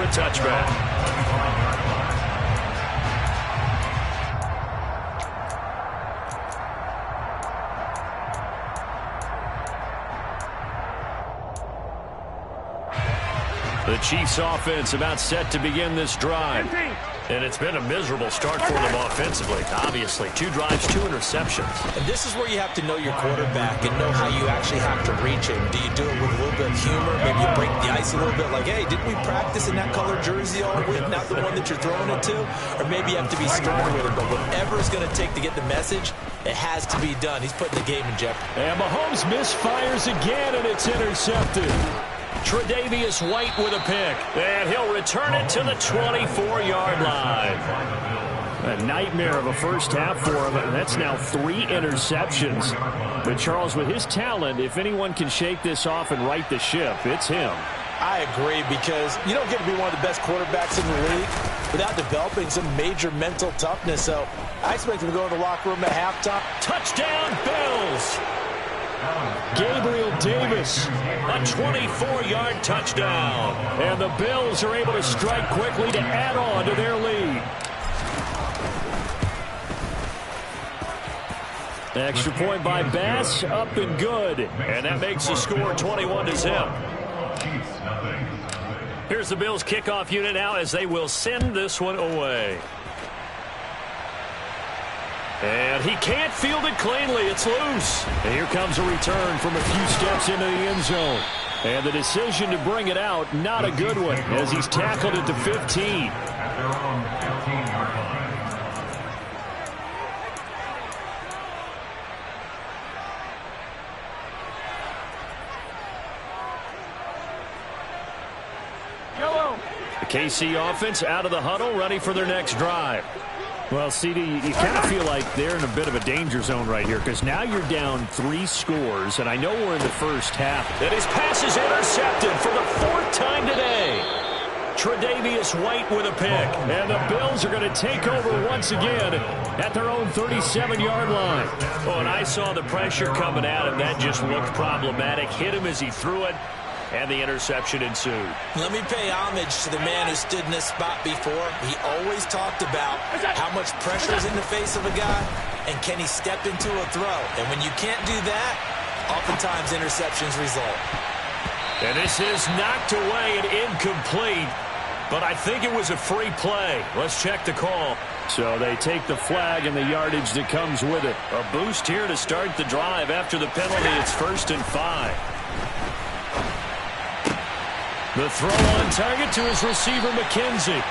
touchback. The Chiefs offense about set to begin this drive. And it's been a miserable start for them offensively. Obviously, 2 drives, 2 interceptions. And this is where you have to know your quarterback and know how you actually have to reach him. Do you do it with a little bit of humor? Maybe you break the ice a little bit like, hey, didn't we practice in that color jersey all week, not the one that you're throwing it to? Or maybe you have to be stern with him. But whatever it's going to take to get the message, it has to be done. He's putting the game in jeopardy. And Mahomes misfires again, and it's intercepted. Tre'Davious White with a pick, and he'll return it to the 24-yard line. A nightmare of a first half for him, and that's now 3 interceptions. But Charles, with his talent, if anyone can shake this off and right the ship, it's him. I agree, because you don't get to be one of the best quarterbacks in the league without developing some major mental toughness. So I expect him to go in the locker room at halftime. Touchdown, Bills! Gabriel Davis, a 24-yard touchdown. And the Bills are able to strike quickly to add on to their lead. Extra point by Bass, up and good. And that makes the score 21-0. Here's the Bills kickoff unit now as they will send this one away. And he can't field it cleanly. It's loose. And here comes a return from a few steps into the end zone. And the decision to bring it out, not a good one, as he's tackled it to 15. The KC offense out of the huddle, ready for their next drive. Well, CD, you kind of feel like they're in a bit of a danger zone right here, because now you're down 3 scores, and I know we're in the first half. And his pass is intercepted for the 4th time today. Tre'Davious White with a pick, and the Bills are going to take over once again at their own 37-yard line. Oh, and I saw the pressure coming at him. That just looked problematic. Hit him as he threw it. And the interception ensued. Let me pay homage to the man who stood in this spot before. He always talked about how much pressure is in the face of a guy, and can he step into a throw. And when you can't do that, oftentimes interceptions result. And this is knocked away and incomplete, but I think it was a free play. Let's check the call. So they take the flag and the yardage that comes with it. A boost here to start the drive after the penalty. It's 1st and 5. The throw on target to his receiver, McKenzie.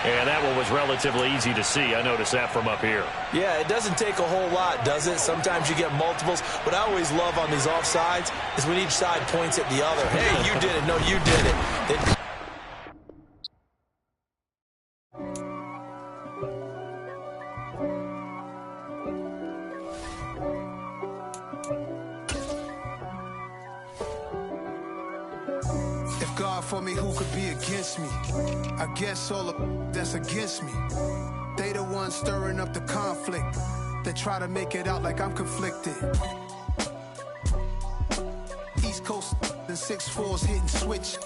And that one was relatively easy to see. I noticed that from up here. Yeah, it doesn't take a whole lot, does it? Sometimes you get multiples. What I always love on these offsides is when each side points at the other. Hey, you did it. No, you did it. For me, who could be against me? I guess all of that's against me. They the ones stirring up the conflict. They try to make it out like I'm conflicted. East Coast and 6'4's hitting switch.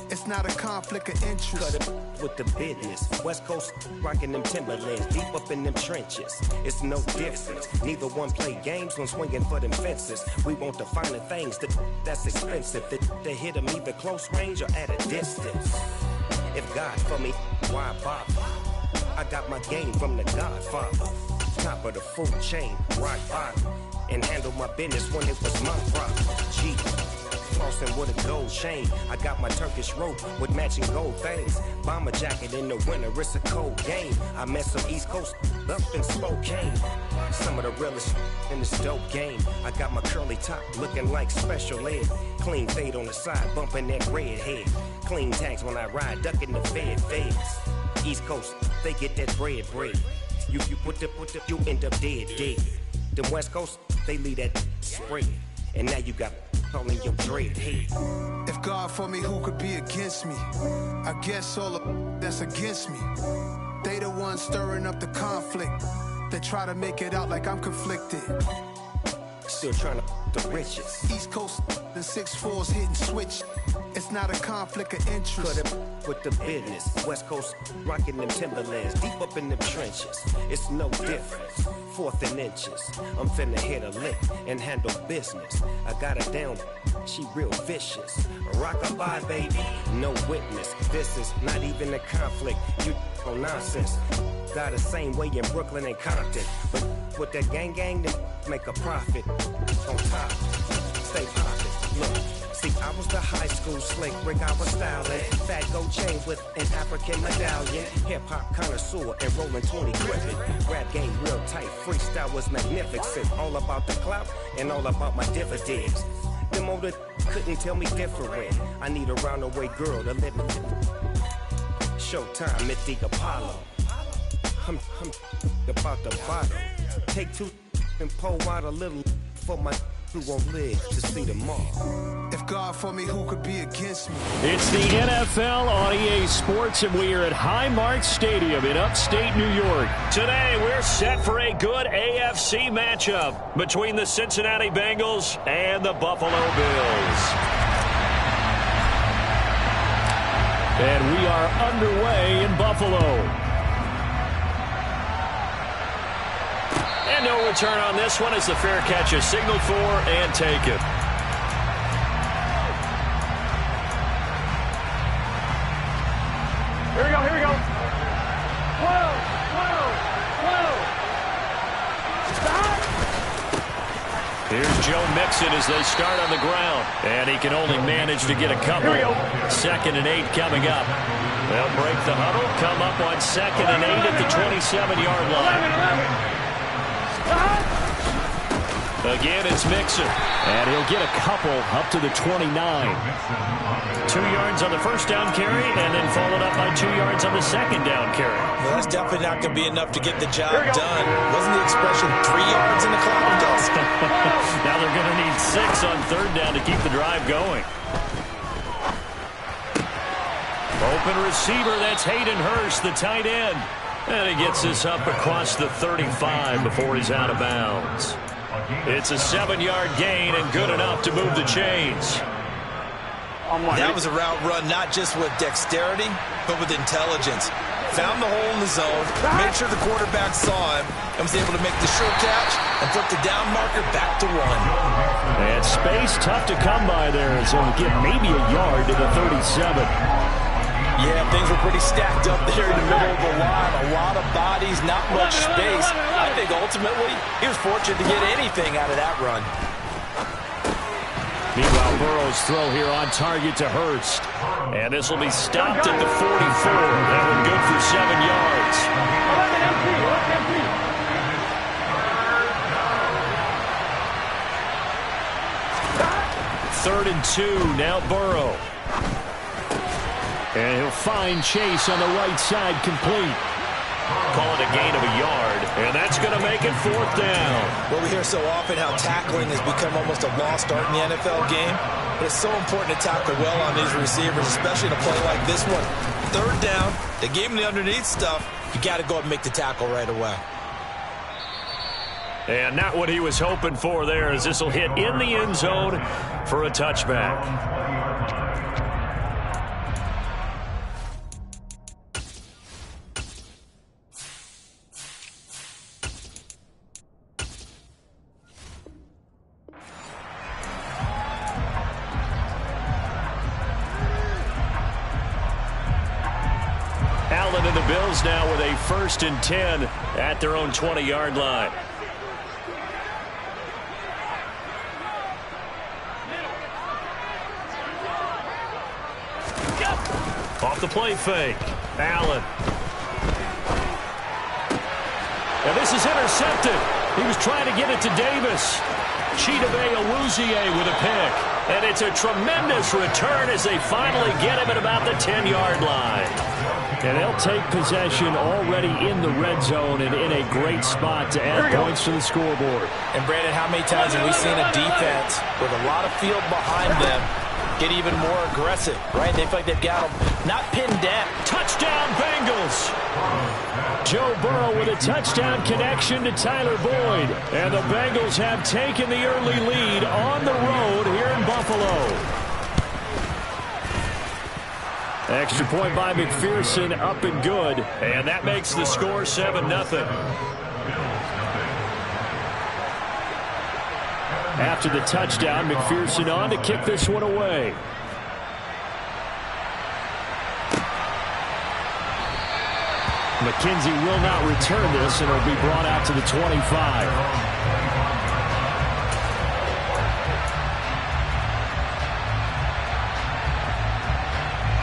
It's not a conflict of interest. Cut it with the business. West Coast rocking them Timberlands, deep up in them trenches. It's no difference. Neither one play games when swinging for them fences. We want the finer things that's expensive. That hit them either close range or at a distance. If God for me, why bother? I got my game from the Godfather. Top of the food chain, rock bottom. And handle my business when it was my problem. G. Flossing with a gold chain. I got my Turkish rope with matching gold things. Bomber jacket in the winter, it's a cold game. I met some East Coast up in Spokane. Some of the realest in this dope game. I got my curly top looking like special ed. Clean fade on the side, bumping that red head. Clean tags when I ride, ducking the feds. East Coast, they get that bread. You put the, you end up dead. Them West Coast, they leave that spread. And now you got all in your dread head. If God for me, who could be against me? I guess all of that's against me. They the ones stirring up the conflict. They try to make it out like I'm conflicted. Still trying to the riches. East Coast, the 6'4s hitting switch. It's not a conflict of interest. Cut it with the business. West Coast rocking them Timberlands. Deep up in them trenches. It's no difference. 4th and inches. I'm finna hit a lick and handle business. I got her down. She real vicious. Rock-a-bye, baby. No witness. This is not even a conflict. You on nonsense. Got the same way in Brooklyn and Compton. But with that gang, then make a profit. On top. Stay poppin'. Look. See, I was the high school slick Rick, I was styling. Fat gold chain with an African medallion. Hip-hop connoisseur and rolling 20 gripping. Rap game real tight, freestyle was magnificent. All about the clout and all about my dividends. Them older couldn't tell me different. I need a roundaway girl to live in. Showtime at the Apollo. I'm about the bottle. Take 2 and pour out a little for my who won't live to see tomorrow. If God for me, who could be against me? It's the NFL on EA Sports, and we are at Highmark Stadium in upstate New York. Today, we're set for a good AFC matchup between the Cincinnati Bengals and the Buffalo Bills. And we are underway in Buffalo. And no return on this one as the fair catch is signaled for and taken. Here we go. Whoa. Stop. Here's Joe Mixon as they start on the ground. And he can only manage to get a couple. 2nd and 8 coming up. They'll break the huddle, come up on 2nd and 8 at the 27-yard line. Again, it's Mixon. And he'll get a couple up to the 29. 2 yards on the first down carry, and then followed up by 2 yards on the second down carry. Well, that's definitely not going to be enough to get the job done. Wasn't the expression 3 yards in the cloud dust? Now they're going to need 6 on 3rd down to keep the drive going. Open receiver, that's Hayden Hurst, the tight end. And he gets this up across the 35 before he's out of bounds. It's a 7-yard gain and good enough to move the chains. That was a route run not just with dexterity, but with intelligence. Found the hole in the zone, made sure the quarterback saw him, and was able to make the sure catch and flip the down marker back to 1. And space tough to come by there, as he'll get maybe a yard to the 37. Yeah, things were pretty stacked up there in the middle of the line. A lot of bodies, not much space. I think ultimately he was fortunate to get anything out of that run. Meanwhile, Burrow's throw here on target to Hurst. And this will be stopped at the 44. That one good for 7 yards. 3rd and 2, now Burrow. And he'll find Chase on the right side complete. Call it a gain of a yard, and that's going to make it 4th down. Well, we hear so often how tackling has become almost a lost art in the NFL game, but it's so important to tackle well on these receivers, especially in a play like this one. 3rd down, they gave him the underneath stuff. You got to go up and make the tackle right away. And not what he was hoping for there, as this will hit in the end zone for a touchback. Allen and the Bills now with a 1st and 10 at their own 20-yard line. Off the play fake. Allen. And this is intercepted. He was trying to get it to Davis. Chidobe Awuzie with a pick. And it's a tremendous return as they finally get him at about the 10-yard line. And they'll take possession already in the red zone and in a great spot to add points to the scoreboard. And, Brandon, how many times have we seen a defense with a lot of field behind them get even more aggressive, right? They feel like they've got them not pinned down. Touchdown, Bengals! Joe Burrow with a touchdown connection to Tyler Boyd. And the Bengals have taken the early lead on the road here in Buffalo. Extra point by McPherson, up and good. And that makes the score 7-0. After the touchdown, McPherson on to kick this one away. McKenzie will not return this, and it'll be brought out to the 25.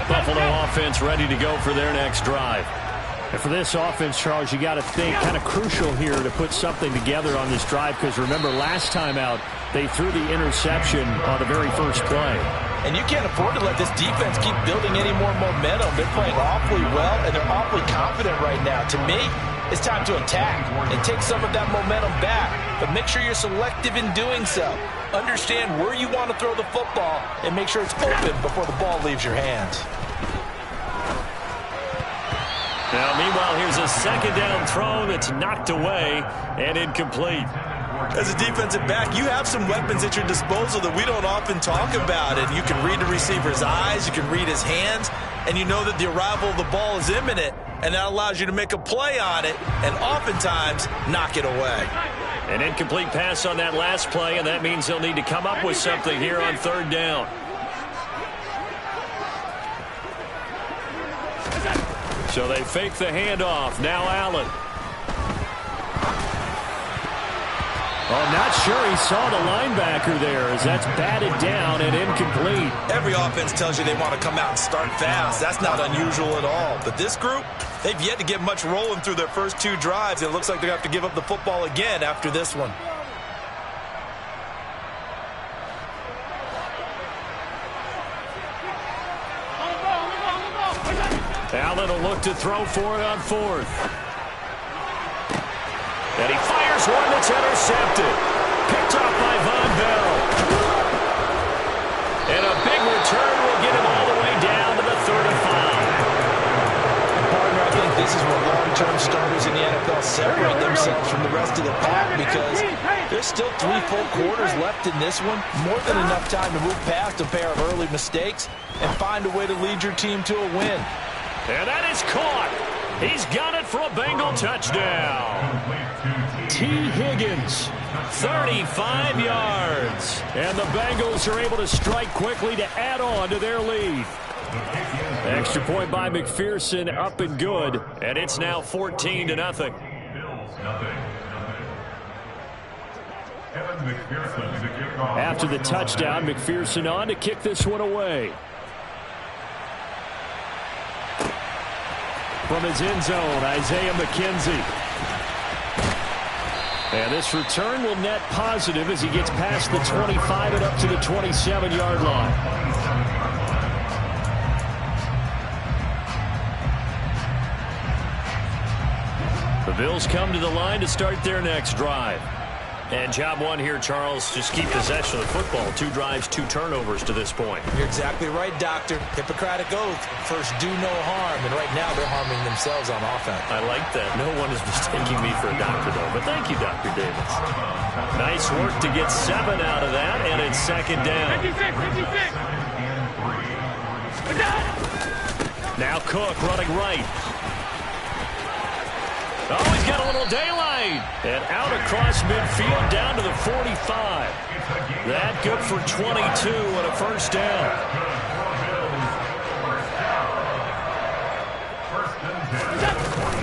Buffalo offense ready to go for their next drive. And for this offense, Charles, you got to think kind of crucial here to put something together on this drive, because remember last time out they threw the interception on the very first play. And you can't afford to let this defense keep building any more momentum. They're playing awfully well, and they're awfully confident right now. To me, it's time to attack and take some of that momentum back. But make sure you're selective in doing so. Understand where you want to throw the football and make sure it's open before the ball leaves your hands. Now, meanwhile, here's a second down throw that's knocked away and incomplete. As a defensive back, you have some weapons at your disposal that we don't often talk about. And you can read the receiver's eyes, you can read his hands, and you know that the arrival of the ball is imminent, and that allows you to make a play on it and oftentimes knock it away. An incomplete pass on that last play, and that means they'll need to come up with something here on third down. So they fake the handoff. Now Allen. Oh, not sure he saw the linebacker there as that's batted down and incomplete. Every offense tells you they want to come out and start fast. That's not unusual at all. But this group, they've yet to get much rolling through their first two drives. It looks like they're going to have to give up the football again after this one. Allen will look to throw for it on fourth. And he fires one that's intercepted. Picked off by Von Bell. And a big return will get him all the way down to the 35. Partner, I think this is where long-term starters in the NFL separate themselves from the rest of the pack, because there's still 3 full quarters left in this one. More than enough time to move past a pair of early mistakes and find a way to lead your team to a win. And that is caught. He's got it for a Bengal touchdown. T. Higgins, 35 yards. And the Bengals are able to strike quickly to add on to their lead. Extra point by McPherson, up and good. And it's now 14-0. After the touchdown, McPherson on to kick this one away. From his end zone, Isaiah McKenzie. And this return will net positive as he gets past the 25 and up to the 27-yard line. The Bills come to the line to start their next drive. And job one here, Charles, just keep possession of the football. 2 drives, 2 turnovers to this point. You're exactly right, Doctor. Hippocratic oath. First, do no harm. And right now, they're harming themselves on offense. I like that. No one is mistaking me for a doctor, though. But thank you, Dr. Davis. Nice work to get 7 out of that, and it's second down. 56. Now Cook running right. Oh, he's got a little daylight. And out across midfield down to the 45. That good for 22 and a first down.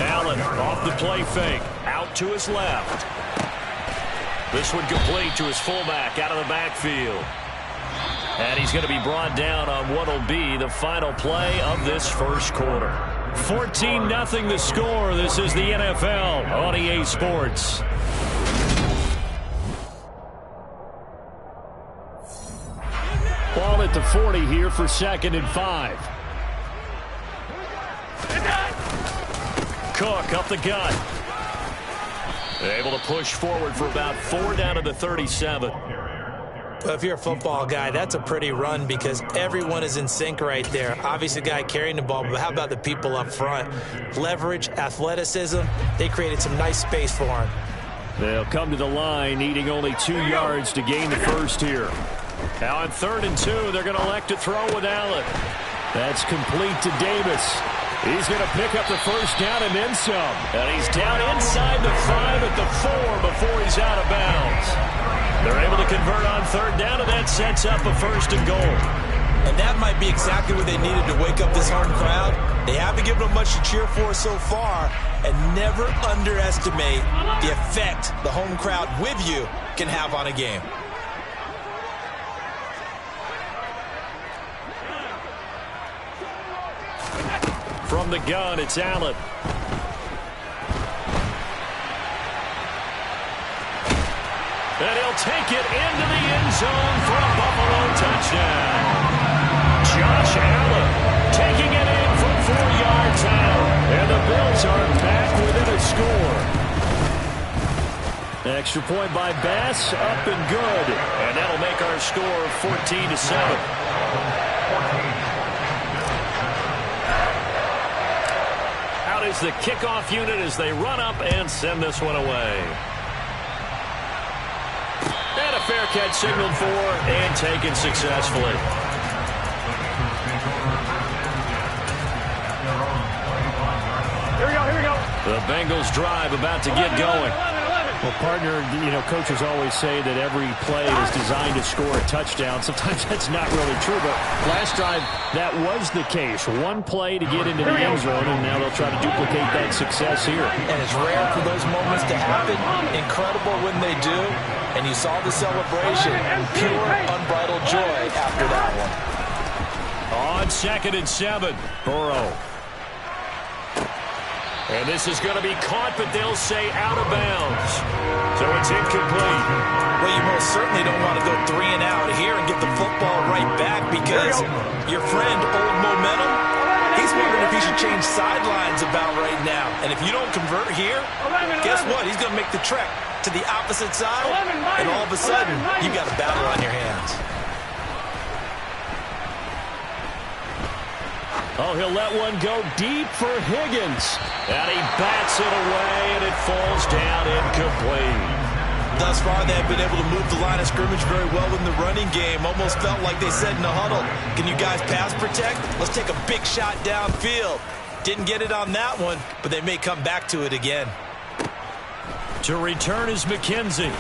Allen off the play fake. Out to his left. This one complete to his fullback out of the backfield. And he's going to be brought down on what will be the final play of this first quarter. 14-0 the score. This is the NFL on EA Sports. Ball at the 40 here for 2nd and 5. Cook up the gut. Able to push forward for about 4 down to the 37. Well, if you're a football guy, that's a pretty run because everyone is in sync right there. Obviously, the guy carrying the ball, but how about the people up front? Leverage, athleticism, they created some nice space for him. They'll come to the line, needing only 2 yards to gain the first here. Now on 3rd and 2, they're going to elect to throw with Allen. That's complete to Davis. He's going to pick up the first down and then some. And he's down inside the 5 at the 4 before he's out of bounds. They're able to convert on 3rd down, and that sets up a 1st and goal. And that might be exactly what they needed to wake up this home crowd. They haven't given them much to cheer for so far, and never underestimate the effect the home crowd with you can have on a game. From the gun, it's Allen. And he'll take it into the end zone for a Buffalo touchdown. Josh Allen taking it in from 4 yards out. And the Bills are back within a score. Extra point by Bass, up and good. And that'll make our score 14-7. Out is the kickoff unit as they run up and send this one away. And a fair catch signaled for and taken successfully. Here we go, here we go. The Bengals drive about to get going. Well, partner, coaches always say that every play is designed to score a touchdown. Sometimes that's not really true, but last drive, that was the case. One play to get into the end zone, and now they'll try to duplicate that success here. And it's rare for those moments to happen. Incredible when they do. And you saw the celebration. Pure, unbridled joy after that one. On 2nd and 7, Burrow. And this is going to be caught, but they'll say out of bounds. So it's incomplete. Well, you most certainly don't want to go 3 and out here and get the football right back because your friend, Old Momentum, he's wondering if he should change sidelines about right now. And if you don't convert here, guess what? He's going to make the trek to the opposite side, and all of a sudden, you've got a battle on your hands. Oh, he'll let one go deep for Higgins. And he bats it away, and it falls down incomplete. Thus far, they've been able to move the line of scrimmage very well in the running game. Almost felt like they said in the huddle, can you guys pass protect? Let's take a big shot downfield. Didn't get it on that one, but they may come back to it again. To return is McKenzie.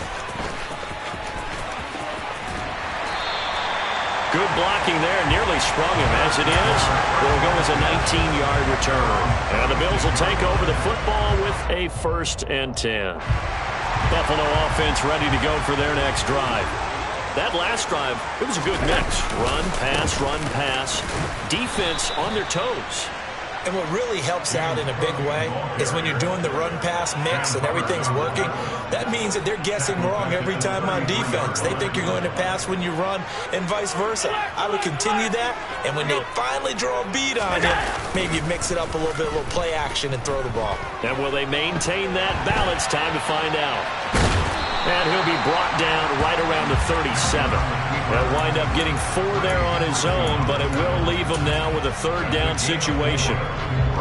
Good blocking there, nearly sprung him. As it is, it'll go as a 19-yard return. And the Bills will take over the football with a 1st and 10. Buffalo offense ready to go for their next drive. That last drive, it was a good mix. Run, pass, defense on their toes. And what really helps out in a big way is when you're doing the run-pass mix and everything's working, that means that they're guessing wrong every time on defense. They think you're going to pass when you run and vice versa. I would continue that, and when they finally draw a bead on you, maybe you mix it up a little bit, a little play action, and throw the ball. And will they maintain that balance? Time to find out. And he'll be brought down right around the 37. They'll wind up getting 4 there on his own, but it will leave him now with a 3rd down situation.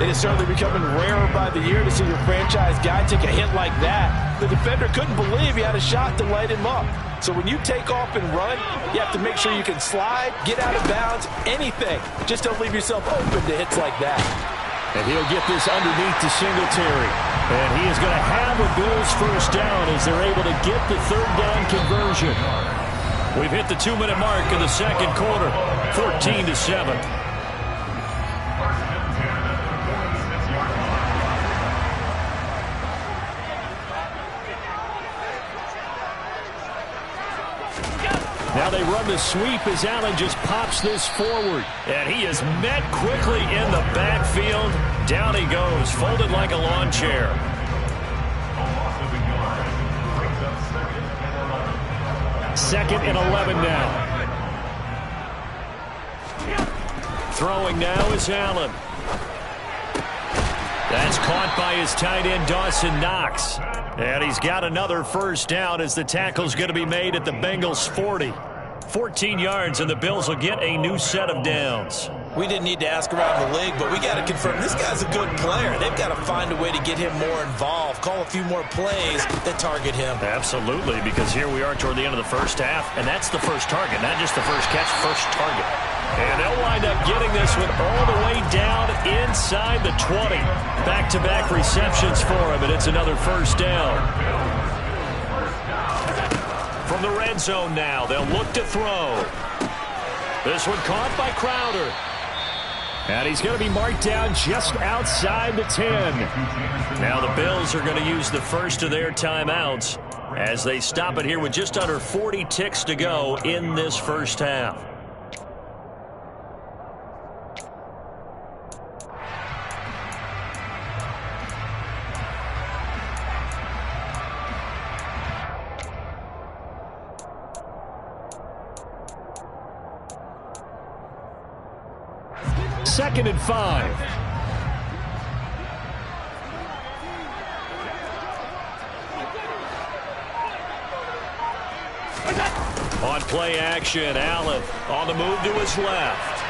It is certainly becoming rarer by the year to see your franchise guy take a hit like that. The defender couldn't believe he had a shot to light him up. So when you take off and run, you have to make sure you can slide, get out of bounds, anything. Just don't leave yourself open to hits like that. And he'll get this underneath to Singletary. And he is going to have a Bills 1st down as they're able to get the 3rd down conversion. We've hit the 2-minute mark of the 2nd quarter, 14-7. Now they run the sweep as Allen just pops this forward. And he is met quickly in the backfield. Down he goes, folded like a lawn chair. Second and 11 now. Throwing now is Allen. That's caught by his tight end, Dawson Knox. And he's got another 1st down as the tackle's going to be made at the Bengals 40. 14 yards, and the Bills will get a new set of downs. We didn't need to ask around the league, but we got to confirm this guy's a good player. They've got to find a way to get him more involved, call a few more plays that target him. Absolutely, because here we are toward the end of the first half, and that's the first target, not just the first catch, first target. And they'll wind up getting this one all the way down inside the 20. Back-to-back receptions for him, and it's another first down. From the red zone now, they'll look to throw. This one caught by Crowder. And he's going to be marked down just outside the 10. Now the Bills are going to use the first of their timeouts as they stop it here with just under 40 ticks to go in this first half. Second and 5. On play action, Allen on the move to his left.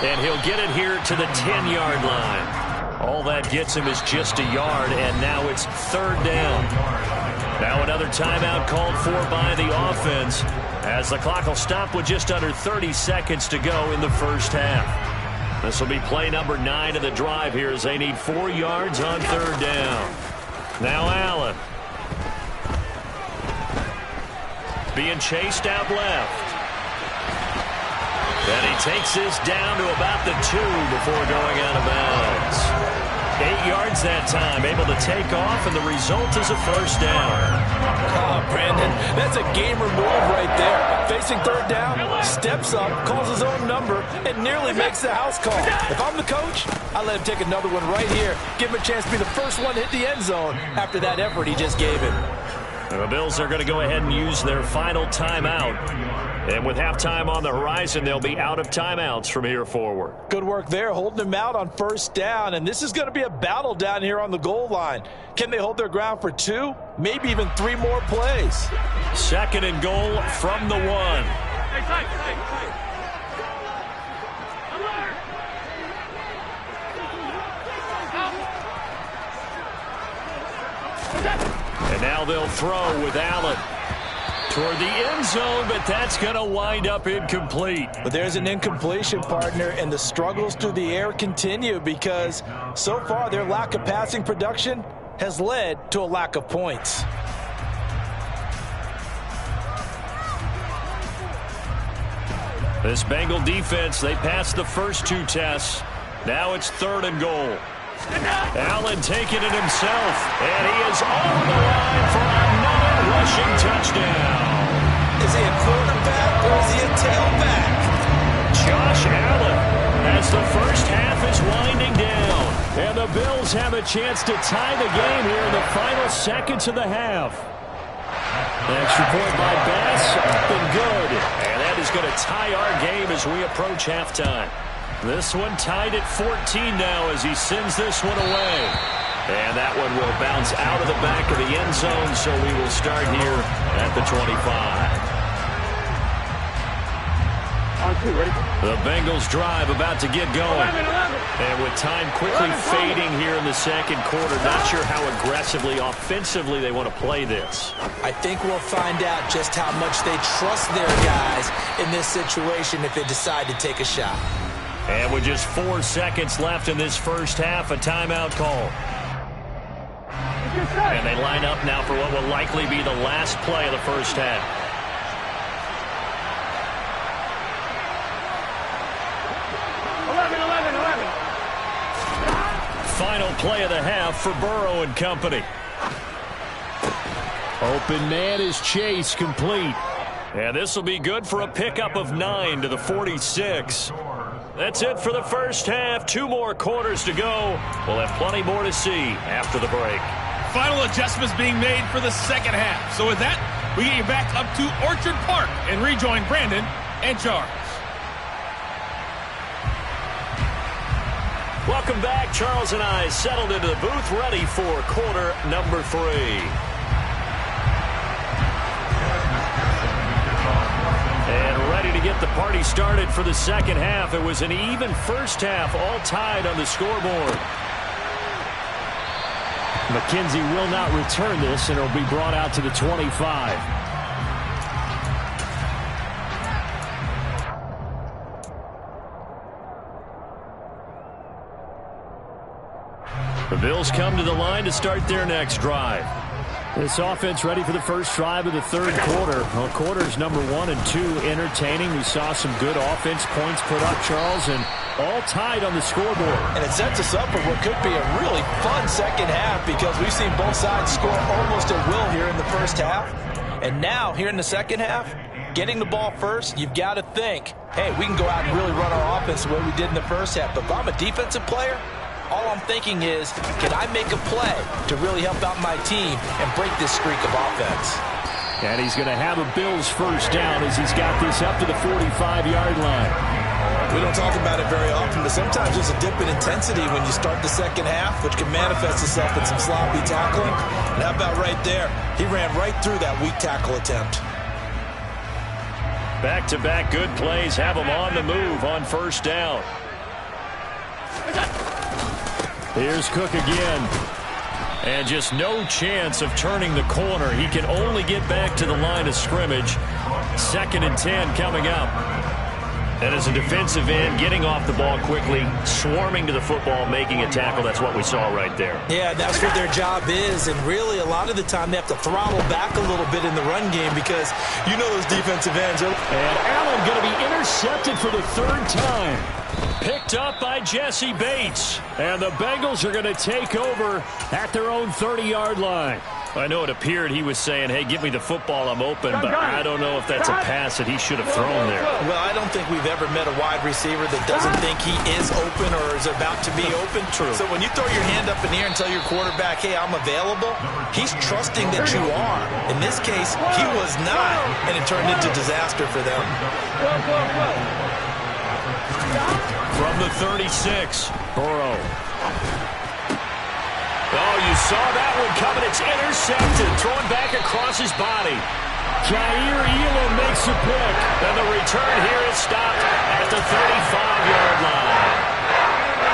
And he'll get it here to the 10-yard line. All that gets him is just a yard, and now it's third down. Now another timeout called for by the offense as the clock will stop with just under 30 seconds to go in the first half. This will be play number 9 of the drive here as they need 4 yards on third down. Now Allen. Being chased out left. And he takes this down to about the 2 before going out of bounds. 8 yards that time, able to take off, and the result is a first down. Oh, Brandon, that's a gamer move right there. Facing third down, steps up, calls his own number, and nearly makes the house call. If I'm the coach, I let him take another one right here. Give him a chance to be the first one to hit the end zone after that effort he just gave him. The Bills are going to go ahead and use their final timeout. And with halftime on the horizon, they'll be out of timeouts from here forward. Good work there, holding him out on first down. And this is going to be a battle down here on the goal line. Can they hold their ground for 2, maybe even 3 more plays? Second and goal from the 1. And now they'll throw with Allen toward the end zone, but that's going to wind up incomplete. But there's an incompletion, partner, and the struggles through the air continue because so far their lack of passing production has led to a lack of points. This Bengal defense, they passed the first 2 tests. Now it's third and goal. Allen taking it himself, and he is over the line for another rushing touchdown. Is he a quarterback or is he a tailback? Josh Allen, as the first half is winding down, and the Bills have a chance to tie the game here in the final seconds of the half. Extra point by Bass, up and good. And that is going to tie our game as we approach halftime. This one tied at 14 now as he sends this one away. And that one will bounce out of the back of the end zone, so we will start here at the 25. The Bengals drive about to get going. And with time quickly fading here in the second quarter, not sure how aggressively, offensively they want to play this. I think we'll find out just how much they trust their guys in this situation if they decide to take a shot. And with just 4 seconds left in this first half, a timeout call. And they line up now for what will likely be the last play of the first half. Final play of the half for Burrow and company. Open man is Chase, complete. And this will be good for a pickup of 9 to the 46. That's it for the first half. 2 more quarters to go. We'll have plenty more to see after the break. Final adjustments being made for the second half. So with that, we get you back up to Orchard Park and rejoin Brandon and Charles. Welcome back. Charles and I settled into the booth, ready for quarter number 3. ready to get the party started for the second half. It was an even first half, all tied on the scoreboard. McKenzie will not return this, and it'll be brought out to the 25. The Bills come to the line to start their next drive. This offense ready for the first drive of the third quarter. Well, quarters number 1 and 2 entertaining. We saw some good offense points put up, Charles, and all tied on the scoreboard. And it sets us up for what could be a really fun second half because we've seen both sides score almost at will here in the first half. And now, here in the second half, getting the ball first, you've got to think, hey, we can go out and really run our offense the way we did in the first half. But if I'm a defensive player, all I'm thinking is, can I make a play to really help out my team and break this streak of offense? And he's going to have a Bills first down as he's got this up to the 45-yard line. We don't talk about it very often, but sometimes there's a dip in intensity when you start the second half, which can manifest itself in some sloppy tackling. And how about right there? He ran right through that weak tackle attempt. Back-to-back good plays have him on the move on first down. Here's Cook again. And just no chance of turning the corner. He can only get back to the line of scrimmage. 2nd and 10 coming up. And as a defensive end, getting off the ball quickly, swarming to the football, making a tackle. That's what we saw right there. Yeah, that's what their job is. And really, a lot of the time, they have to throttle back a little bit in the run game because you know those defensive ends. And Allen going to be intercepted for the 3rd time. Picked up by Jesse Bates. And the Bengals are going to take over at their own 30-yard line. I know it appeared he was saying, hey, give me the football, I'm open, but I don't know if that's a pass that he should have thrown there. Well, I don't think we've ever met a wide receiver that doesn't think he is open or is about to be open. True. So when you throw your hand up in the air and tell your quarterback, hey, I'm available, he's trusting that you are. In this case, he was not, and it turned into disaster for them. From the 36, Burrow. Oh, you saw that one coming. It's intercepted. Thrown back across his body. Jair Elam makes a pick. And the return here is stopped at the 35-yard line.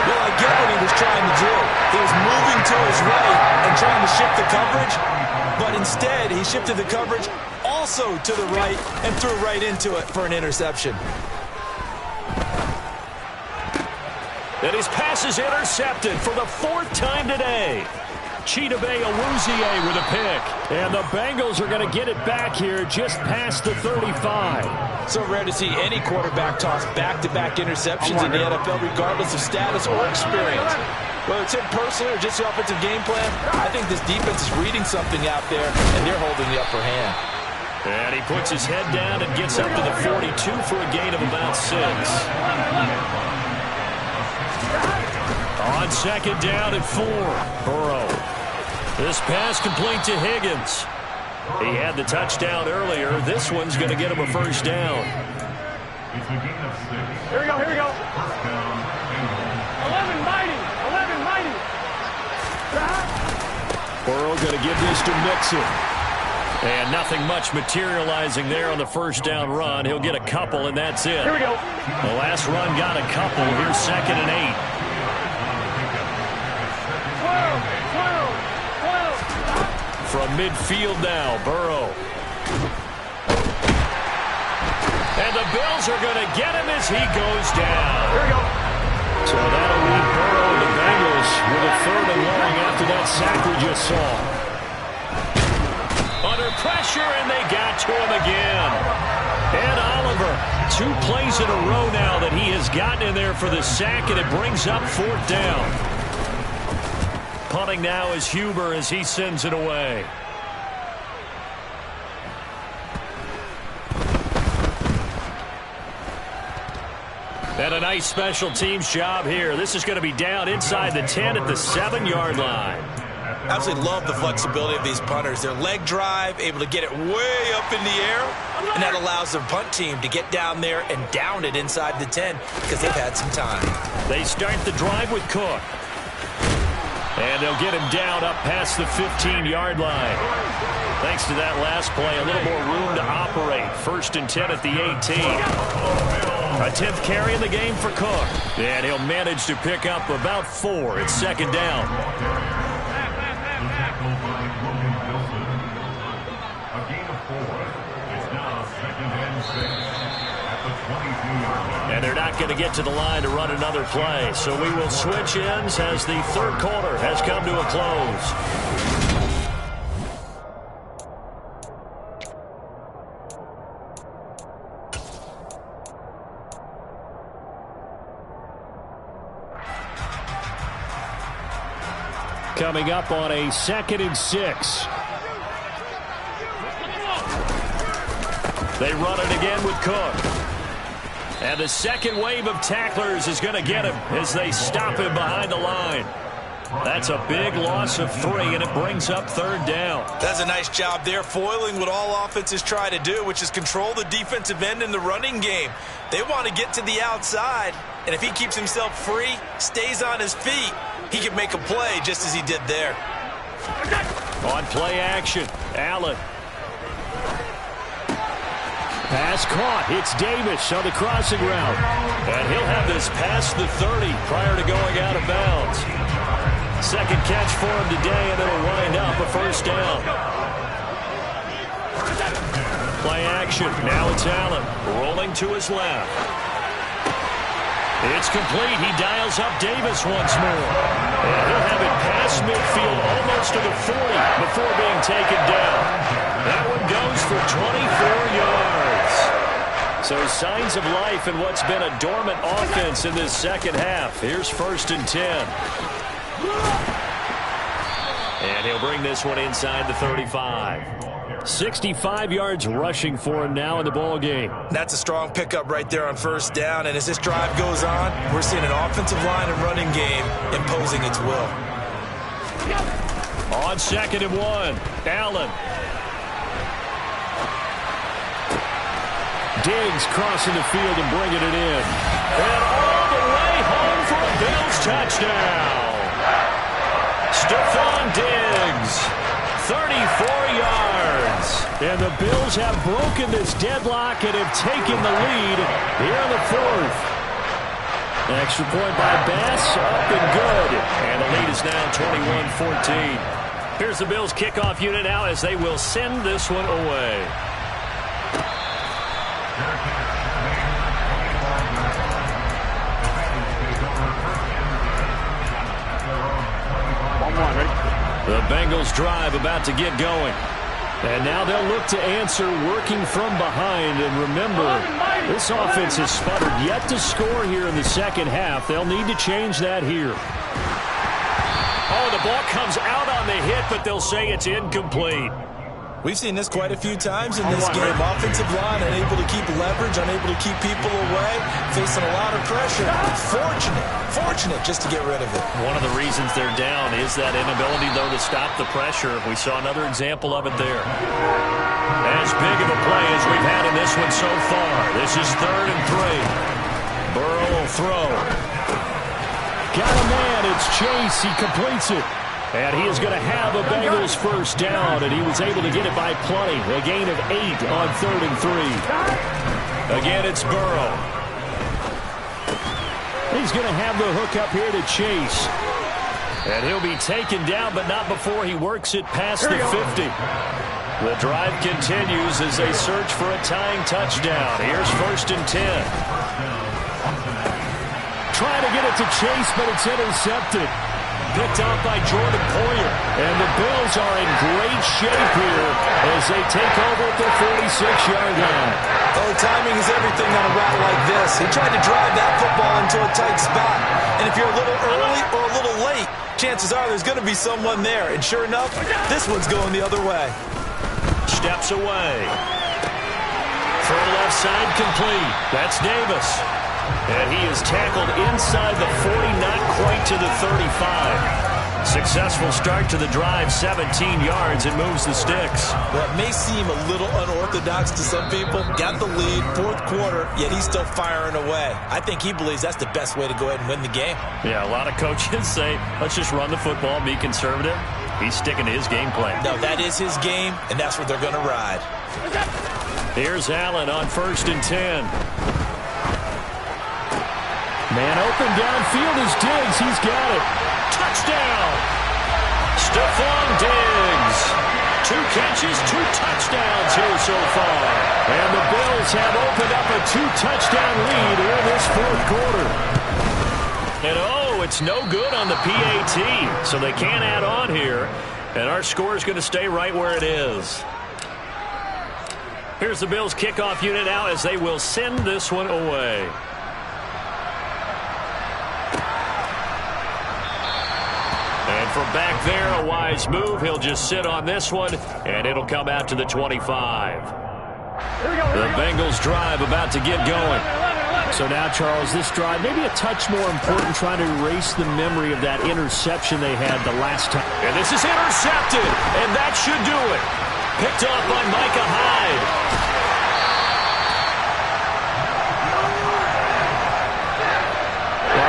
Well, I get what he was trying to do. He was moving to his right and trying to shift the coverage. But instead, he shifted the coverage also to the right and threw right into it for an interception. And his pass is intercepted for the 4th time today. Chidobe Awuzie with a pick. And the Bengals are going to get it back here just past the 35. So rare to see any quarterback toss back-to-back interceptions in the NFL, regardless of status or experience. Whether it's him personally or just the offensive game plan, I think this defense is reading something out there, and they're holding the upper hand. And he puts his head down and gets up to the 42 for a gain of about 6. On 2nd down at 4, Burrow. This pass complete to Higgins. He had the touchdown earlier. This one's going to get him a first down. Here we go, here we go. 11 mighty, 11 mighty. Burrow going to give this to Mixon. And nothing much materializing there on the first down run. He'll get a couple, and that's it. Here we go. The last run got a couple. Here's 2nd and 8. 12. From midfield now, Burrow. And the Bills are going to get him as he goes down. Here we go. So that'll leave Burrow and the Bengals with a 3rd and long after that sack we just saw. Under pressure, and they got to him again. And Oliver, 2 plays in a row now that he has gotten in there for the sack, and it brings up 4th down. Punting now is Huber as he sends it away. And a nice special teams job here. This is going to be down inside the 10 at the 7-yard line. Absolutely love the flexibility of these punters. Their leg drive, able to get it way up in the air, and that allows their punt team to get down there and down it inside the 10 because they've had some time. They start the drive with Cook. And they'll get him down up past the 15-yard line. Thanks to that last play, a little more room to operate. 1st and 10 at the 18. A 10th carry in the game for Cook. And he'll manage to pick up about 4. It's 2nd down. And they're not going to get to the line to run another play. So we will switch ends as the 3rd quarter has come to a close. Coming up on a 2nd and 6. They run it again with Cook. And the second wave of tacklers is going to get him as they stop him behind the line. That's a big loss of 3, and it brings up 3rd down. That's a nice job there, foiling what all offenses try to do, which is control the defensive end in the running game. They want to get to the outside, and if he keeps himself free, stays on his feet, he can make a play just as he did there. On play action, Allen. Pass caught. It's Davis on the crossing route. And he'll have this past the 30 prior to going out of bounds. Second catch for him today, and it'll wind up a 1st down. Play action. Now it's Allen rolling to his left. It's complete. He dials up Davis once more. And he'll have it past midfield almost to the 40 before being taken down. That one goes for 24 yards. So signs of life in what's been a dormant offense in this second half. Here's 1st and 10. And he'll bring this one inside the 35. 65 yards rushing for him now in the ball game. That's a strong pickup right there on 1st down. And as this drive goes on, we're seeing an offensive line and running game imposing its will. On 2nd and 1, Allen. Diggs crossing the field and bringing it in. And all the way home for a Bills touchdown. Stephon Diggs, 34 yards. And the Bills have broken this deadlock and have taken the lead here in the 4th. Extra point by Bass, up and good. And the lead is now 21-14. Here's the Bills kickoff unit now as they will send this one away. The Bengals drive about to get going. And now they'll look to answer working from behind. And remember, this offense has sputtered yet to score here in the second half. They'll need to change that here. Oh, the ball comes out on the hit, but they'll say it's incomplete. We've seen this quite a few times in this game. Offensive line unable to keep leverage, unable to keep people away, facing a lot of pressure. Fortunate just to get rid of it. One of the reasons they're down is that inability, though, to stop the pressure. We saw another example of it there. As big of a play as we've had in this one so far. This is 3rd and 3. Burrow will throw. Got a man. It's Chase. He completes it. And he is going to have a Bengals 1st down, and he was able to get it by plenty. A gain of 8 on 3rd and 3. Again, it's Burrow. He's going to have the hook up here to Chase. And he'll be taken down, but not before he works it past the 50. The drive continues as they search for a tying touchdown. Here's 1st and 10. Trying to get it to Chase, but it's intercepted. Picked off by Jordan Poyer. And the Bills are in great shape here as they take over at the 46-yard line. Oh, timing is everything on a route like this. He tried to drive that football into a tight spot. And if you're a little early or a little late, chances are there's going to be someone there. And sure enough, this one's going the other way. Steps away. From left side complete. That's Davis. And he is tackled inside the 40, not quite to the 35. Successful start to the drive, 17 yards, and moves the sticks. Well, it may seem a little unorthodox to some people. Got the lead, 4th quarter, yet he's still firing away. I think he believes that's the best way to go ahead and win the game. Yeah, a lot of coaches say, let's just run the football, be conservative. He's sticking to his game plan. No, that is his game, and that's what they're going to ride. Here's Allen on 1st and 10. Man open downfield is Diggs. He's got it. Touchdown! Stephon Diggs. 2 catches, 2 touchdowns here so far. And the Bills have opened up a 2-touchdown lead in this 4th quarter. And it's no good on the PAT, so they can't add on here. And our score is going to stay right where it is. Here's the Bills kickoff unit now as they will send this one away. And from back there, a wise move. He'll just sit on this one, and it'll come out to the 25. The Bengals drive about to get going. So now, Charles, this drive maybe a touch more important, trying to erase the memory of that interception they had the last time. And this is intercepted, and that should do it. Picked up by Micah Hyde.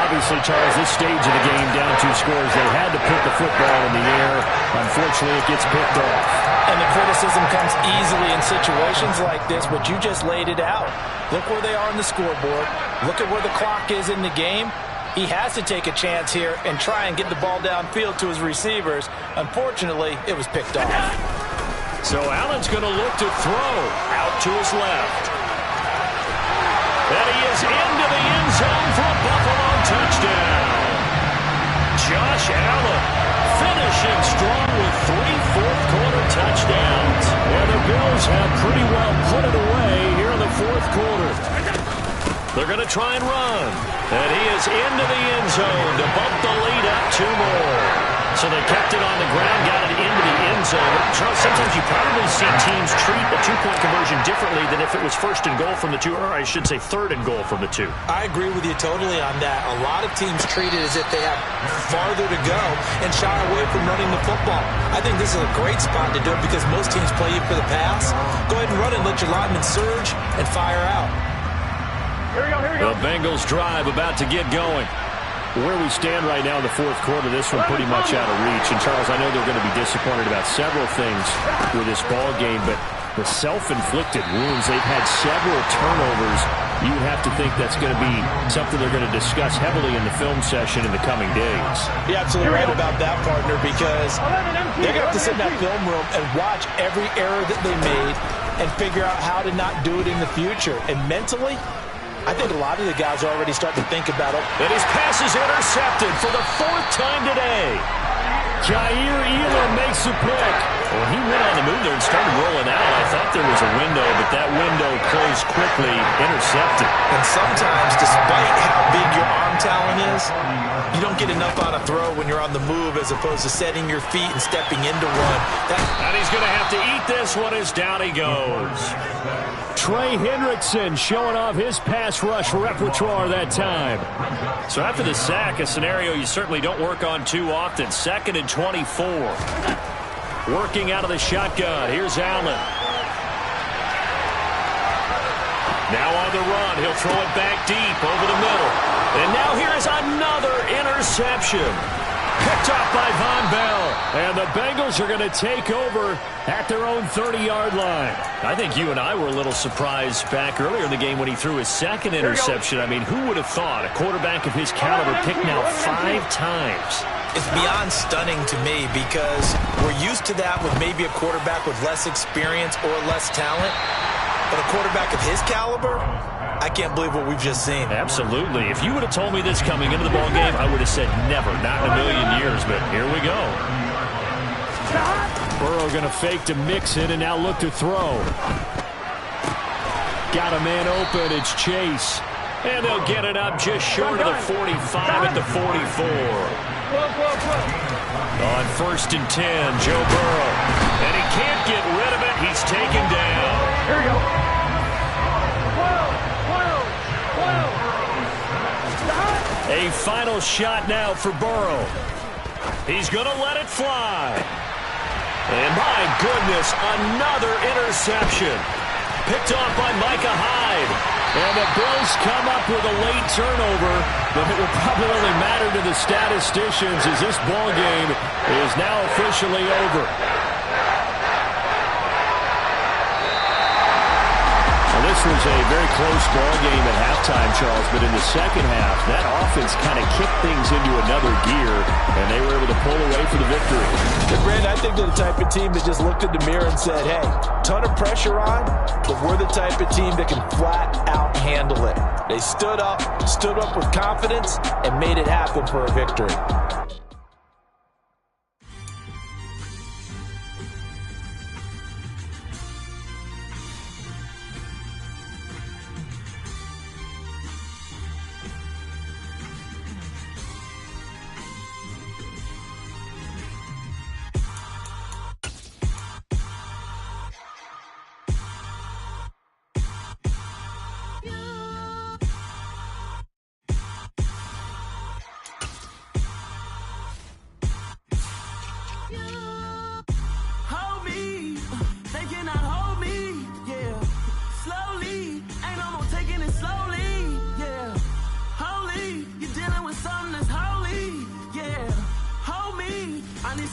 Obviously, Charles, this stage of the game, down 2 scores, they had to put the football in the air. Unfortunately, it gets picked off. And the criticism comes easily in situations like this, but you just laid it out. Look where they are on the scoreboard. Look at where the clock is in the game. He has to take a chance here and try and get the ball downfield to his receivers. Unfortunately, it was picked off. So Allen's going to look to throw out to his left. And he is into the end zone for a Buffalo touchdown. Josh Allen finishing strong with 3 fourth-quarter touchdowns. And the Bills have pretty well put it away here in the 4th quarter. They're going to try and run. And he is into the end zone to bump the lead up 2 more. So they kept it on the ground, got it into the end zone. Charles, sometimes you probably see teams treat a 2-point conversion differently than if it was 1st and goal from the 2, or I should say 3rd and goal from the 2. I agree with you totally on that. A lot of teams treat it as if they have farther to go and shy away from running the football. I think this is a great spot to do it because most teams play you for the pass. Go ahead and run it, let your linemen surge, and fire out. Here we go, here we go. The Bengals drive about to get going. Where we stand right now in the 4th quarter, this one pretty much out of reach. And, Charles, I know they're going to be disappointed about several things with this ball game, but the self-inflicted wounds, they've had several turnovers. You have to think that's going to be something they're going to discuss heavily in the film session in the coming days. You're absolutely right about that, partner, because they're going to have to sit in that film room and watch every error that they made and figure out how to not do it in the future. And mentally, I think a lot of the guys are already starting to think about it. And his pass is intercepted for the 4th time today. Jair Elam makes a pick. Well, he went on the move there and started rolling out. I thought there was a window, but that window closed quickly, intercepted. And sometimes, despite how big your arm talent is, you don't get enough on a throw when you're on the move as opposed to setting your feet and stepping into one. And he's going to have to eat this one as down he goes. Trey Hendrickson showing off his pass rush repertoire that time. So after the sack, a scenario you certainly don't work on too often. 2nd and 24. Working out of the shotgun. Here's Allen. Now on the run. He'll throw it back deep over the middle. And now here is another interception. Picked up by Von Bell. And the Bengals are going to take over at their own 30-yard line. I think you and I were a little surprised back earlier in the game when he threw his 2nd interception. I mean, who would have thought a quarterback of his caliber picked now 5 times? It's beyond stunning to me because we're used to that with maybe a quarterback with less experience or less talent. But a quarterback of his caliber, I can't believe what we've just seen. Absolutely. If you would have told me this coming into the ball game, I would have said never, not in a million years. But here we go. Burrow going to fake to mix it and now look to throw. Got a man open. It's Chase. And they'll get it up just short of the 45 at the 44. On 1st and 10, Joe Burrow. And he can't get rid of it. He's taken down. Here we go. A final shot now for Burrow. He's going to let it fly. And my goodness, another interception. Picked off by Micah Hyde. And the Bills come up with a late turnover, but it will probably only matter to the statisticians as this ball game is now officially over. This was a very close ball game at halftime, Charles, but in the second half, that offense kind of kicked things into another gear, and they were able to pull away for the victory. But, Brandon, I think they're the type of team that just looked in the mirror and said, hey, ton of pressure on, but we're the type of team that can flat out handle it. They stood up with confidence, and made it happen for a victory.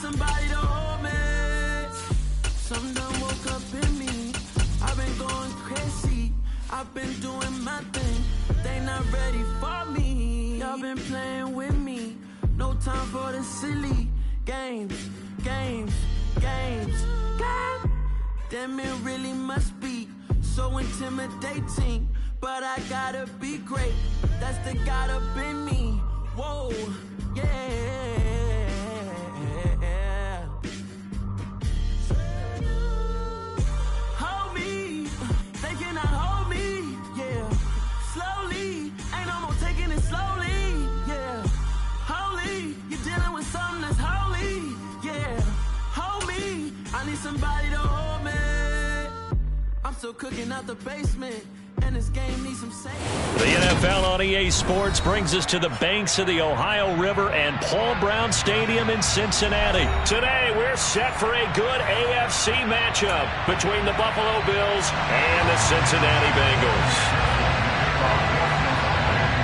Somebody to hold me. Something done woke up in me. I've been going crazy. I've been doing my thing. They not ready for me. Y'all been playing with me. No time for the silly games. Damn, it really must be so intimidating. But I gotta be great. That's the God up in me. Whoa, yeah. Somebody to hold me. I'm still cooking out the basement, and this game needs some saving. The NFL on EA Sports brings us to the banks of the Ohio River and Paul Brown Stadium in Cincinnati. Today, we're set for a good AFC matchup between the Buffalo Bills and the Cincinnati Bengals.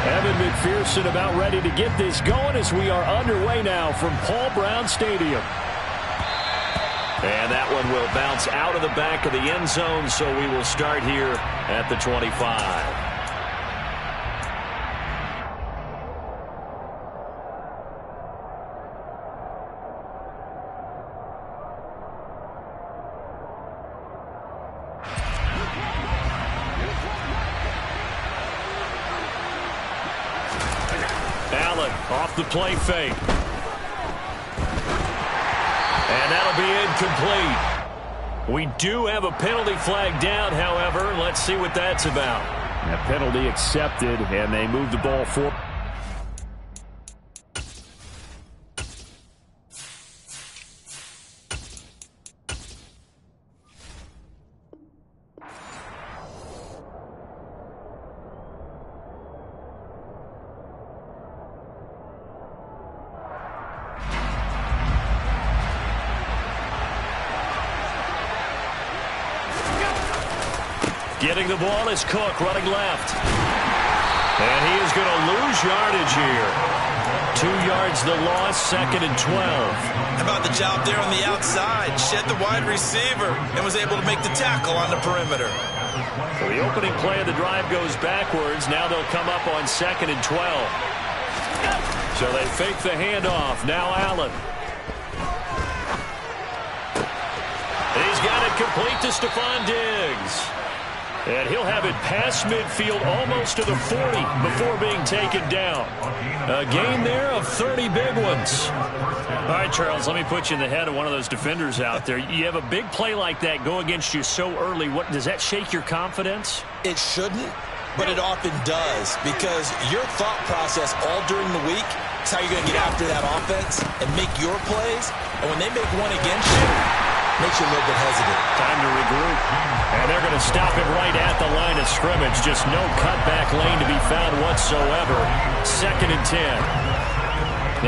Evan McPherson about ready to get this going as we are underway now from Paul Brown Stadium. And that one will bounce out of the back of the end zone, so we will start here at the 25. Allen off the play fake. And that'll be incomplete. We do have a penalty flag down, however. Let's see what that's about. A penalty accepted, and they move the ball forward. Getting the ball is Cook running left. And he is going to lose yardage here. 2 yards the loss, 2nd and 12. How about the job there on the outside? Shed the wide receiver and was able to make the tackle on the perimeter. So the opening play of the drive goes backwards. Now they'll come up on 2nd and 12. So they fake the handoff. Now Allen. He's got it complete to Stephon Diggs. And he'll have it past midfield almost to the 40 before being taken down. A gain there of 30 big ones. All right, Charles, let me put you in the head of one of those defenders out there. You have a big play like that go against you so early. What does that shake your confidence? It shouldn't, but it often does, because your thought process all during the week is how you're going to get after that offense and make your plays. And when they make one against you, makes you a little bit hesitant. Time to regroup. And they're going to stop it right at the line of scrimmage. Just no cutback lane to be found whatsoever. 2nd and 10.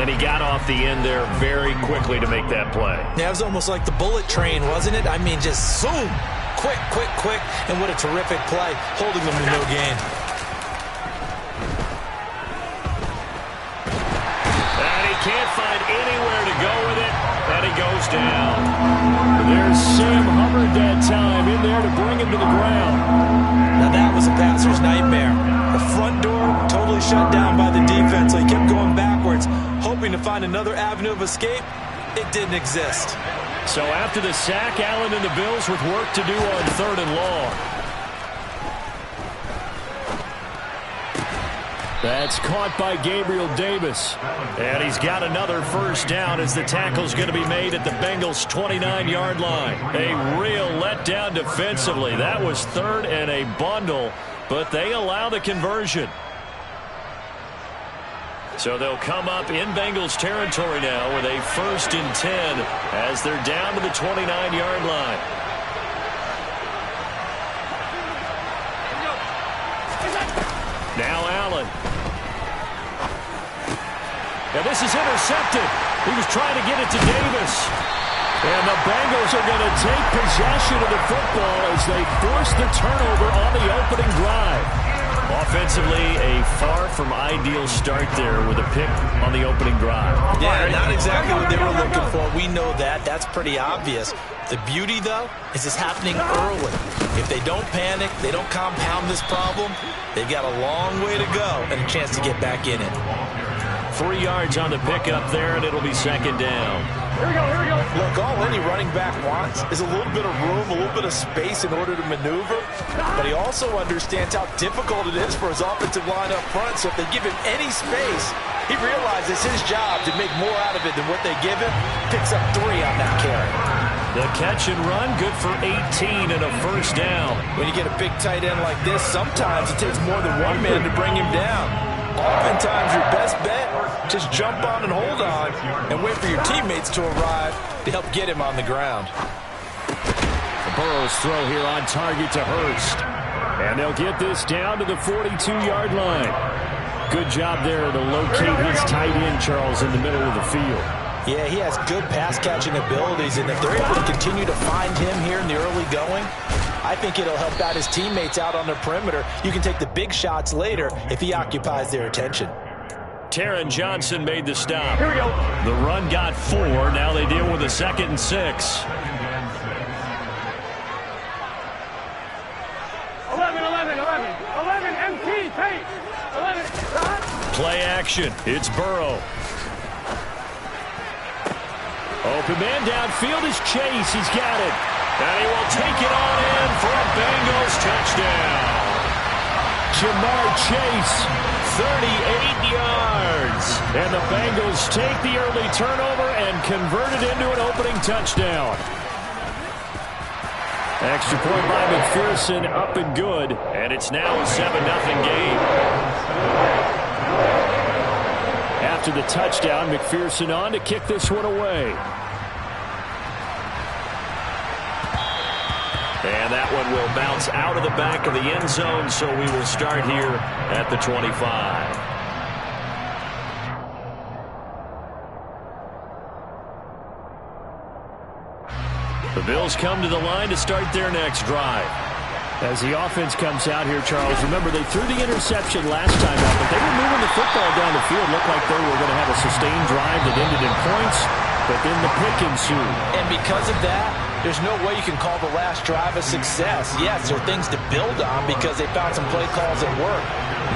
And he got off the end there very quickly to make that play. Yeah, it was almost like the bullet train, wasn't it? I mean, just zoom. Quick, quick, quick, and what a terrific play, holding them to no gain. And he can't find anywhere to go with it, and he goes down. There's Sam Hubbard that time in there to bring him to the ground. Now that was a passer's nightmare. The front door totally shut down by the defense, so he kept going backwards, hoping to find another avenue of escape. It didn't exist. So after the sack, Allen and the Bills with work to do on 3rd and long. That's caught by Gabriel Davis. And he's got another first down as the tackle's going to be made at the Bengals' 29-yard line. A real letdown defensively. That was 3rd and a bundle, but they allow the conversion. So they'll come up in Bengals territory now with a 1st and 10 as they're down to the 29-yard line. Now Allen. And this is intercepted. He was trying to get it to Davis. And the Bengals are going to take possession of the football as they force the turnover on the opening drive. Offensively, a far from ideal start there with a pick on the opening drive. Yeah, not exactly what they were looking for. We know that. That's pretty obvious. The beauty, though, is it's happening early. If they don't panic, they don't compound this problem, they've got a long way to go and a chance to get back in it. 3 yards on the pickup there, and it'll be 2nd down. Here we go, here we go. Look, all any running back wants is a little bit of room, a little bit of space in order to maneuver. But he also understands how difficult it is for his offensive line up front. So if they give him any space, he realizes his job to make more out of it than what they give him. Picks up 3 on that carry. The catch and run, good for 18 and a first down. When you get a big tight end like this, sometimes it takes more than one man to bring him down. Oftentimes, your best bet, just jump on and hold on and wait for your teammates to arrive to help get him on the ground. Burrow's throw here on target to Hurst. And they'll get this down to the 42-yard line. Good job there to locate his tight end, Charles, in the middle of the field. Yeah, he has good pass-catching abilities, and if they're able to continue to find him here in the early going, I think it'll help out his teammates out on the perimeter. You can take the big shots later if he occupies their attention. Taron Johnson made the stop. Here we go. The run got 4. Now they deal with a 2nd and 6. 11, MT, tape. 11. Play action. It's Burrow. Open man downfield is Chase. He's got it. And he will take it on in for a Bengals touchdown. Jamar Chase, 38 yards. And the Bengals take the early turnover and convert it into an opening touchdown. Extra point by McPherson, up and good. And it's now a 7-0 game. After the touchdown, McPherson on to kick this one away. And that one will bounce out of the back of the end zone, so we will start here at the 25. The Bills come to the line to start their next drive. As the offense comes out here, Charles, remember they threw the interception last time out, but they were moving the football down the field. Looked like they were going to have a sustained drive that ended in points, but then the pick ensued. And because of that, there's no way you can call the last drive a success. Yes, there are things to build on because they found some play calls that work.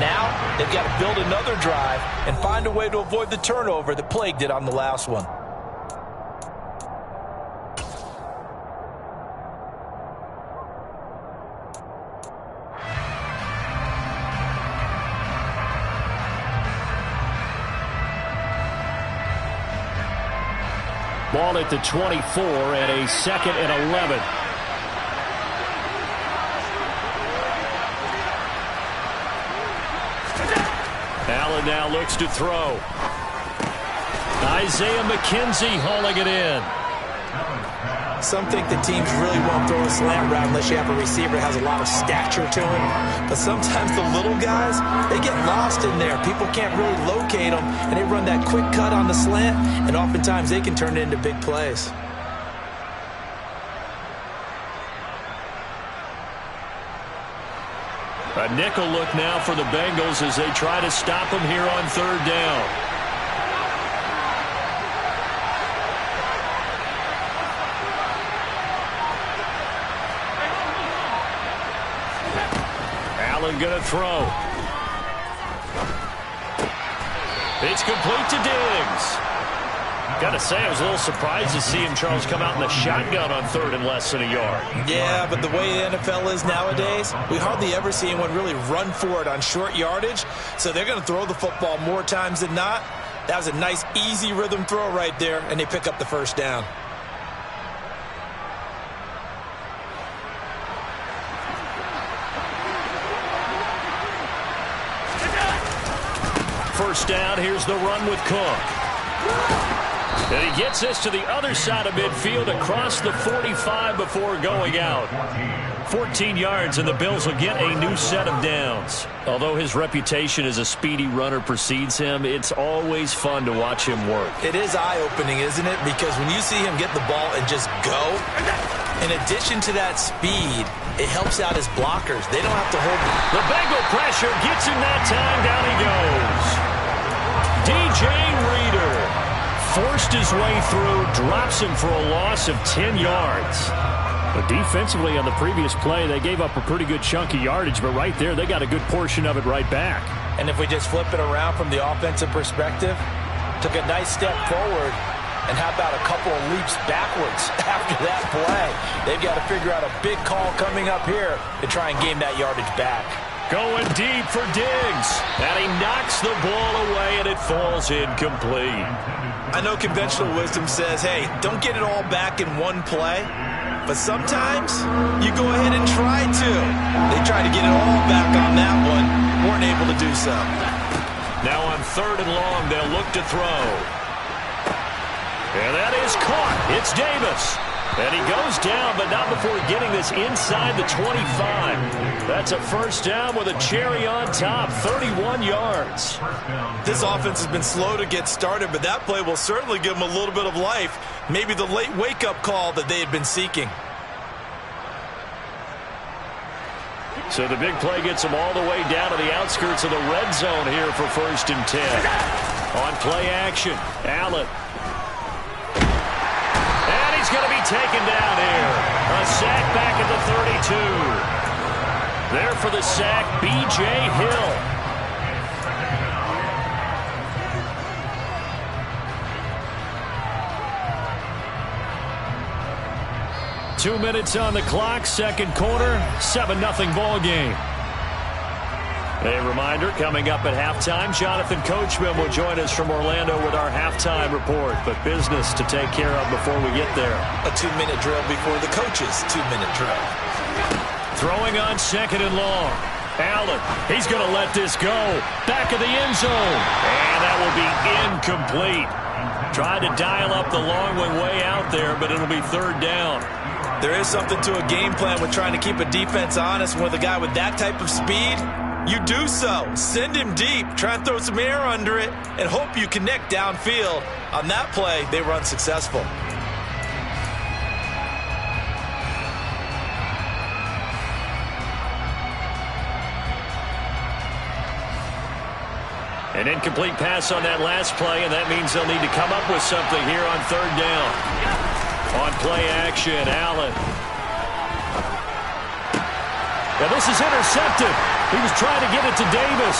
Now, they've got to build another drive and find a way to avoid the turnover that plagued it on the last one. Ball at the 24 and a 2nd and 11. Allen now looks to throw. Isaiah McKenzie hauling it in. Some think the teams really won't throw a slant route unless you have a receiver that has a lot of stature to him. But sometimes the little guys, they get lost in there. People can't really locate them, and they run that quick cut on the slant, and oftentimes they can turn it into big plays. A nickel look now for the Bengals as they try to stop him here on 3rd down. Allen going to throw. It's complete to Diggs. Got to say, I was a little surprised to see him, Charles, come out in the shotgun on 3rd and less than a yard. Yeah, but the way the NFL is nowadays, we hardly ever see anyone really run for it on short yardage. So they're going to throw the football more times than not. That was a nice, easy rhythm throw right there, and they pick up the 1st down. First down, here's the run with Cook. And he gets this to the other side of midfield across the 45 before going out. 14 yards, and the Bills will get a new set of downs. Although his reputation as a speedy runner precedes him, it's always fun to watch him work. It is eye-opening, isn't it? Because when you see him get the ball and just go, in addition to that speed, it helps out his blockers. They don't have to hold him. The Bengal pressure gets him that time. Down he goes. DJ Reader forced his way through, drops him for a loss of 10 yards. But defensively on the previous play, they gave up a pretty good chunk of yardage, but right there, they got a good portion of it right back. And if we just flip it around from the offensive perspective, took a nice step forward, and how about a couple of leaps backwards after that play? They've got to figure out a big call coming up here to try and gain that yardage back. Going deep for Diggs, and he knocks the ball away, and it falls incomplete. I know conventional wisdom says, hey, don't get it all back in one play, but sometimes you go ahead and try to. They tried to get it all back on that one, weren't able to do so. Now on 3rd and long, they'll look to throw. And that is caught. It's Davis. And he goes down, but not before getting this inside the 25. That's a 1st down with a cherry on top, 31 yards. This offense has been slow to get started, but that play will certainly give them a little bit of life. Maybe the late wake-up call that they had been seeking. So the big play gets them all the way down to the outskirts of the red zone here for 1st and 10. On play action, Allen. He's going to be taken down here. A sack back at the 32. There for the sack, B.J. Hill. Two minutes on the clock, 2nd quarter, 7-0 ball game. A reminder, coming up at halftime, Jonathan Coachman will join us from Orlando with our halftime report. But business to take care of before we get there. A 2-minute drill before the coach's 2-minute drill. Throwing on 2nd and long. Allen, he's going to let this go. Back of the end zone. And that will be incomplete. Tried to dial up the long one way out there, but it'll be 3rd down. There is something to a game plan with trying to keep a defense honest. With a guy with that type of speed, you do so. Send him deep. Try and throw some air under it and hope you connect downfield. On that play, they were unsuccessful. An incomplete pass on that last play, and that means they'll need to come up with something here on 3rd down. On play action, Allen. Now this is intercepted. He was trying to get it to Davis.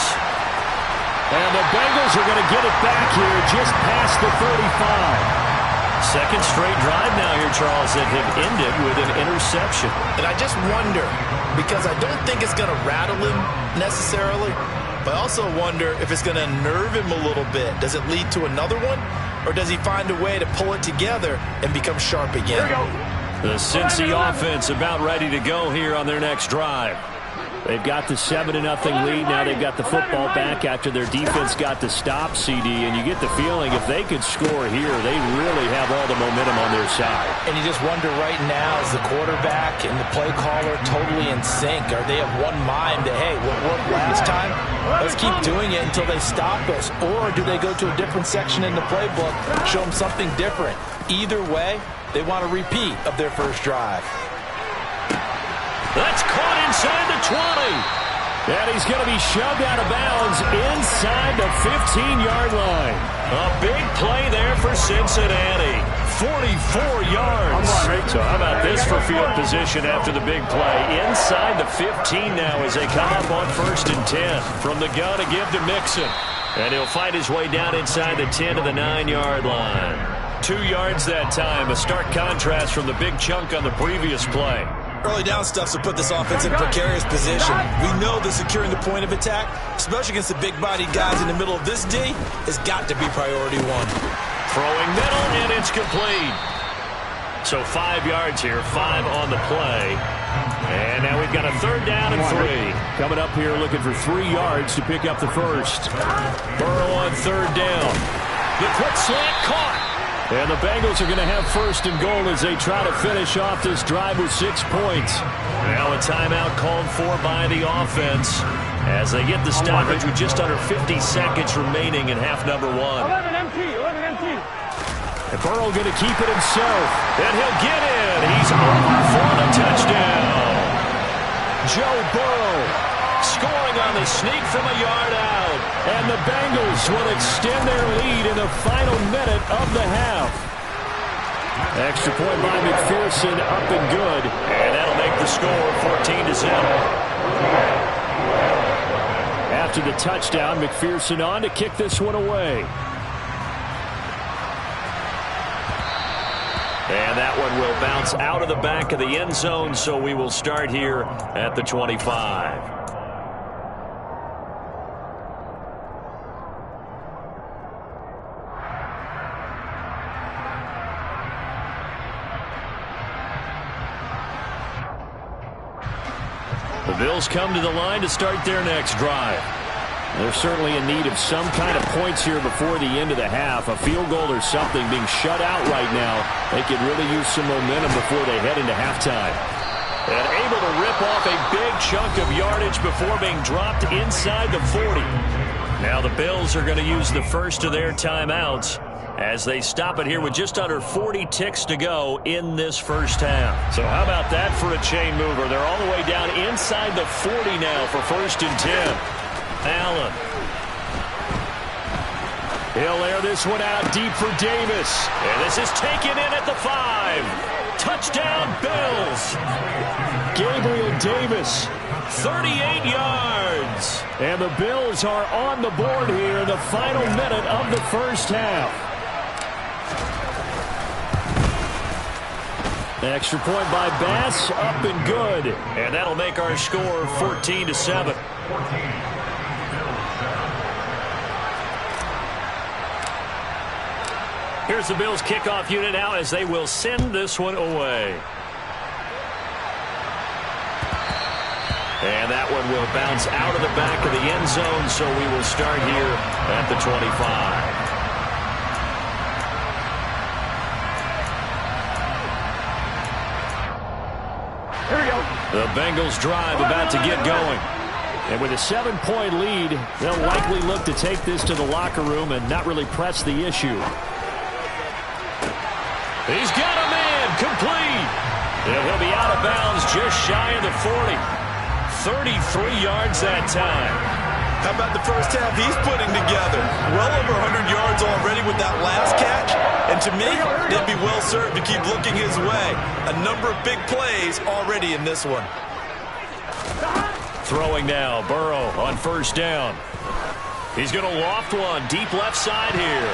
And the Bengals are going to get it back here just past the 35. 2nd straight drive now here, Charles, that have ended with an interception. And I just wonder, because I don't think it's going to rattle him necessarily, but I also wonder if it's going to nerve him a little bit. Does it lead to another one? Or does he find a way to pull it together and become sharp again? The Cincy offense about ready to go here on their next drive. They've got the 7-0 lead. Now they've got the football back after their defense got to stop CD. And you get the feeling if they could score here, they really have all the momentum on their side. And you just wonder right now, is the quarterback and the play caller totally in sync? Are they of one mind that, hey, what worked last time? Let's keep doing it until they stop us. Or do they go to a different section in the playbook, show them something different? Either way, they want a repeat of their first drive. That's caught inside the 20. And he's going to be shoved out of bounds inside the 15-yard line. A big play there for Cincinnati. 44 yards. So how about this for field position after the big play? Inside the 15 now as they come up on 1st and 10. From the gun to give to Mixon. And he'll fight his way down inside the 10 to the 9-yard line. 2 yards that time. A stark contrast from the big chunk on the previous play. Early down stuff to put this offense in precarious position. We know that securing the point of attack, especially against the big-bodied guys in the middle of this D, has got to be priority 1. Throwing middle, and it's complete. So 5 yards here, 5 on the play. And now we've got a 3rd down and 3. Coming up here looking for 3 yards to pick up the first. Burrow on 3rd down. The quick slant caught. And the Bengals are going to have 1st and goal as they try to finish off this drive with 6 points. Now a timeout called for by the offense as they get the stoppage with just under 50 seconds remaining in half number 1. 11 MT. And Burrow going to keep it himself. And he'll get in. He's over for the touchdown. Joe Burrow scoring on the sneak from a yard out. And the Bengals will extend their lead in the final minute of the half. Extra point by McPherson, up and good. And that'll make the score 14-7. After the touchdown, McPherson on to kick this one away. And that one will bounce out of the back of the end zone, so we will start here at the 25. The Bills come to the line to start their next drive. They're certainly in need of some kind of points here before the end of the half. A field goal or something being shut out right now. They could really use some momentum before they head into halftime. And able to rip off a big chunk of yardage before being dropped inside the 40. Now the Bills are going to use the first of their timeouts as they stop it here with just under 40 ticks to go in this first half. So how about that for a chain mover? They're all the way down inside the 40 now for 1st and 10. Allen. He'll air this one out deep for Davis. And this is taken in at the 5. Touchdown, Bills. Gabriel Davis, 38 yards. And the Bills are on the board here in the final minute of the first half. Extra point by Bass, up and good. And that'll make our score 14-7. Here's the Bills kickoff unit now as they will send this one away. And that one will bounce out of the back of the end zone, so we will start here at the 25. Here we go. The Bengals drive about to get going. And with a 7-point lead, they'll likely look to take this to the locker room and not really press the issue. He's got a man, complete. And he'll be out of bounds just shy of the 40. 33 yards that time. How about the first half he's putting together? Well over 100 yards already with that last catch. And to me, they'd be well served to keep looking his way. A number of big plays already in this one. Throwing now, Burrow on 1st down. He's going to loft one deep left side here.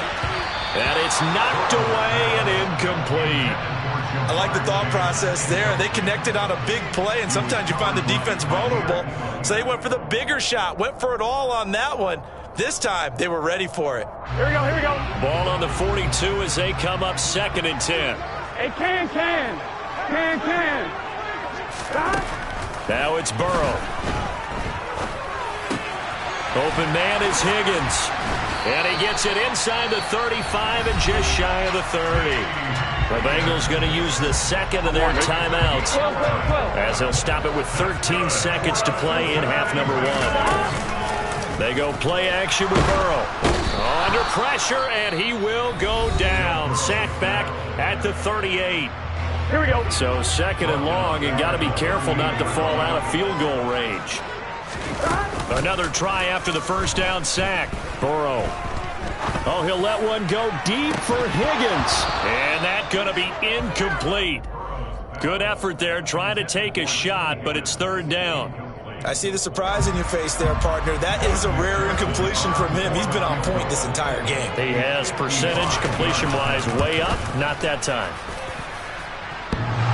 And it's knocked away and incomplete. I like the thought process there. They connected on a big play, and sometimes you find the defense vulnerable. So they went for the bigger shot, went for it all on that one. This time, they were ready for it. Here we go, here we go. Ball on the 42 as they come up 2nd and 10. Hey, can. Now it's Burrow. Open man is Higgins. And he gets it inside the 35 and just shy of the 30. The Bengals going to use the second of their timeouts as they'll stop it with 13 seconds to play in half number 1. They go play action with Burrow. Under pressure, and he will go down. Sacked back at the 38. Here we go. So 2nd and long, and got to be careful not to fall out of field goal range. Another try after the first down sack. Burrow. Oh, he'll let one go deep for Higgins. And that's going to be incomplete. Good effort there, trying to take a shot, but it's third down. I see the surprise in your face there, partner. That is a rare incompletion from him. He's been on point this entire game. He has percentage completion-wise way up. Not that time.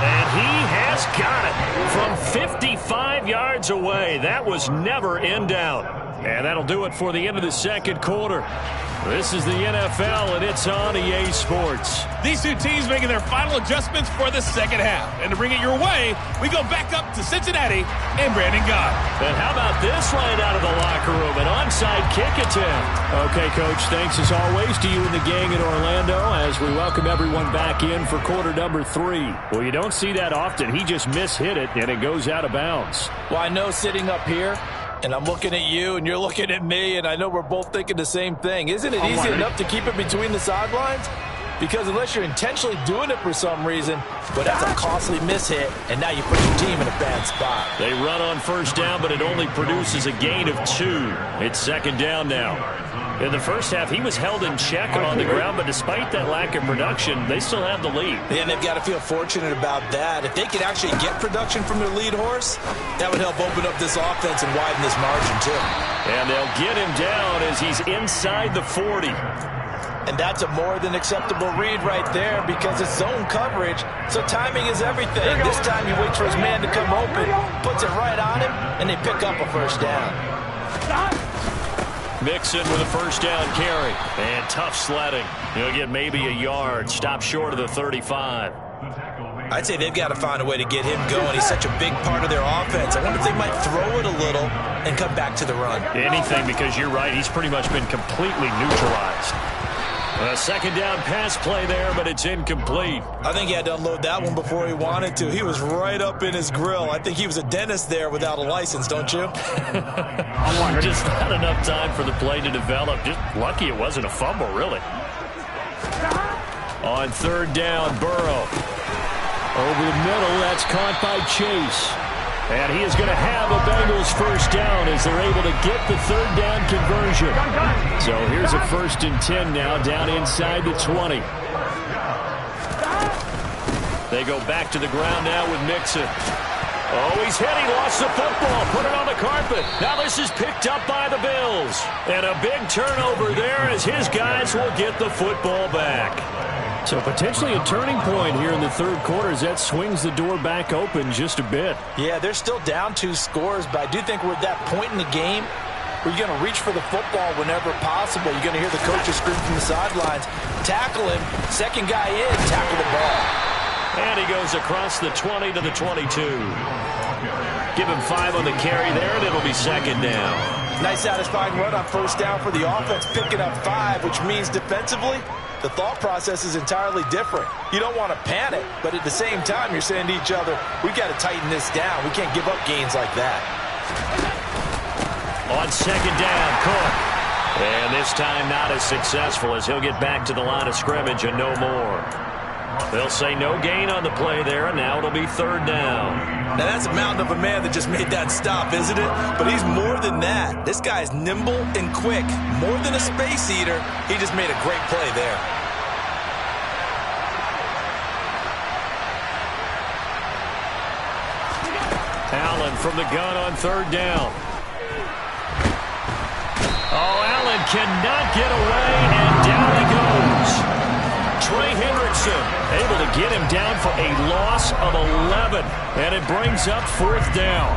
And he has got it from 55 yards away. That was never in doubt. And that'll do it for the end of the second quarter. This is the NFL, and it's on EA Sports. These two teams making their final adjustments for the second half. And to bring it your way, we go back up to Cincinnati and Brandon Gott. And how about this right out of the locker room? An onside kick attempt. Okay, Coach, thanks as always to you and the gang in Orlando as we welcome everyone back in for quarter number 3. Well, you don't see that often. He just mishit it, and it goes out of bounds. Well, I know sitting up here, and I'm looking at you, and you're looking at me, and I know we're both thinking the same thing. Isn't it easy enough to keep it between the sidelines? Because unless you're intentionally doing it for some reason, but that's a costly mishit, and now you put your team in a bad spot. They run on first down, but it only produces a gain of 2. It's second down now. In the first half, he was held in check on the ground, but despite that lack of production, they still have the lead. And they've got to feel fortunate about that. If they could actually get production from their lead horse, that would help open up this offense and widen this margin, too. And they'll get him down as he's inside the 40. And that's a more than acceptable read right there because it's zone coverage, so timing is everything. This time he waits for his man to come open, puts it right on him, and they pick up a first down. Mixon with a first down carry. And tough sledding. He'll get maybe a yard. Stop short of the 35. I'd say they've got to find a way to get him going. He's such a big part of their offense. I wonder if they might throw it a little and come back to the run. Anything, because you're right. He's pretty much been completely neutralized. A second down pass play there, but it's incomplete. I think he had to unload that one before he wanted to. He was right up in his grill. I think he was a dentist there without a license, don't you? Just not enough time for the play to develop. Just lucky it wasn't a fumble, really. On third down, Burrow. Over the middle, that's caught by Chase. And he is going to have a Bengals first down as they're able to get the third down conversion. So here's a 1st and 10 now, down inside the 20. They go back to the ground now with Mixon. Oh, he's hit. He lost the football. Put it on the carpet. Now this is picked up by the Bills. And a big turnover there as his guys will get the football back. So potentially a turning point here in the third quarter as that swings the door back open just a bit. Yeah, they're still down 2 scores, but I do think we're at that point in the game where you're going to reach for the football whenever possible. You're going to hear the coaches scream from the sidelines. Tackle him. Second guy in. Tackle the ball. And he goes across the 20 to the 22. Give him 5 on the carry there, and it'll be second down. Nice satisfying run on first down for the offense, picking up 5, which means defensively, the thought process is entirely different. You don't want to panic, but at the same time, you're saying to each other, we've got to tighten this down. We can't give up gains like that. On second down, Cook. And this time not as successful as he'll get back to the line of scrimmage and no more. They'll say no gain on the play there, and now it'll be third down. Now that's a mountain of a man that just made that stop, isn't it? But he's more than that. This guy's nimble and quick. More than a space eater, he just made a great play there. Allen from the gun on third down. Oh, Allen cannot get away, and down he goes. Trey Hendrickson able to get him down for a loss of 11, and it brings up fourth down.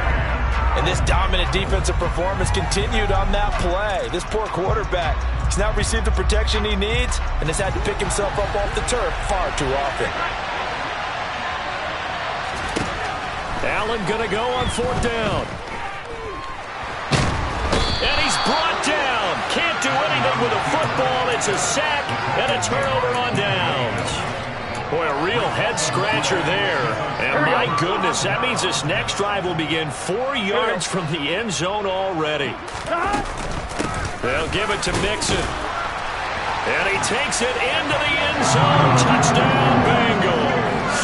And this dominant defensive performance continued on that play. This poor quarterback has now received the protection he needs and has had to pick himself up off the turf far too often. Allen going to go on fourth down. And he's brought down. Can't do anything with a football. It's a sack and a turnover on downs. Boy, a real head-scratcher there. And my goodness, that means this next drive will begin 4 yards from the end zone already. They'll give it to Mixon. And he takes it into the end zone. Touchdown, Bengals.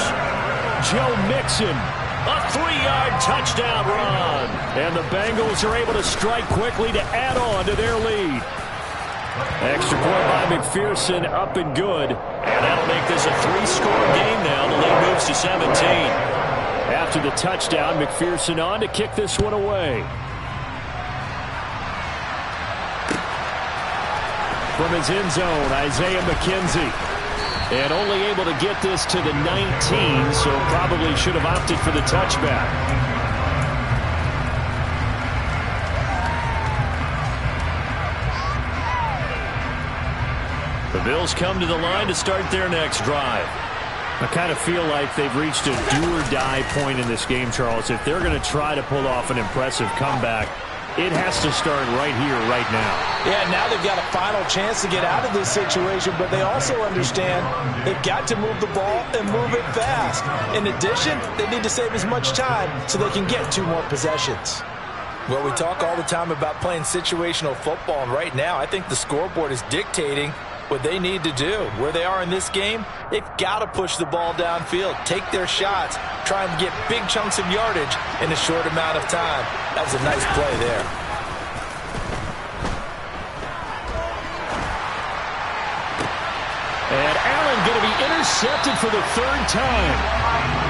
Joe Mixon A 3-yard touchdown run. And the Bengals are able to strike quickly to add on to their lead. Extra point by McPherson, up and good. And that'll make this a 3-score game now. The lead moves to 17. After the touchdown, McPherson on to kick this one away. From his end zone, Isaiah McKenzie. And only able to get this to the 19, so probably should have opted for the touchback. The Bills come to the line to start their next drive. I kind of feel like they've reached a do-or-die point in this game, Charles. If they're going to try to pull off an impressive comeback, it has to start right here, right now. Yeah, now they've got a final chance to get out of this situation, but they also understand they've got to move the ball and move it fast. In addition, they need to save as much time so they can get 2 more possessions. Well, we talk all the time about playing situational football, and right now I think the scoreboard is dictating what they need to do. Where they are in this game, they've got to push the ball downfield, take their shots, try and get big chunks of yardage in a short amount of time. That was a nice play there. And Allen going to be intercepted for the 3rd time.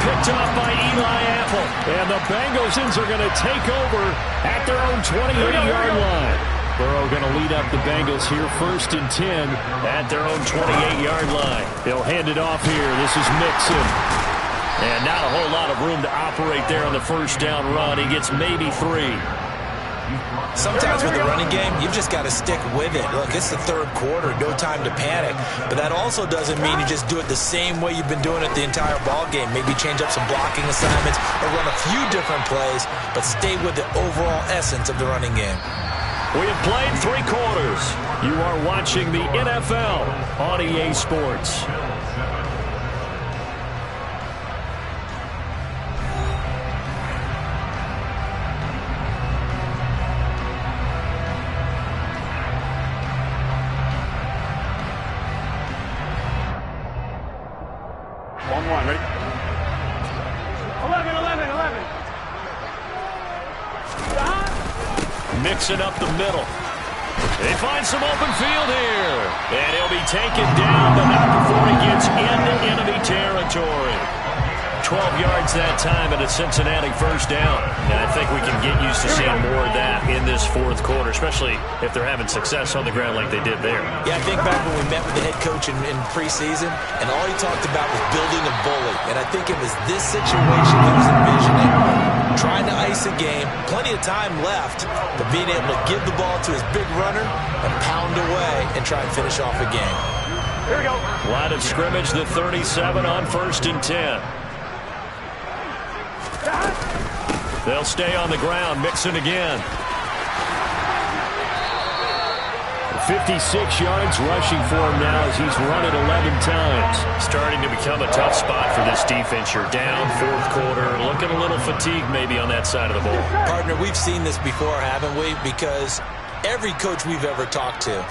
Picked off by Eli Apple. And the Bengals are going to take over at their own 28-yard line. Burrow going to lead up the Bengals here 1st and 10 at their own 28-yard line. They'll hand it off here. This is Mixon. And not a whole lot of room to operate there on the 1st down run. He gets maybe 3. Sometimes with the running game, you've just got to stick with it. Look, it's the 3rd quarter, no time to panic. But that also doesn't mean you just do it the same way you've been doing it the entire ball game. Maybe change up some blocking assignments or run a few different plays, but stay with the overall essence of the running game. We have played 3 quarters. You are watching the NFL on EA Sports. Ready? 11. Mixing up the middle. They find some open field here. And he'll be taken down, but not before he gets into enemy territory. 12 yards that time, and a Cincinnati 1st down. And I think we can get used to seeing more of that in this 4th quarter, especially if they're having success on the ground like they did there. Yeah, I think back when we met with the head coach in preseason, and all he talked about was building a bully. And I think it was this situation he was envisioning. Trying to ice a game, plenty of time left, but being able to give the ball to his big runner and pound away and try and finish off a game. Here we go. Line of scrimmage, the 37 on 1st and 10. They'll stay on the ground, Mixon again. 56 yards rushing for him now as he's run it 11 times. Starting to become a tough spot for this defense. You're down 4th quarter, looking a little fatigued maybe on that side of the ball. Partner, we've seen this before, haven't we? Because every coach we've ever talked to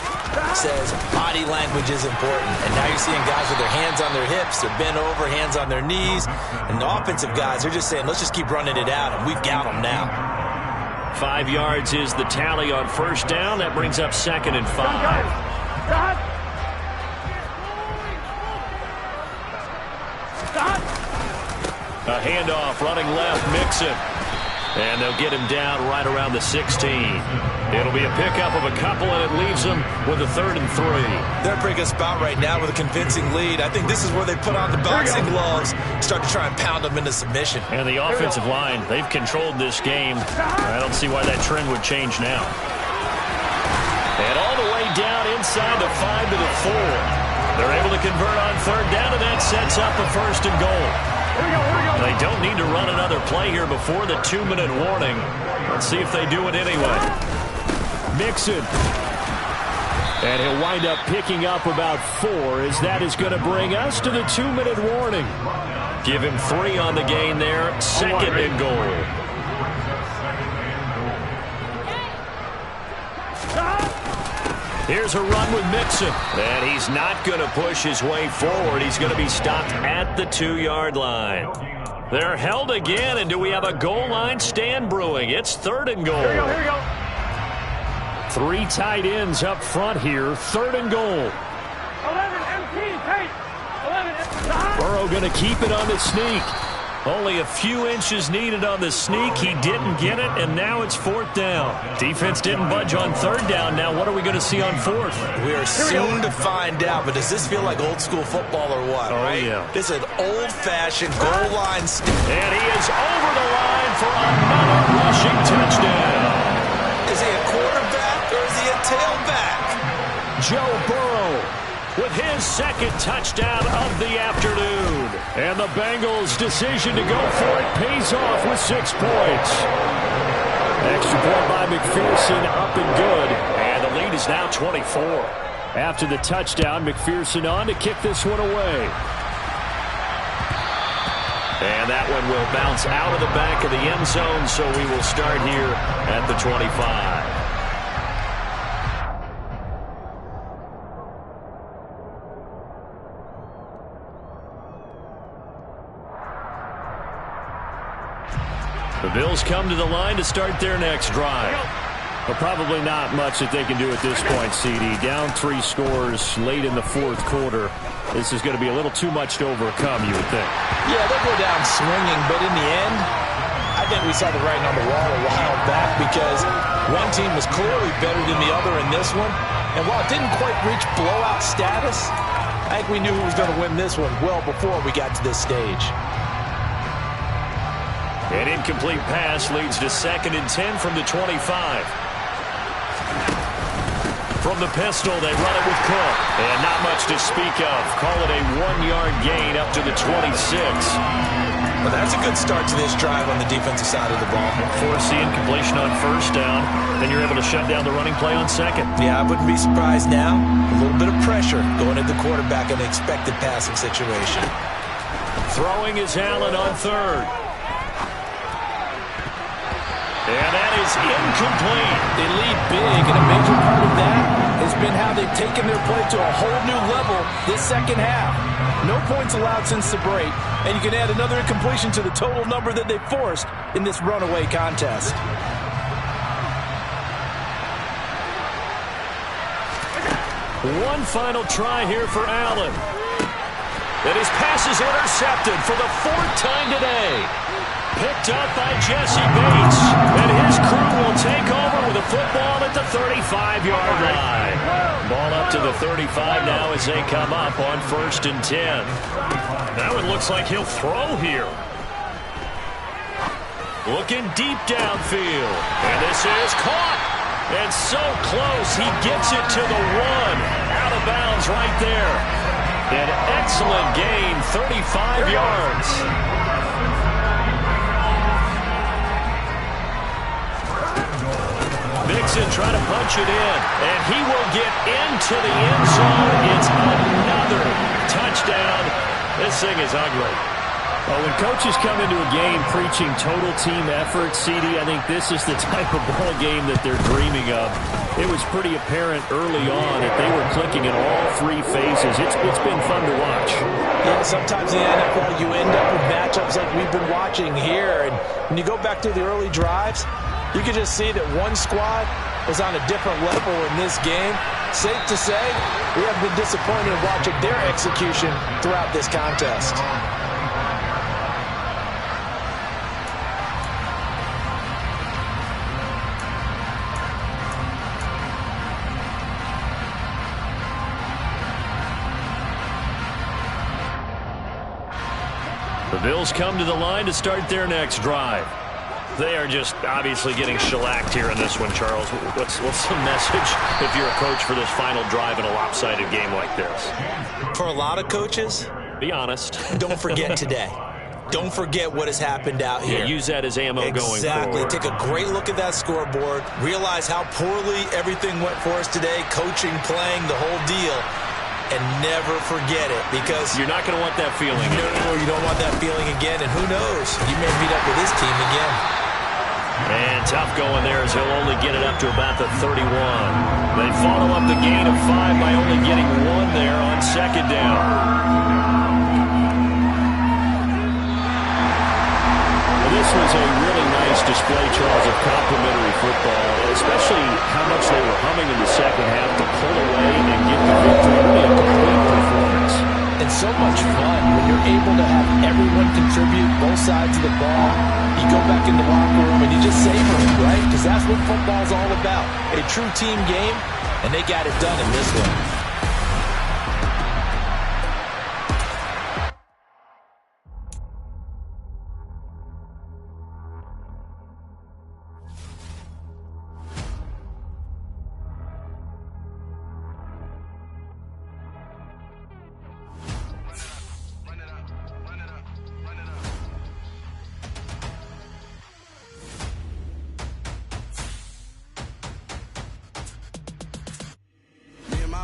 says body language is important. And now you're seeing guys with their hands on their hips, they're bent over, hands on their knees. And the offensive guys, they're just saying, let's just keep running it out, and we've got them now. 5 yards is the tally on 1st down. That brings up 2nd and 5. A handoff running left, Mixon. And they'll get him down right around the 16. It'll be a pickup of a couple, and it leaves them with a 3rd and 3. They're in a pretty good spot right now with a convincing lead. I think this is where they put on the boxing gloves, start to try and pound them into submission. And the offensive line, they've controlled this game. I don't see why that trend would change now. And all the way down inside the 5 to the 4. They're able to convert on 3rd down, and that sets up a 1st and goal. They don't need to run another play here before the 2-minute warning. Let's see if they do it anyway. Mixon. And he'll wind up picking up about 4 as that is going to bring us to the 2-minute warning. Give him 3 on the gain there. 2nd and goal. Here's a run with Mixon. And he's not going to push his way forward. He's going to be stopped at the 2-yard line. They're held again, and do we have a goal line stand brewing? It's 3rd and goal. Here we go, here we go. 3 tight ends up front here, 3rd and goal. 11 MT, Tate. 11 MT. Burrow going to keep it on the sneak. Only a few inches needed on the sneak. He didn't get it, and now it's 4th down. Defense didn't budge on 3rd down. Now what are we going to see on 4th? We are soon to find out, but does this feel like old school football or what, right? Yeah. This is an old-fashioned goal line. And he is over the line for another rushing touchdown. Is he a quarterback or is he a tailback? Joe Burrow with his 2nd touchdown of the afternoon. And the Bengals' decision to go for it pays off with 6 points. Extra point by McPherson, up and good. And the lead is now 24. After the touchdown, McPherson on to kick this one away. And that one will bounce out of the back of the end zone, so we will start here at the 25. The Bills come to the line to start their next drive. But probably not much that they can do at this point, CD. Down 3 scores late in the 4th quarter. This is going to be a little too much to overcome, you would think. Yeah, they'll go down swinging, but in the end, I think we saw the writing on the wall a while back because one team was clearly better than the other in this one. And while it didn't quite reach blowout status, I think we knew who was going to win this one well before we got to this stage. An incomplete pass leads to 2nd and 10 from the 25. From the pistol, they run it with Cook. And not much to speak of. Call it a 1-yard gain up to the 26. Well, that's a good start to this drive on the defensive side of the ball. Force the incompletion on 1st down. Then you're able to shut down the running play on 2nd. Yeah, I wouldn't be surprised now. A little bit of pressure going at the quarterback in an expected passing situation. Throwing is Allen on 3rd. And that is incomplete. They lead big, and a major part of that has been how they've taken their play to a whole new level this 2nd half. No points allowed since the break, and you can add another incompletion to the total number that they forced in this runaway contest. One final try here for Allen. And his pass is intercepted for the 4th time today. Picked up by Jesse Bates. And his crew will take over with a football at the 35-yard line. Ball up to the 35 now as they come up on 1st and 10. That one looks like he'll throw here. Looking deep downfield. And this is caught. And so close, he gets it to the 1. Out of bounds right there. An excellent gain, 35 yards. Mixon trying to punch it in, and he will get into the end zone. It's another touchdown. This thing is ugly. Well, when coaches come into a game preaching total team effort, CD, I think this is the type of ball game that they're dreaming of. It was pretty apparent early on that they were clicking in all 3 phases. It's been fun to watch. Yeah, sometimes in the NFL you end up with matchups like we've been watching here. And when you go back to the early drives, you can just see that one squad was on a different level in this game. Safe to say, we have been disappointed in watching their execution throughout this contest. The Bills come to the line to start their next drive. They are just obviously getting shellacked here in this one, Charles. What's the message if you're a coach for this final drive in a lopsided game like this? For a lot of coaches, be honest. Don't forget today. Don't forget what has happened out here. Yeah, use that as ammo going forward. Exactly. Take a great look at that scoreboard. Realize how poorly everything went for us today. Coaching, playing, the whole deal. And never forget it, because you're not going to want that feeling. No, you don't want that feeling again. And who knows? You may meet up with this team again. And tough going there as he'll only get it up to about the 31. They follow up the gain of 5 by only getting 1 there on 2nd down. especially how much they were humming in the second half to pull away and get the victory. Really a complete performance. It's so much fun when you're able to have everyone contribute, both sides of the ball. You go back in the locker room and you just savor it, right? Because that's what football's all about. A true team game, and they got it done in this one.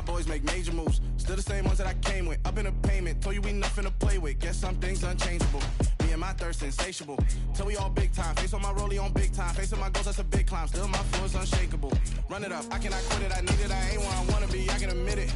Boys make major moves, still the same ones that I came with. Up in a payment, told you we nothing to play with. Guess some things unchangeable. Me and my thirst insatiable. Till we all big time. Face on my rollie on big time. Facing my goals, that's a big climb. Still my flow is unshakable. Run it up, I cannot quit it. I need it, I ain't where I wanna be. I can admit it.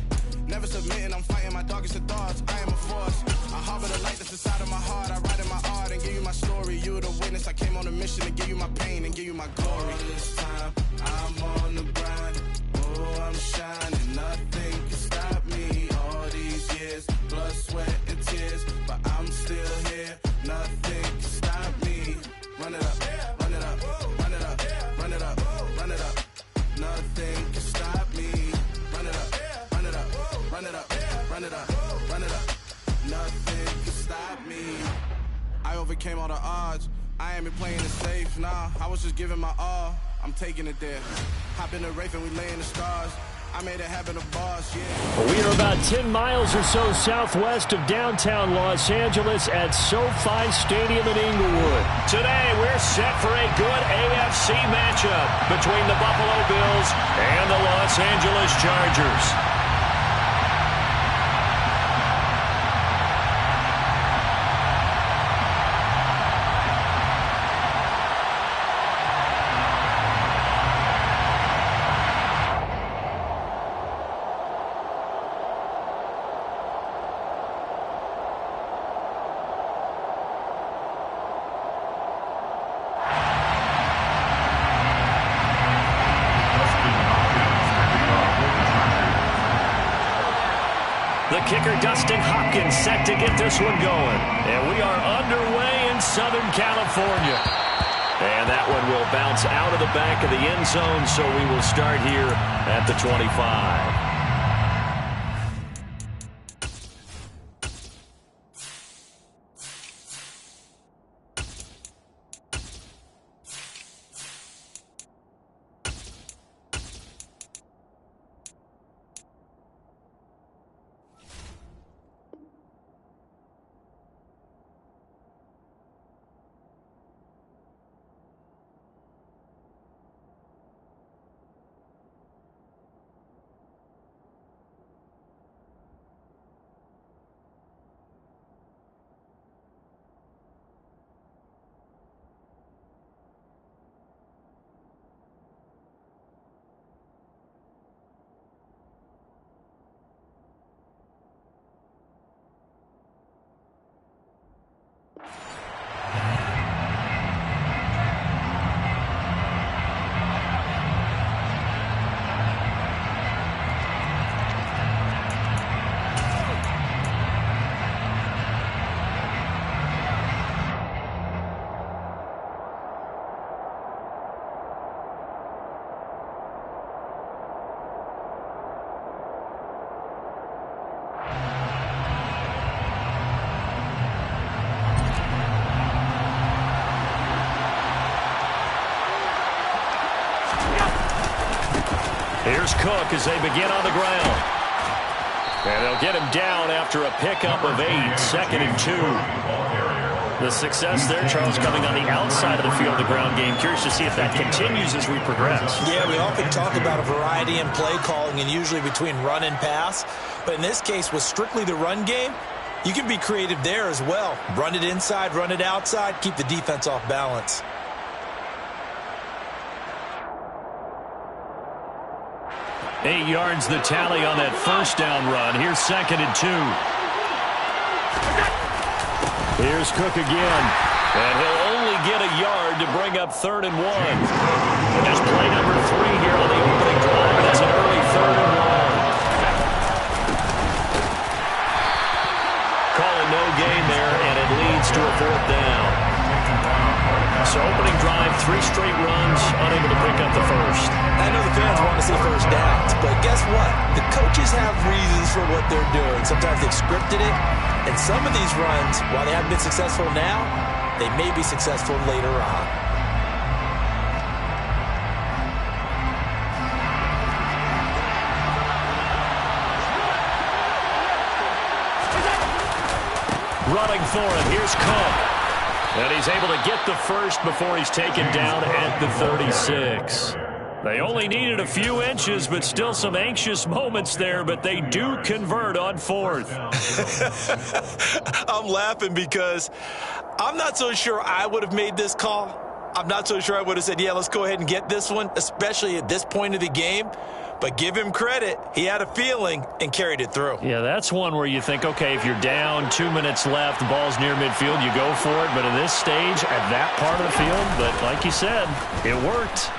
Never submitting, I'm fighting my darkest of thoughts. I am a force. I harbor the light that's inside of my heart. I write in my art and give you my story. You are the witness. I came on a mission to give you my pain and give you my glory. All this time, I'm on the grind. Oh, I'm shining. Nothing can stop me. All these years, blood, sweat, and tears. But I'm still here. Nothing can stop me. Run it up, run it up, run it up, run it up, run it up. Nothing can stop me. Run it up, run it up, run it up, run it up, run it up. Nothing can stop me. I overcame all the odds. I ain't been playing it safe, nah. I was just giving my all. I'm taking it there. Hop in the Wraith and we lay in the stars. I made it happen to boss, yeah. We are about 10 miles or so southwest of downtown Los Angeles at SoFi Stadium in Inglewood. Today, we're set for a good AFC matchup between the Buffalo Bills and the Los Angeles Chargers. The kicker, Dustin Hopkins, set to get this one going. And we are underway in Southern California. And that one will bounce out of the back of the end zone, so we will start here at the 25. Here's Cook as they begin on the ground. And they'll get him down after a pickup of 8, 2nd and 2. The success there, Charles, coming on the outside of the field, the ground game. Curious to see if that continues as we progress. Yeah, we often talk about a variety in play calling and usually between run and pass. But in this case, with strictly the run game, you can be creative there as well. Run it inside, run it outside, keep the defense off balance. Eight yards the tally on that first down run. Here's 2nd and 2. Here's Cook again. And he'll only get a yard to bring up 3rd and 1. And that's play number 3 here on the opening drive. And it's an early 3rd and 1. Calling no gain there, and it leads to a 4th down. So opening drive, 3 straight runs, unable to pick up the first. I know the fans want to see first downs, but guess what? The coaches have reasons for what they're doing. Sometimes they've scripted it, and some of these runs, while they haven't been successful now, they may be successful later on. Running for it, here's Cook. And he's able to get the first before he's taken down at the 36. They only needed a few inches, but still some anxious moments there, but they do convert on 4th. I'm laughing because I'm not so sure I would have made this call. I'm not so sure I would have said, yeah, let's go ahead and get this one, especially at this point of the game. But give him credit. He had a feeling and carried it through. Yeah, that's one where you think, okay, if you're down, 2 minutes left, the ball's near midfield, you go for it. But in this stage, at that part of the field, but like you said, it worked.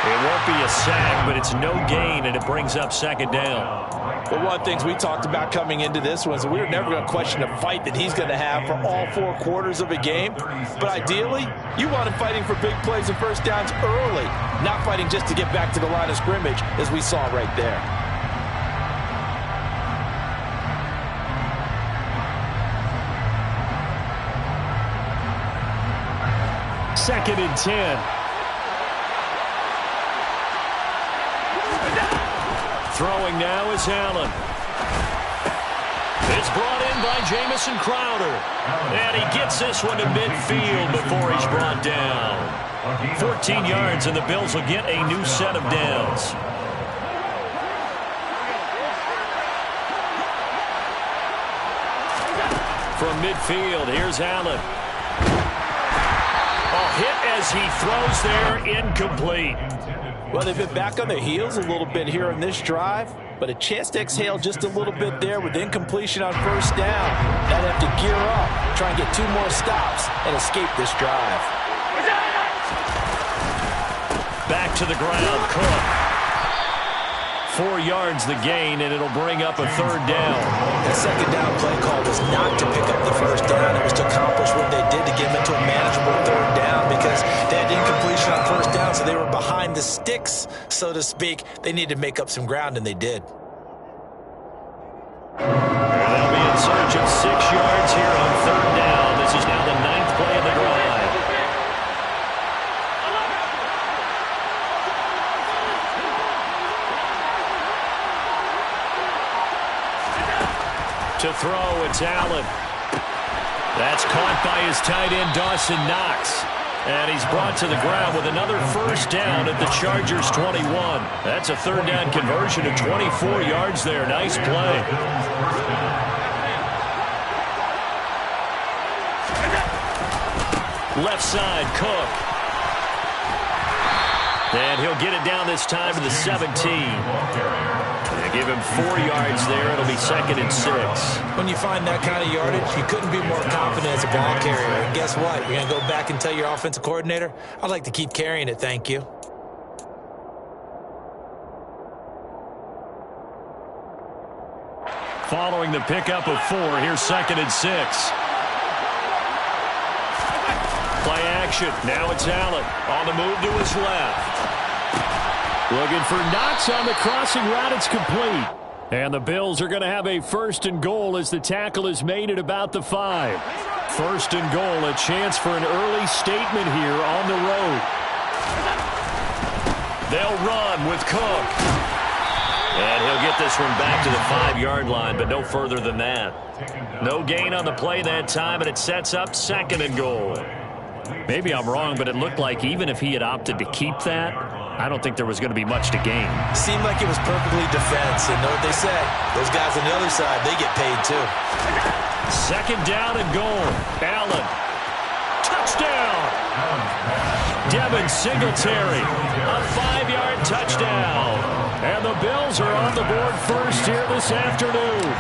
It won't be a sack, but it's no gain, and it brings up 2nd down. Well, one of the things we talked about coming into this was we were never going to question the fight that he's going to have for all 4 quarters of a game. But ideally, you want him fighting for big plays and first downs early, not fighting just to get back to the line of scrimmage, as we saw right there. Second and 10. Throwing now is Allen. It's brought in by Jamison Crowder. And he gets this one to midfield before he's brought down. 14 yards, and the Bills will get a new set of downs. From midfield, here's Allen. A hit as he throws there, incomplete. Well, they've been back on their heels a little bit here on this drive, but a chance to exhale just a little bit there with incompletion on first down. Now they have to gear up, try and get 2 more stops, and escape this drive. Back to the ground, Cook. 4 yards the gain, and it'll bring up a 3rd down. That 2nd down play call was not to pick up the first down. It was to accomplish what they did to get them into a manageable 3rd down because they had incompletion on first down, so they were behind the sticks, so to speak. They needed to make up some ground, and they did. And they'll be in search of 6 yards here on 3rd down. This is now the 9th play of the drive. To throw, it's Allen. That's caught by his tight end, Dawson Knox. And he's brought to the ground with another first down at the Chargers' 21. That's a 3rd down conversion of 24 yards there. Nice play. Left side, Cook. And he'll get it down this time to the 17. They give him 4 yards there. It'll be 2nd and 6. When you find that kind of yardage, you couldn't be more confident as a ball carrier. And guess what? You're going to go back and tell your offensive coordinator, I'd like to keep carrying it, thank you. Following the pickup of 4, here's 2nd and 6. Play action. Now it's Allen on the move to his left. Looking for Knox on the crossing route. It's complete. And the Bills are going to have a 1st and goal as the tackle is made at about the 5. 1st and goal, a chance for an early statement here on the road. They'll run with Cook. And he'll get this one back to the 5-yard line, but no further than that. No gain on the play that time, and it sets up 2nd and goal. Maybe I'm wrong, but it looked like even if he had opted to keep that, I don't think there was going to be much to gain. Seemed like it was perfectly defense, and know what they say. Those guys on the other side, they get paid too. 2nd down and goal. Allen. Touchdown. Devin Singletary. A 5-yard touchdown. And the Bills are on the board first here this afternoon.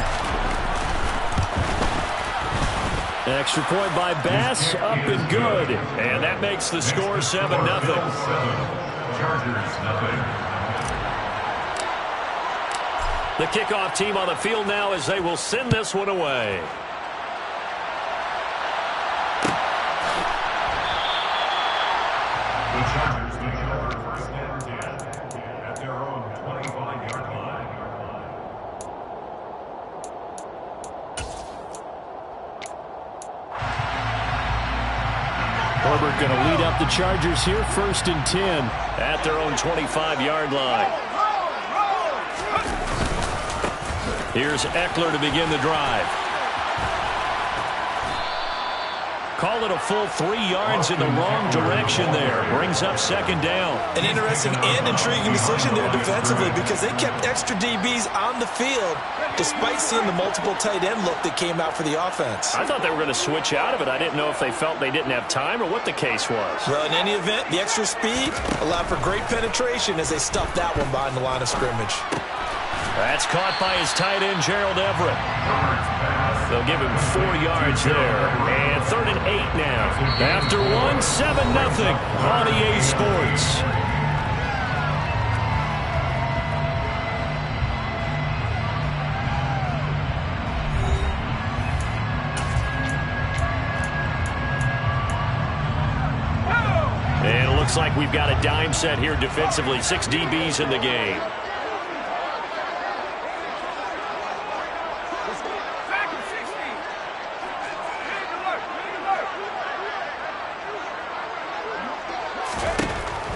Extra point by Bass, up and good. And that makes the score 7-0. The kickoff team on the field now as they will send this one away. The Chargers take over first and 10 at their own 25-yard line. Herbert going to lead up the Chargers here, 1st and 10 at their own 25-yard line. Here's Eckler to begin the drive. Call it a full 3 yards in the wrong direction there. Brings up 2nd down. An interesting and intriguing decision there defensively because they kept extra DBs on the field despite seeing the multiple tight end look that came out for the offense. I thought they were going to switch out of it. I didn't know if they felt they didn't have time or what the case was. Well, in any event, the extra speed allowed for great penetration as they stuffed that one behind the line of scrimmage. That's caught by his tight end, Gerald Everett. They'll give him 4 yards there. And 3rd and 8 now. After 1, 7-0 on EA Sports. And it looks like we've got a dime set here defensively. 6 DBs in the game.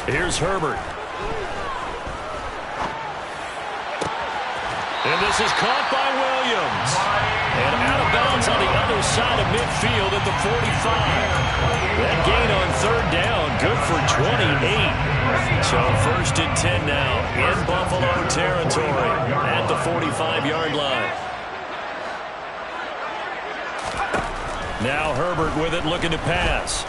Here's Herbert. And this is caught by Williams. And out of bounds on the other side of midfield at the 45. That gain on 3rd down, good for 28. So 1st and 10 now in Buffalo territory at the 45-yard line. Now Herbert with it, looking to pass.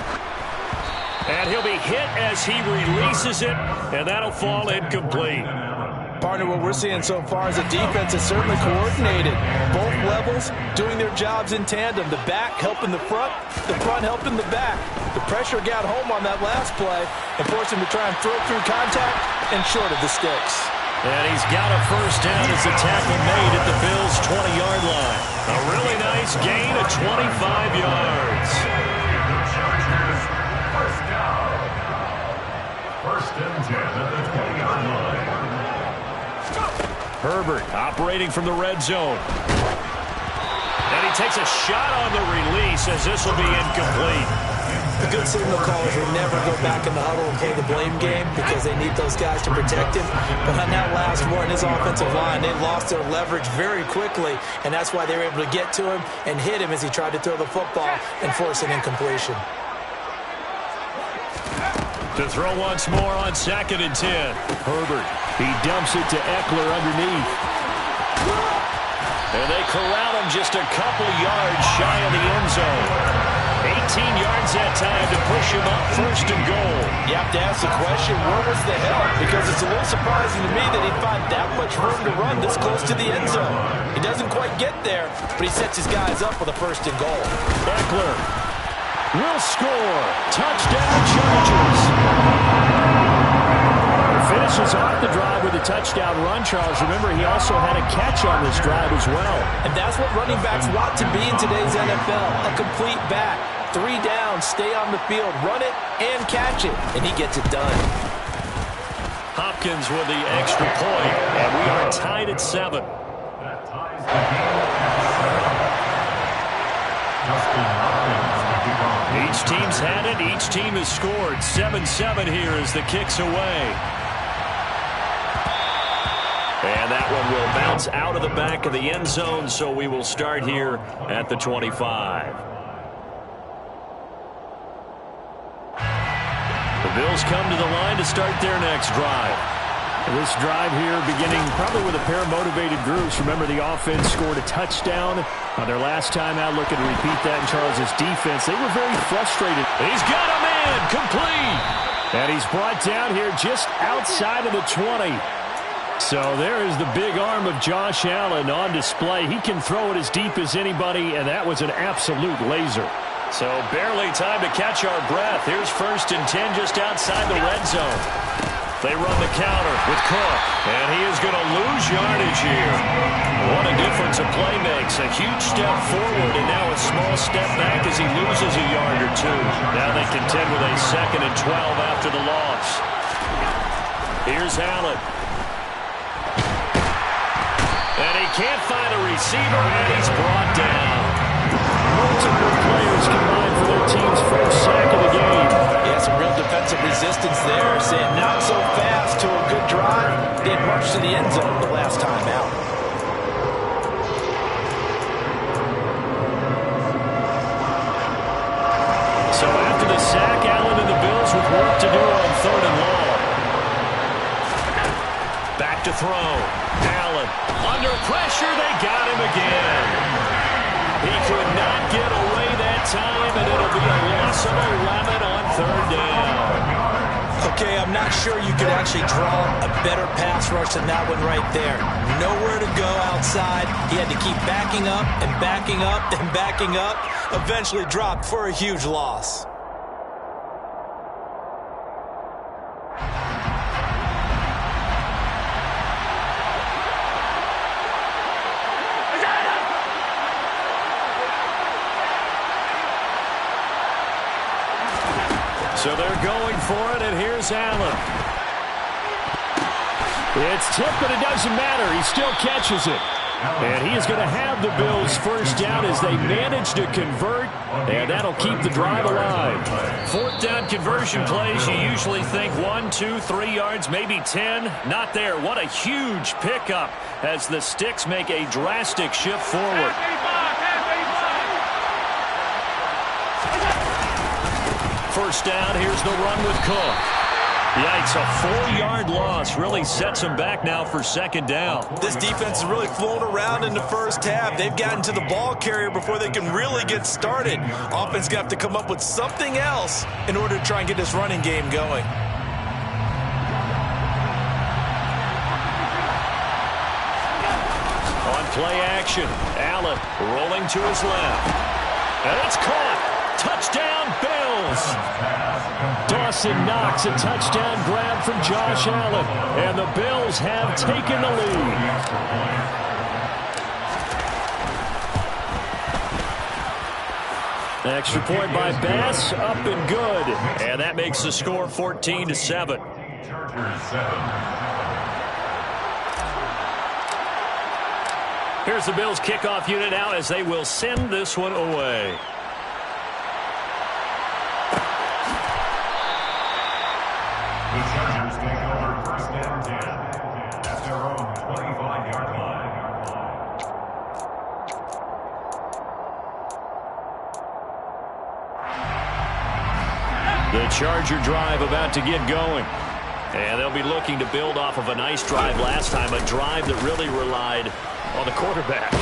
And he'll be hit as he releases it, and that'll fall incomplete. Partner, what we're seeing so far is the defense is certainly coordinated. Both levels doing their jobs in tandem. The back helping the front helping the back. The pressure got home on that last play and forced him to try and throw through contact and short of the sticks. And he's got a 1st down as the tackle made at the Bills' 20-yard line. A really nice gain of 25 yards. First and 10 at the 20-yard line. Herbert operating from the red zone. And he takes a shot on the release as this will be incomplete. The good signal callers will never go back in the huddle and play the blame game because they need those guys to protect him. But on that last one, his offensive line, they lost their leverage very quickly, and that's why they were able to get to him and hit him as he tried to throw the football and force an incompletion. To throw once more on 2nd and 10. Herbert, he dumps it to Eckler underneath. And they corral him just a couple yards shy of the end zone. 18 yards that time to push him up 1st and goal. You have to ask the question, where was the help? Because it's a little surprising to me that he'd find that much room to run this close to the end zone. He doesn't quite get there, but he sets his guys up with a 1st and goal. Eckler will score. Touchdown, Chargers. Finishes off the drive with a touchdown run, Charles. Remember, he also had a catch on this drive as well. And that's what running backs want to be in today's NFL, a complete back. 3 down, stay on the field, run it, and catch it. And he gets it done. Hopkins with the extra point, and we are tied at 7. That ties the game at 7. Justin Hopkins to kick off. Each team's had it. Each team has scored. 7-7 here as the kick's away. And that one will bounce out of the back of the end zone, so we will start here at the 25. The Bills come to the line to start their next drive. This drive here beginning probably with a pair of motivated groups. Remember, the offense scored a touchdown on their last time out. Looking to repeat that in Charles's defense. They were very frustrated. He's got a man complete. And he's brought down here just outside of the 20. So there is the big arm of Josh Allen on display. He can throw it as deep as anybody, and that was an absolute laser. So barely time to catch our breath. Here's 1st and 10 just outside the red zone. They run the counter with Cook, and he is going to lose yardage here. What a difference a play makes. A huge step forward, and now a small step back as he loses a yard or two. Now they contend with a 2nd and 12 after the loss. Here's Allen. And he can't find a receiver, and he's brought down. Multiple players combined for their team's first sack of the game. Yeah, some real defensive resistance there. Saying not so fast to a good drive. They had marched to the end zone the last time out. So after the sack, Allen and the Bills with work to do on 3rd and long. Back to throw. Allen under pressure. They got him again. He could not get away that time, and it'll be a loss of 11 on 3rd down. Okay, I'm not sure you could actually draw a better pass rush than that one right there. Nowhere to go outside. He had to keep backing up and backing up and backing up. Eventually dropped for a huge loss. So they're going for it, and here's Allen. It's tipped, but it doesn't matter. He still catches it. And he is going to have the Bills' first down as they manage to convert, and that'll keep the drive alive. 4th down conversion plays, you usually think 1, 2, 3 yards, maybe 10. Not there. What a huge pickup as the Sticks make a drastic shift forward. First down, here's the run with Cook. Yikes, a 4-yard loss really sets him back now for 2nd down. This defense is really flown around in the first half. They've gotten to the ball carrier before they can really get started. Offense going to have to come up with something else in order to try and get this running game going. On play action, Allen rolling to his left. And it's caught. Touchdown, Bills. Dawson Knox, a touchdown grab from Josh Allen. And the Bills have taken the lead. Extra point by Bass, up and good. And that makes the score 14-7. Here's the Bills kickoff unit now as they will send this one away. The Chargers take over 1st and 10 at their own 25-yard line. The Charger drive about to get going. And they'll be looking to build off of a nice drive last time, a drive that really relied on the quarterback.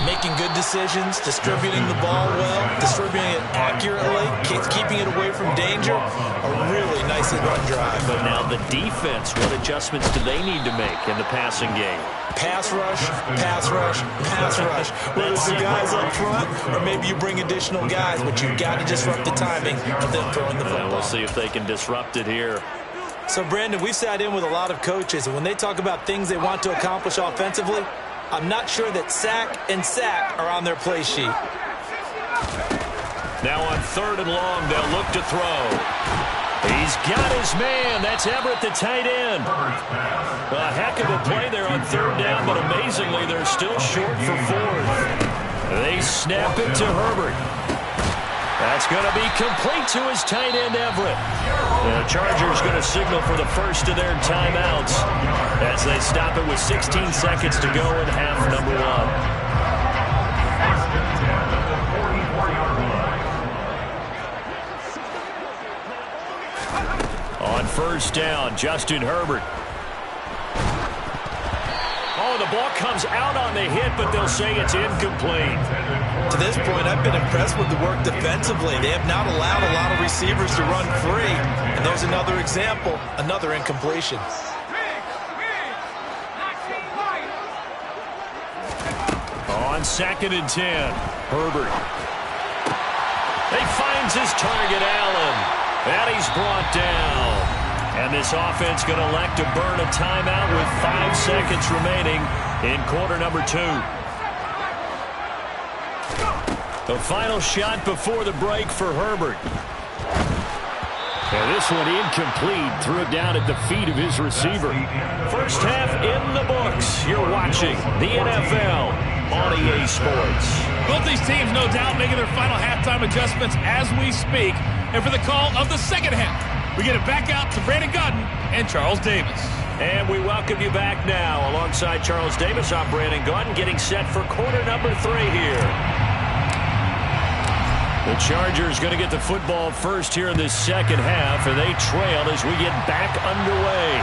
Making good decisions, distributing the ball well, distributing it accurately, keeping it away from danger. A really nicely run drive. But now the defense, what adjustments do they need to make in the passing game? Pass rush, pass rush, pass rush. Whether it's the guys up front or maybe you bring additional guys, but you've got to disrupt the timing of them throwing the football. We'll see if they can disrupt it here. So, Brandon, we've sat in with a lot of coaches, and when they talk about things they want to accomplish offensively, I'm not sure that sack and sack are on their play sheet. Now on 3rd and long, they'll look to throw. He's got his man. That's Everett, the tight end. A heck of a play there on 3rd down, but amazingly, they're still short for 4th. They snap it to Herbert. That's going to be complete to his tight end, Everett. The Chargers going to signal for the first of their timeouts as they stop it with 16 seconds to go in half number 1. 1st and 10 at the 44-yard line. On 1st down, Justin Herbert. Oh, the ball comes out on the hit, but they'll say it's incomplete. To this point, I've been impressed with the work defensively. They have not allowed a lot of receivers to run free. And there's another example, another incompletion. On 2nd and 10. Herbert. He finds his target, Allen. And he's brought down. And this offense going to elect to burn a timeout with 5 seconds remaining in quarter number 2. The final shot before the break for Herbert. And this one incomplete. Threw it down at the feet of his receiver. First half in the books. You're watching the NFL on EA Sports. Both these teams, no doubt, making their final halftime adjustments as we speak. And for the call of the second half, we get it back out to Brandon Gaudin and Charles Davis. And we welcome you back now. Alongside Charles Davis, I'm Brandon Gaudin, getting set for quarter number 3 here. The Chargers going to get the football first here in this second half, and they trail as we get back underway.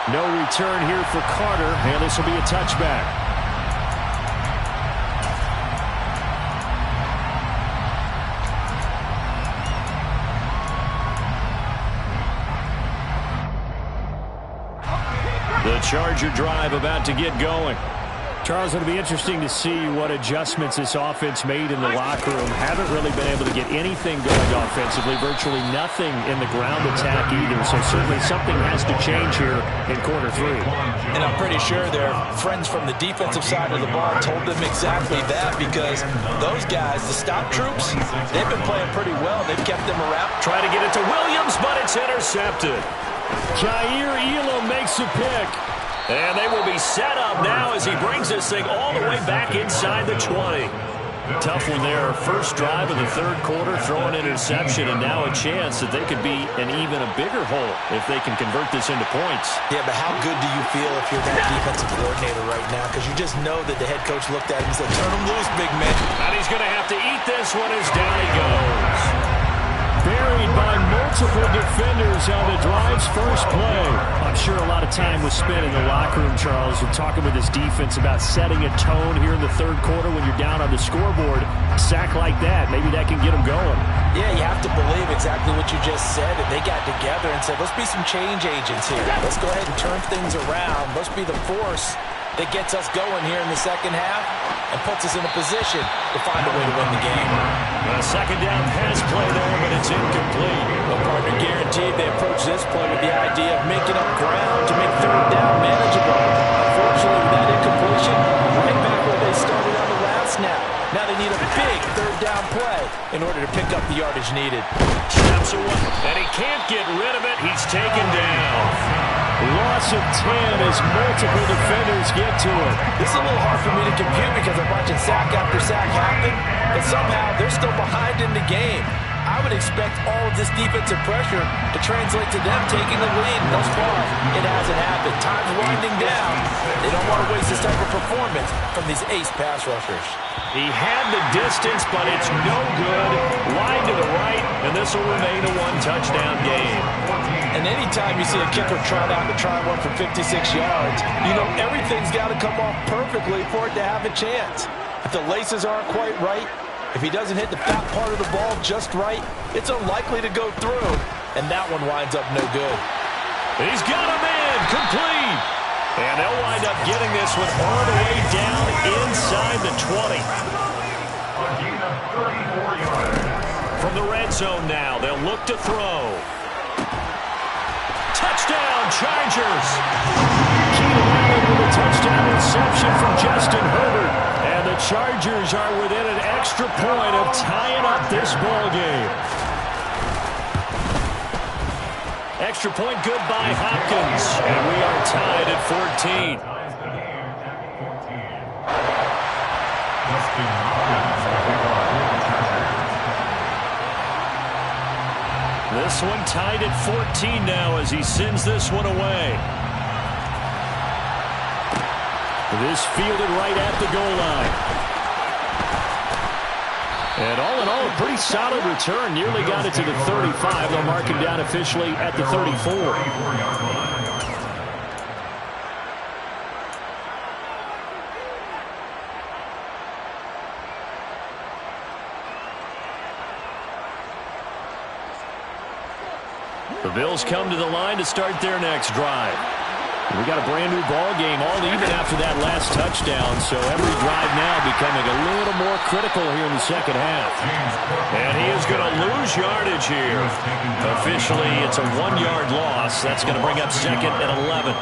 No return here for Carter, and this will be a touchback. The Charger drive about to get going. Charles, it'll be interesting to see what adjustments this offense made in the locker room. Haven't really been able to get anything going offensively, virtually nothing in the ground attack either. So certainly something has to change here in quarter 3. And I'm pretty sure their friends from the defensive side of the ball told them exactly that, because those guys, the stop troops, they've been playing pretty well. They've kept them around. Trying to get it to Williams, but it's intercepted. Jair Elam makes a pick. And they will be set up now as he brings this thing all the way back inside the 20. Tough one there. First drive of the third quarter, throwing interception, and now a chance that they could be in even a bigger hole if they can convert this into points. Yeah, but how good do you feel if you're that defensive coordinator right now? Because you just know that the head coach looked at him and said, turn him loose, big man. And he's going to have to eat this one as down he goes. Buried by multiple defenders on the drive's first play. I'm sure a lot of time was spent in the locker room, Charles, with talking with his defense about setting a tone here in the third quarter when you're down on the scoreboard. A sack like that, maybe that can get them going. Yeah, you have to believe exactly what you just said. And they got together and said, let's be some change agents here. Let's go ahead and turn things around. Let's be the force that gets us going here in the second half and puts us in a position to find a way to win the game. A second down pass play there, but it's incomplete. The partner guaranteed they approach this play with the idea of making up ground to make third down manageable. Unfortunately, with that incompletion, right back where they started on the last snap. Now they need a big third down play in order to pick up the yardage needed. Snaps away, and he can't get rid of it. He's taken down. Loss of 10 as multiple defenders get to it. This is a little hard for me to compute because I'm watching sack after sack happen, but somehow they're still behind in the game. I would expect all of this defensive pressure to translate to them taking the lead. Thus far, it hasn't happened. Time's winding down. They don't want to waste this type of performance from these ace pass rushers. He had the distance, but it's no good. Wide to the right, and this will remain a one-touchdown game. And anytime you see a kicker trot out to try one for 56 yards, you know everything's got to come off perfectly for it to have a chance. If the laces aren't quite right, if he doesn't hit the fat part of the ball just right, it's unlikely to go through, and that one winds up no good. He's got him in, complete. And they'll wind up getting this one all the way down inside the 20. From the red zone now, they'll look to throw. Touchdown, Chargers. Keenan Allen with a touchdown reception from Justin Herbert. And the Chargers are within an extra point of tying up this ball game. Extra point good by Hopkins. And we are tied at 14. This one tied at 14 now as he sends this one away. This fielded right at the goal line. And all in all, a pretty solid return. Nearly got it to the 35. They'll mark him down officially at the 34. The Bills come to the line to start their next drive. We got a brand new ball game, all even after that last touchdown. So every drive now becoming a little more critical here in the second half. And he is going to lose yardage here. Officially, it's a 1-yard loss. That's going to bring up second and 11.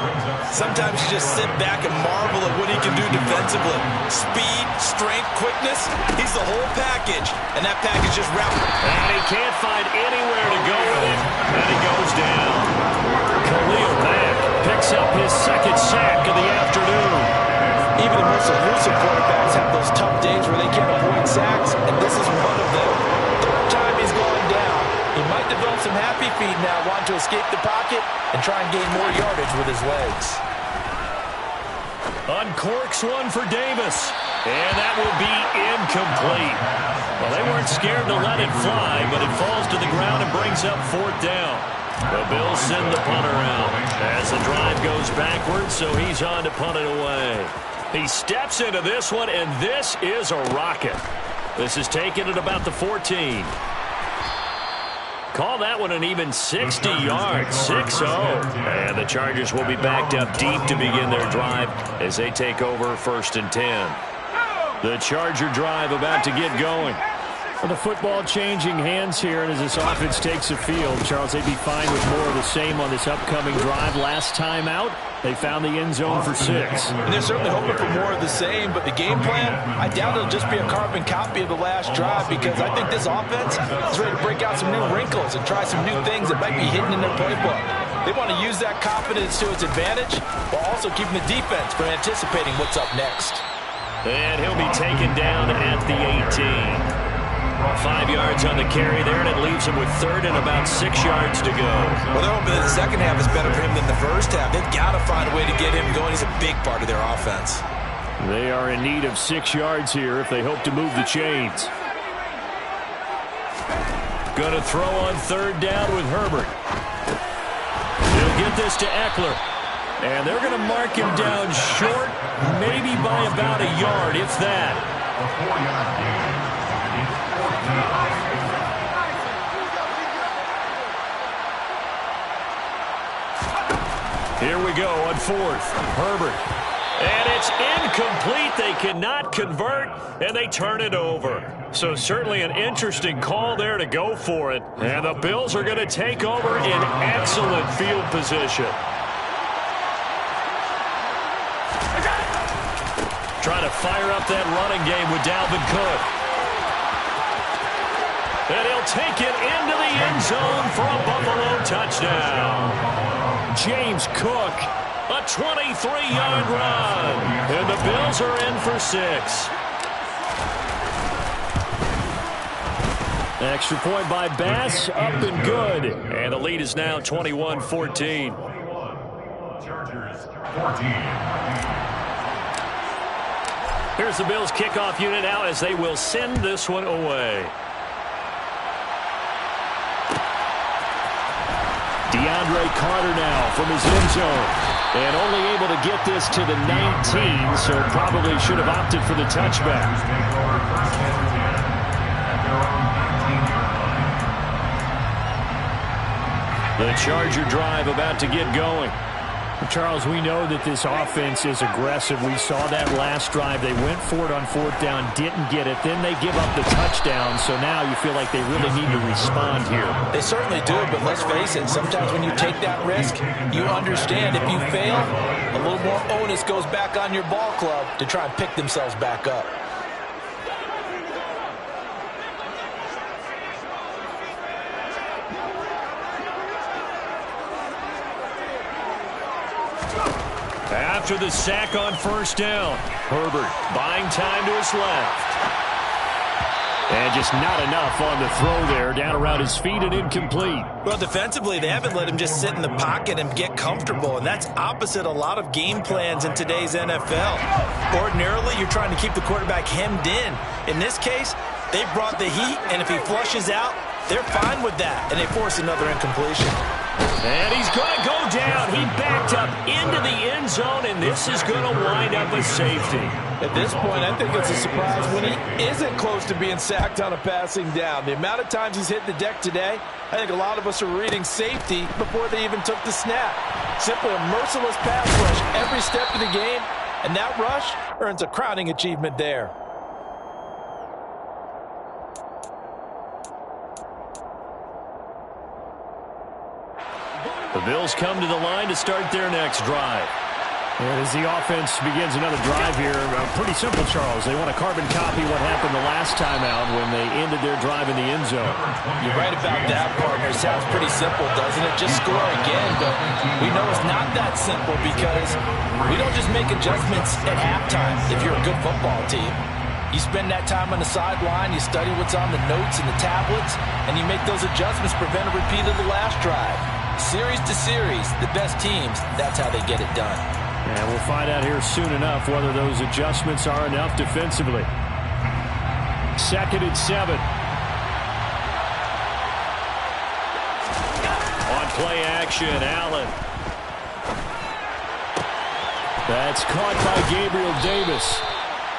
Sometimes you just sit back and marvel at what he can do defensively. Speed, strength, quickness. He's the whole package. And that package just wrapped. And he can't find anywhere to go with it. And he goes down. Khalil Mack picks up his second sack of the afternoon. Even the most elusive quarterbacks have those tough days where they can't avoid sacks, and this is one of them. Third time he's gone down. He might develop some happy feet now, wanting to escape the pocket and try and gain more yardage with his legs. Uncorks one for Davis, and that will be incomplete. Well, they weren't scared to let it fly, but it falls to the ground and brings up fourth down. The Bills send the punter out as the drive goes backwards, so he's on to punt it away. He steps into this one, and this is a rocket. This is taken at about the 14. Call that one an even 60 yards, 6-0. And the Chargers will be backed up deep to begin their drive as they take over 1st and 10. The Charger drive about to get going. Well, the football changing hands here, and as this offense takes the field, Charles, they'd be fine with more of the same on this upcoming drive. Last time out, they found the end zone for 6. And they're certainly hoping for more of the same, but the game plan, I doubt it'll just be a carbon copy of the last drive, because I think this offense is ready to break out some new wrinkles and try some new things that might be hidden in their playbook. They want to use that confidence to its advantage while also keeping the defense from anticipating what's up next. And he'll be taken down at the 18. 5 yards on the carry there, and it leaves him with 3rd and about 6 yards to go. Well, they're hoping that the second half is better for him than the first half. They've got to find a way to get him going. He's a big part of their offense. They are in need of 6 yards here if they hope to move the chains. Going to throw on 3rd down with Herbert. He'll get this to Eckler. And they're going to mark him down short, maybe by about a yard, if that. A 4-yard gain. Here we go on 4th. Herbert. And it's incomplete. They cannot convert, and they turn it over. So certainly an interesting call there to go for it. And the Bills are going to take over in excellent field position. Trying to fire up that running game with Dalvin Cook. And he'll take it into the end zone for a Buffalo touchdown. James Cook, a 23-yard run. And the Bills are in for 6. Extra point by Bass, up and good. And the lead is now 21-14. Chargers 14. Here's the Bills kickoff unit out as they will send this one away. DeAndre Carter now from his end zone. And only able to get this to the 19, so probably should have opted for the touchback. The Charger drive about to get going. Charles, we know that this offense is aggressive. We saw that last drive. They went for it on 4th down, didn't get it. Then they give up the touchdown. So now you feel like they really need to respond here. They certainly do, but let's face it, sometimes when you take that risk, you understand if you fail, a little more onus goes back on your ball club to try and pick themselves back up. After the sack on 1st down, Herbert buying time to his left. And just not enough on the throw there, down around his feet and incomplete. Well, defensively, they haven't let him just sit in the pocket and get comfortable, and that's opposite a lot of game plans in today's NFL. Ordinarily, you're trying to keep the quarterback hemmed in. In this case, they brought the heat, and if he flushes out, they're fine with that, and they force another incompletion. And he's going to go down. He backed up into the end zone, and this is going to wind up a safety. At this point, I think it's a surprise when he isn't close to being sacked on a passing down. The amount of times he's hit the deck today, I think a lot of us are reading safety before they even took the snap. Simply a merciless pass rush every step of the game, and that rush earns a crowning achievement there. The Bills come to the line to start their next drive. And as the offense begins another drive here, pretty simple, Charles. They want to carbon copy what happened the last time out when they ended their drive in the end zone. You're right about that, partner. Sounds pretty simple, doesn't it? Just score again, but we know it's not that simple because we don't just make adjustments at halftime if you're a good football team. You spend that time on the sideline, you study what's on the notes and the tablets, and you make those adjustments, prevent a repeat of the last drive. Series to series, the best teams, that's how they get it done. And we'll find out here soon enough whether those adjustments are enough defensively. 2nd and 7. On play action, Allen. That's caught by Gabriel Davis.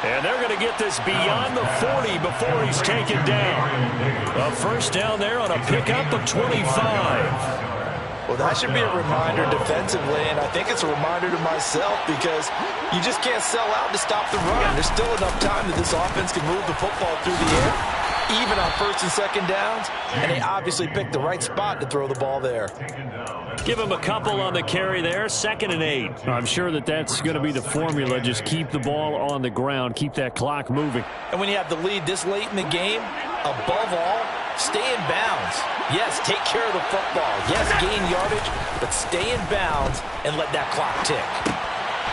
And they're going to get this beyond the 40 before he's taken down. A first down there on a pickup of 25. Well, that should be a reminder defensively, and I think it's a reminder to myself because you just can't sell out to stop the run. There's still enough time that this offense can move the football through the air, even on 1st and 2nd downs, and they obviously picked the right spot to throw the ball there. Give him a couple on the carry there, 2nd and 8. I'm sure that that's going to be the formula. Just keep the ball on the ground, keep that clock moving. And when you have the lead this late in the game, above all, stay in bounds. Yes, take care of the football. Yes, gain yardage, but stay in bounds and let that clock tick.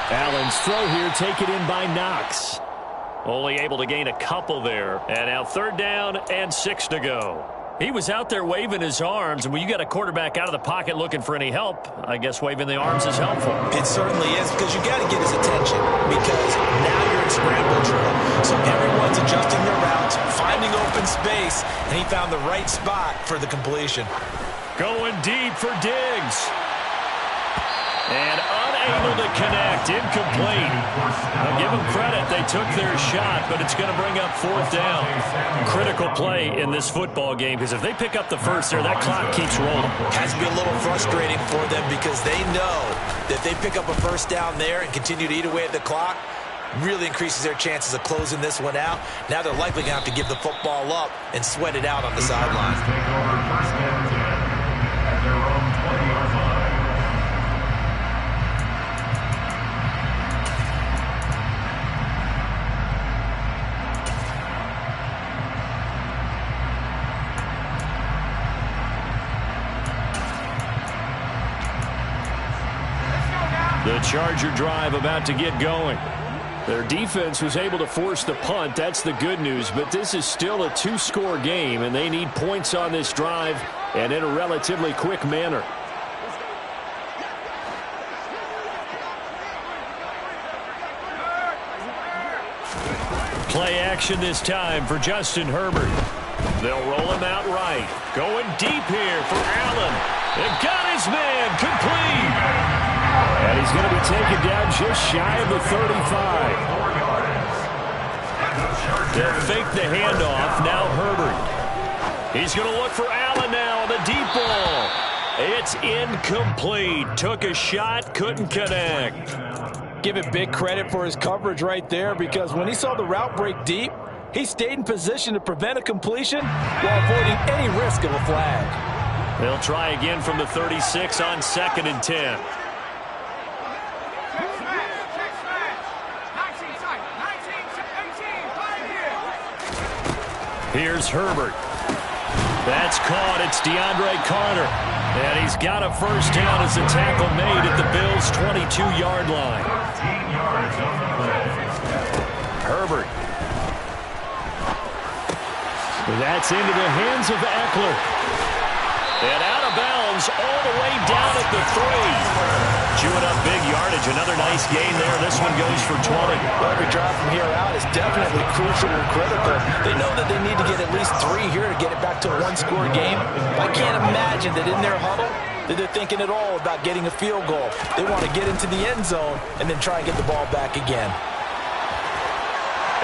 Allen's throw here taken in by Knox. Only able to gain a couple there. And now 3rd down and 6 to go. He was out there waving his arms, and when you got a quarterback out of the pocket looking for any help, I guess waving the arms is helpful. It certainly is, because you got to get his attention, because now you're in scramble drill. So everyone's adjusting their routes, finding open space, and he found the right spot for the completion. Going deep for Diggs. And unable to connect, incomplete. I'll give them credit, they took their shot, but it's going to bring up 4th down. Critical play in this football game, because if they pick up the first there, that clock keeps rolling. Has to be a little frustrating for them because they know that if they pick up a first down there and continue to eat away at the clock, really increases their chances of closing this one out. Now they're likely going to have to give the football up and sweat it out on the sideline. The Charger drive about to get going. Their defense was able to force the punt. That's the good news. But this is still a 2-score game, and they need points on this drive and in a relatively quick manner. Play action this time for Justin Herbert. They'll roll him out right. Going deep here for Allen. And got his man complete. And he's going to be taken down just shy of the 35. They'll fake the handoff. Now Herbert. He's going to look for Allen now on the deep ball. It's incomplete. Took a shot, couldn't connect. Give it big credit for his coverage right there, because when he saw the route break deep, he stayed in position to prevent a completion while avoiding any risk of a flag. They'll try again from the 36 on 2nd and 10. Here's Herbert. That's caught. It's DeAndre Carter. And he's got a first down as the tackle made at the Bills' 22-yard line. Herbert. That's into the hands of Eckler. And out of bounds all the way down at the 3. Chewing up big yardage. Another nice gain there. This one goes for 20. Well, every drive from here out is definitely crucial and critical. They know that they need to get at least 3 here to get it back to a 1-score game. I can't imagine that in their huddle that they're thinking at all about getting a field goal. They want to get into the end zone and then try and get the ball back again.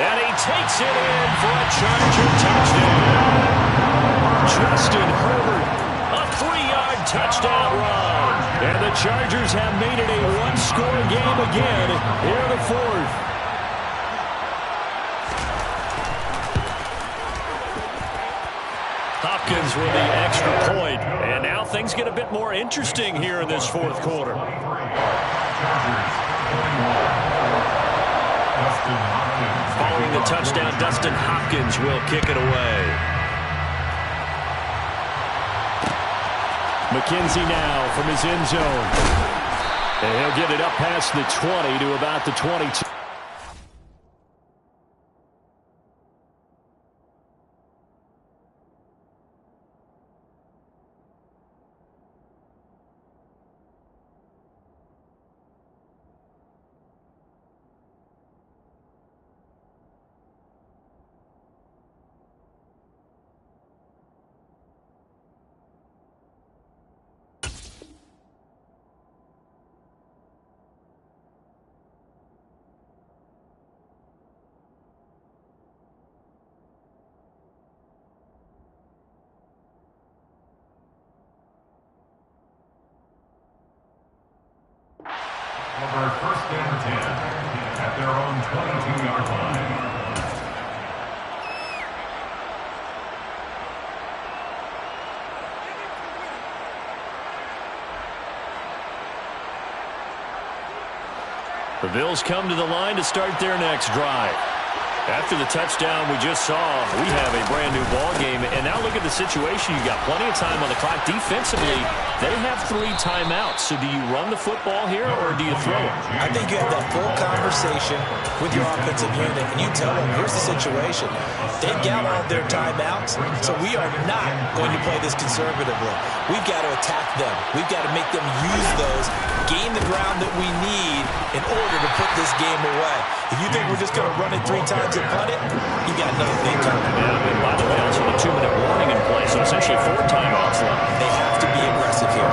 And he takes it in for a Charger touchdown. Justin Herbert up 3-yard touchdown run. And the Chargers have made it a one-score game again here in the fourth. Hopkins with the extra point. And now things get a bit more interesting here in this fourth quarter. Following the touchdown, Dustin Hopkins will kick it away. McKenzie now from his end zone. And he'll get it up past the 20 to about the 22. Over first and 10 at their own 22-yard line. The Bills come to the line to start their next drive. After the touchdown we just saw, we have a brand-new ball game. And now look at the situation. You got plenty of time on the clock. Defensively, they have 3 timeouts. So do you run the football here or do you throw it? I think you have that full conversation with your offensive unit, and you tell them, here's the situation. They've got all their timeouts, so we are not going to play this conservatively. We've got to attack them. We've got to make them use those, gain the ground that we need in order to put this game away. If you think we're just going to run it 3 times and punt it, you got another thing coming. Yeah, and by the way, also a 2-minute warning in place, so essentially 4 timeouts left. They have to be aggressive here.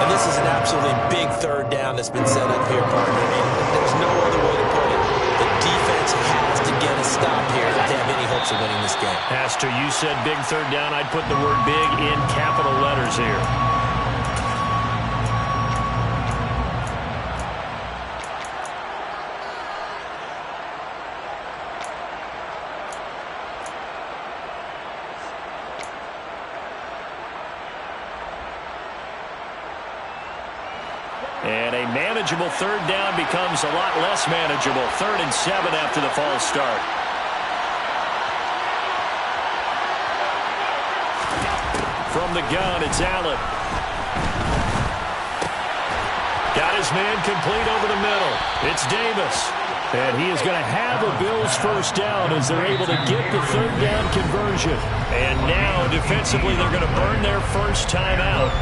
And this is an absolutely big third down that's been set up here, partner. And there's no other way to put it. The defense has to get a stop here if they have any hopes of winning this game. Has to. You said big third down. I'd put the word big in capital letters here. And a manageable third down becomes a lot less manageable. 3rd and 7 after the false start. From the gun, it's Allen. Got his man complete over the middle. It's Davis. And he is going to have a Bills first down as they're able to get the third down conversion. And now, defensively, they're going to burn their first timeout.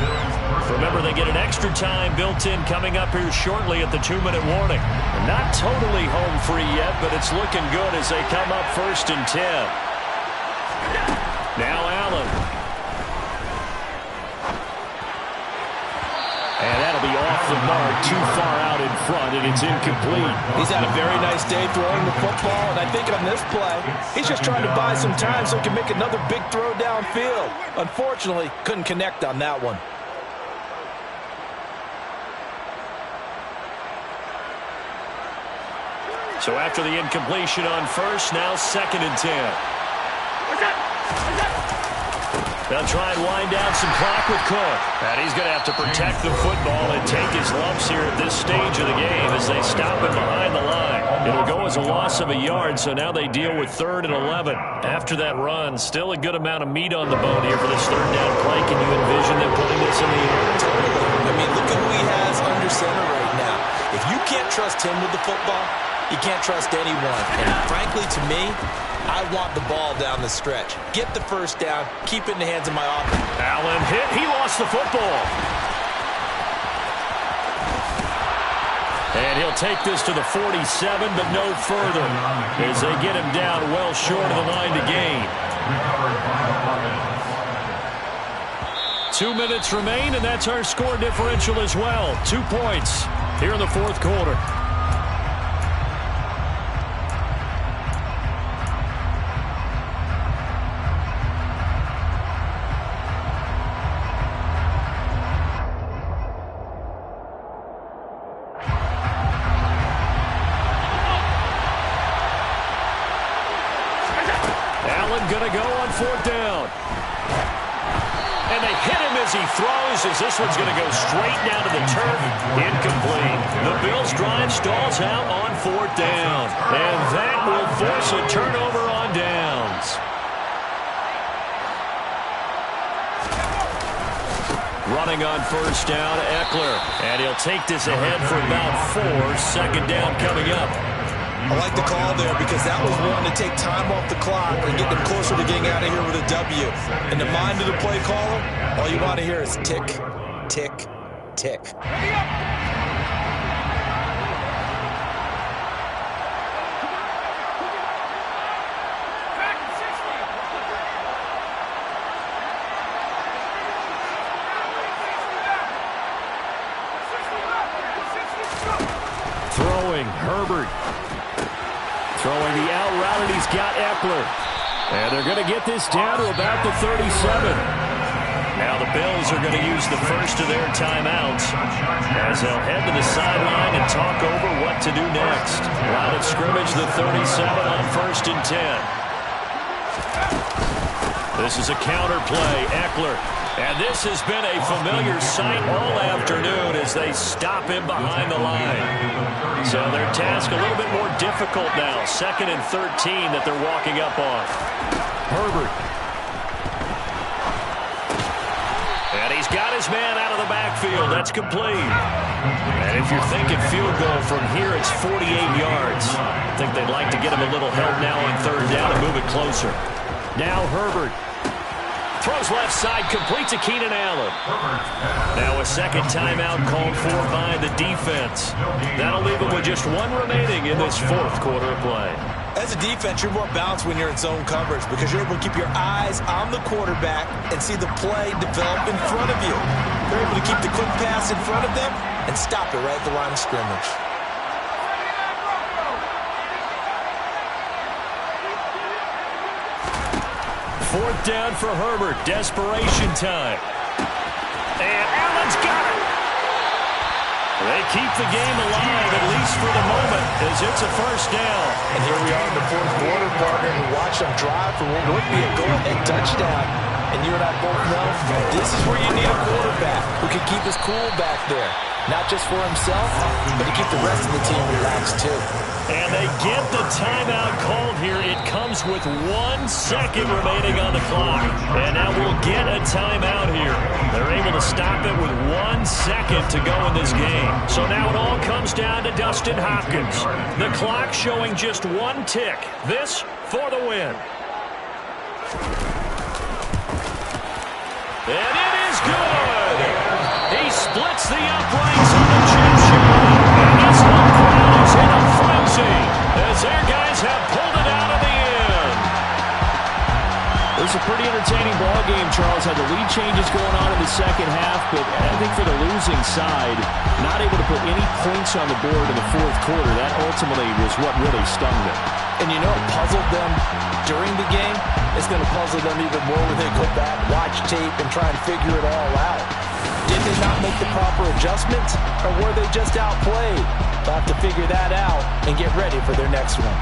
Remember, they get an extra time built in coming up here shortly at the 2-minute warning. Not totally home free yet, but it's looking good as they come up 1st and 10. Now Allen. And that'll be off the mark, too far out in front, and it's incomplete. He's had a very nice day throwing the football, and I think on this play, he's just trying to buy some time so he can make another big throw downfield. Unfortunately, couldn't connect on that one. So after the incompletion on first, now 2nd and 10. They'll try and wind down some clock with Cook. And he's going to have to protect the football and take his lumps here at this stage of the game as they stop him behind the line. It'll go as a loss of a yard, so now they deal with 3rd and 11. After that run, still a good amount of meat on the bone here for this third down play. Can you envision them putting this in the air? Totally. I mean, look at who he has under center right now. If you can't trust him with the football, you can't trust anyone. And frankly, to me, I want the ball down the stretch. Get the first down. Keep it in the hands of my offense. Allen hit. He lost the football. And he'll take this to the 47, but no further as they get him down well short of the line to gain. 2 minutes remain, and that's our score differential as well. 2 points here in the fourth quarter. Allen going to go on 4th down. And they hit him as he throws, as this one's going to go straight down to the turf. Incomplete. The Bills' drive stalls out on 4th down. And that will force a turnover on downs. Running on 1st down, Eckler. And he'll take this ahead for about 4. 2nd down coming up. I like the call there because that was one to take time off the clock and get them closer to getting out of here with a W. In the mind of the play caller, all you want to hear is tick, tick, tick. Throwing, Herbert. Throwing the out route, and he's got Eckler. And they're going to get this down to about the 37. Now the Bills are going to use the first of their timeouts as they'll head to the sideline and talk over what to do next. Line of scrimmage, the 37 on 1st and 10. This is a counter play, Eckler. And this has been a familiar sight all afternoon as they stop him behind the line. So their task a little bit more difficult now. 2nd and 13 that they're walking up on. Herbert. And he's got his man out of the backfield. That's complete. And if you're thinking field goal from here, it's 48 yards. I think they'd like to get him a little help now on 3rd down and move it closer. Now Herbert. Throws left side, complete to Keenan Allen. Now a 2nd timeout called for by the defense. That'll leave them with just 1 remaining in this 4th quarter of play. As a defense, you're more balanced when you're in zone coverage because you're able to keep your eyes on the quarterback and see the play develop in front of you. You're able to keep the quick pass in front of them and stop it right at the line of scrimmage. 4th down for Herbert. Desperation time. And Allen's got it. They keep the game alive, at least for the moment, as it's a 1st down. And here we are in the 4th quarter, partner, and watch them drive for what would be a go-ahead touchdown. And you and I both know this is where you need a quarterback who can keep his cool back there. Not just for himself, but to keep the rest of the team relaxed, too. And they get the timeout called here. It comes with 1 second remaining on the clock. And now we'll get a timeout here. They're able to stop it with 1 second to go in this game. So now it all comes down to Dustin Hopkins. The clock showing just 1 tick. This for the win. And it is good. He splits the uprights on the chip shot. And this whole crowd is in a frenzy as their guys have pulled it out of the end. It was a pretty entertaining ball game, Charles. Had the lead changes going on in the 2nd half, but I think for the losing side, not able to put any points on the board in the 4th quarter. That ultimately was what really stung them. And you know it puzzled them during the game. It's going to puzzle them even more when they go back, watch tape, and try and figure it all out. Did they not make the proper adjustments, or were they just outplayed? They'll have to figure that out and get ready for their next one.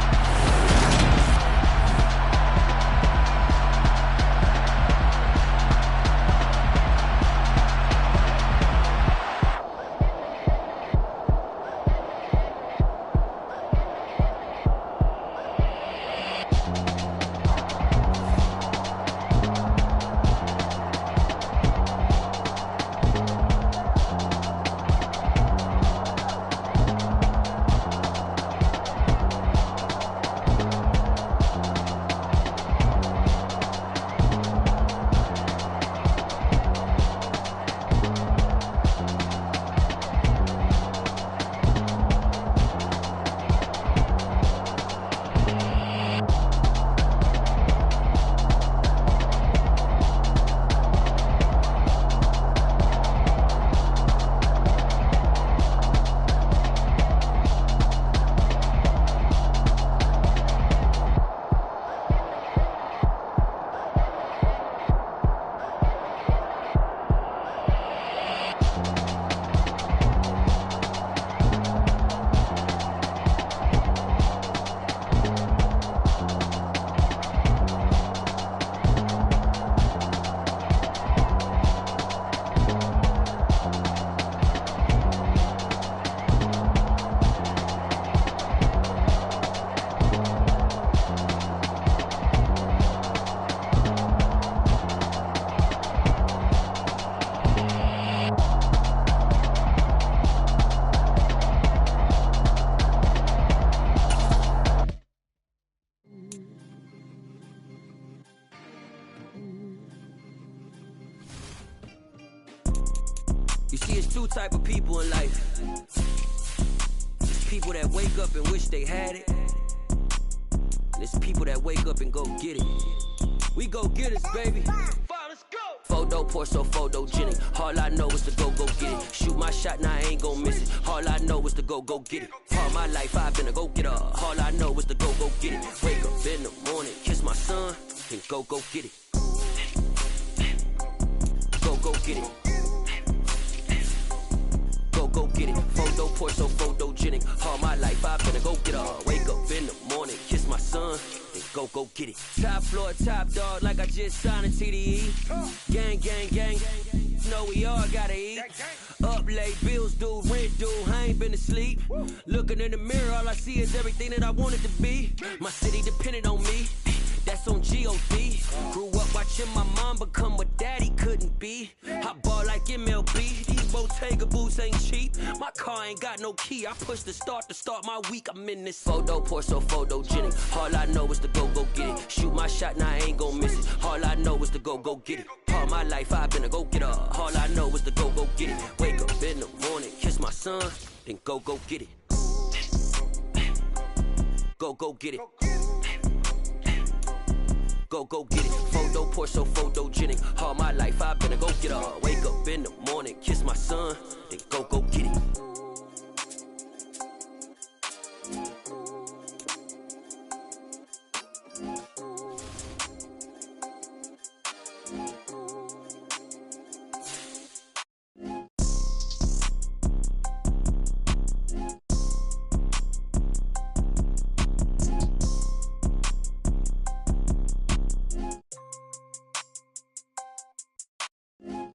it's two type of people in life. It's people that wake up and wish they had it. And it's people that wake up and go get it. We go get it, baby. Let's go. Photo pour so photogenic. All I know is to go get it. Shoot my shot, now I ain't gon' miss it. All I know is to go get it. All my life I've been a go getter. All I know is to go get it. Wake up in the morning, kiss my son, and go get it. Go get it. Go get it. Photo pour so photogenic. All my life I've been a go getter. Wake up in the morning, kiss my son, and go get it. Top floor, top dog, like I just signed a TDE. Gang, gang, gang. Know we all gotta eat. Up late, bills due, rent due. I ain't been asleep. Looking in the mirror, all I see is everything that I wanted to be. My city depended on me. That's on G.O.D. Grew up watching my mom become what daddy couldn't be. I ball like MLB. These Bottega boots ain't cheap. My car ain't got no key. I push the start to start my week. I'm in this photo pour so photogenic. All I know is to go get it. Shoot my shot, now I ain't gon' miss it. All I know is to go get it. All my life I've been a go getter. All I know is to go get it. Wake up in the morning, kiss my son, then go get it. Go get it. Go get it. Photo pour so photogenic. All my life I've been a go getter. Wake up in the morning, kiss my son, then go get it.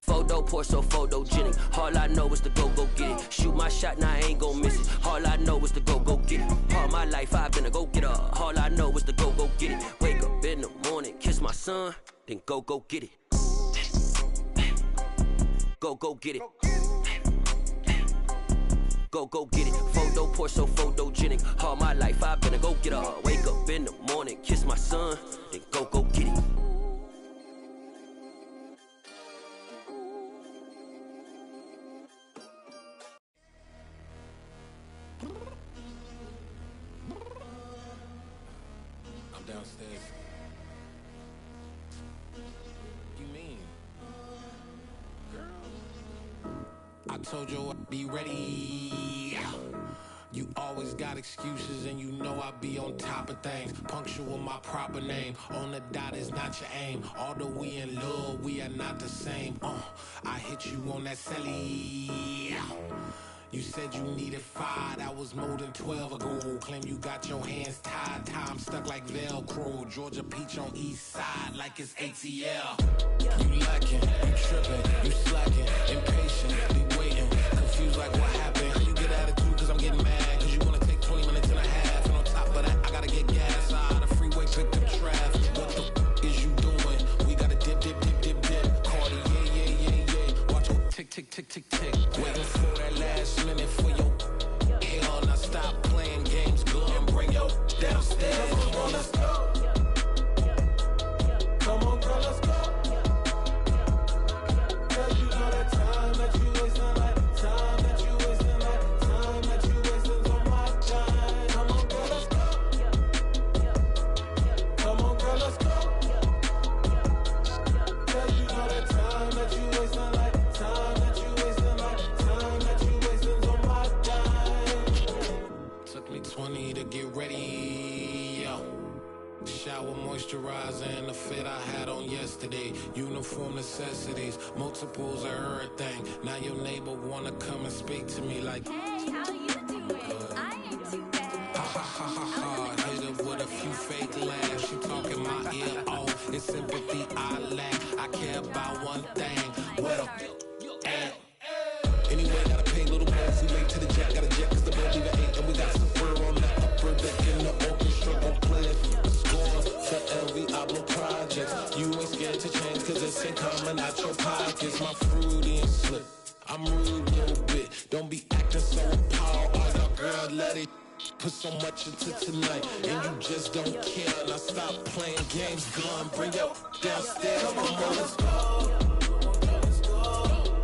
Photo pour so photogenic. All I know is to go get it. Shoot my shot, now I ain't gon' miss it. All I know is to go get it. All my life I've been a go getter. All I know is to go get it. Wake up in the morning, kiss my son, then go get it. Go get it. Go get it. Photo pour so photogenic. All my life I've been a go getter. Wake up in the morning, kiss my son, then go get it. I'm downstairs. You mean? Girl, I told you I'd be ready. You always got excuses and you know I be on top of things. Punctual my proper name. On the dot is not your aim. Although we in love, we are not the same. I hit you on that celly. You said you needed 5, that was more than 12 ago. Claim you got your hands tied, time stuck like Velcro. Georgia Peach on east side like it's ATL. You lacking, you tripping, you slacking, impatient, be waiting, confused like what happened. You get attitude cause I'm getting mad, cause you wanna take 20 minutes and a half. And on top of that, I gotta get gas out the freeway, pick up traffic. What the is you doing? We gotta dip. Cardi, yeah. Watch your tick. Waiting for that last minute for your hell. Now stop playing games, go and bring your downstairs. Come on, let's go. Come on, girl, let's go. Cause you know that time that you wasting, like time that you wasting, like time that you wasting on my time. Come on, girl, let's go. Come on, girl, let's go. Cause you know that time that you wasting, like time that you wasting, like time that you wasting on my time. Took me 20 to get ready. Shower, moisturizer, and the fit I had on yesterday. Uniform necessities, multiples of everything. Now your neighbor wanna come and speak to me like, hey, how you doing? I ain't too bad. ha. Hit her with a few fake laughs. She talking my ear off. It's sympathy I lack. I care about one thing. What up? Anyway, gotta pay a little more. We late to the jet, got a jet cause the boat leave at 8. And we got Safir on the upper deck in the orchestra. Don't play it. Scores for LV Ablo projects. You ain't scared to change cause this ain't coming out your pockets. My fruity and slip. I'm rude a little bit. Don't be acting so appalled. Oh, your girl, let it put so much into tonight. And you just don't care. Now stop playing games. Gun, bring your downstairs. Come on, girl, let's go.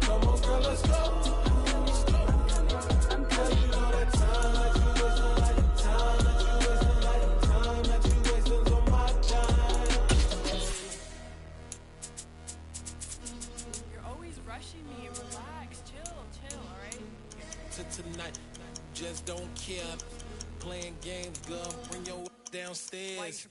Come on, girl, let's go. don't care. Playing games, girl. Bring your downstairs.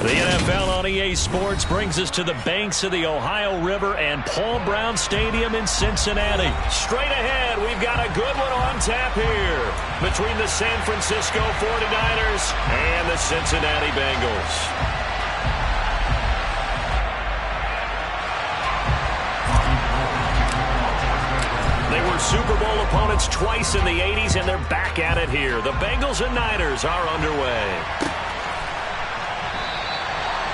The NFL on EA Sports brings us to the banks of the Ohio River and Paul Brown Stadium in Cincinnati. Straight ahead, we've got a good one on tap here between the San Francisco 49ers and the Cincinnati Bengals. They were Super Bowl opponents twice in the 80s, and they're back at it here. The Bengals and Niners are underway.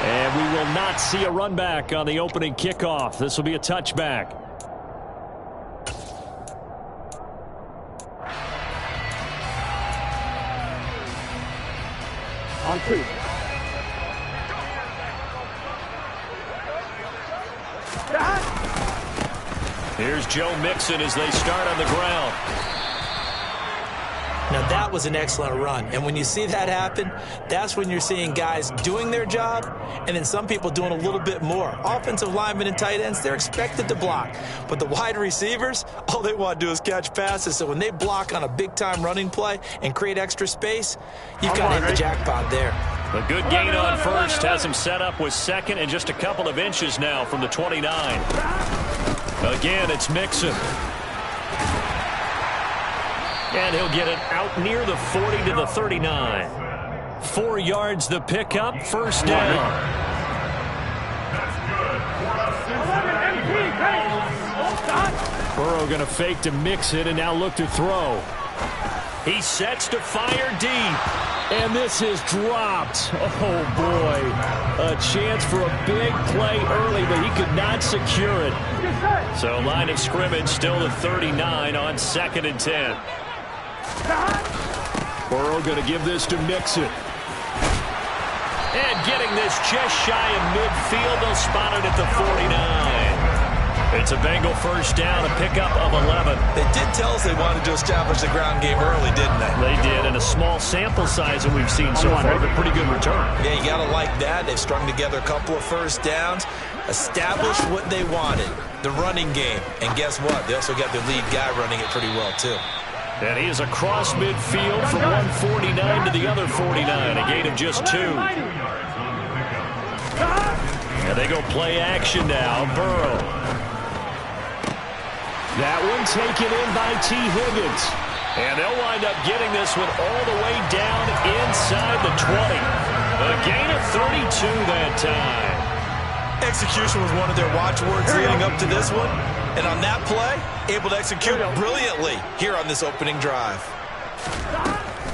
And we will not see a run back on the opening kickoff. This will be a touchback. On 2. Here's Joe Mixon as they start on the ground. Now, that was an excellent run. And when you see that happen, that's when you're seeing guys doing their job and then some people doing a little bit more. Offensive linemen and tight ends, they're expected to block. But the wide receivers, all they want to do is catch passes. So when they block on a big-time running play and create extra space, you've got to hit the jackpot there. A good gain on first has him set up with second and just a couple of inches now from the 29. Again, it's Mixon. And he'll get it out near the 40 to the 39. 4 yards the pickup, first down. Burrow going to fake to Mixon and now look to throw. He sets to fire deep. And this is dropped. Oh, boy. A chance for a big play early, but he could not secure it. So line of scrimmage still the 39 on 2nd and 10. Burrow going to give this to Mixon. And getting this just shy of midfield. They'll spot it at the 49. It's a Bengal first down, a pickup of 11. They did tell us they wanted to establish the ground game early, didn't they? They did, and a small sample size that we've seen so far, but pretty good return. Yeah, you got to like that. They've strung together a couple of first downs, established what they wanted, the running game. And guess what? They also got their lead guy running it pretty well, too. And he is across midfield from 149 to the other 49, a gain of just 2. And they go play action now. Burrow. That one taken in by T. Higgins. And they'll wind up getting this one all the way down inside the 20. A gain of 32 that time. Execution was one of their watchwords leading up to this one. And on that play, able to execute brilliantly here on this opening drive.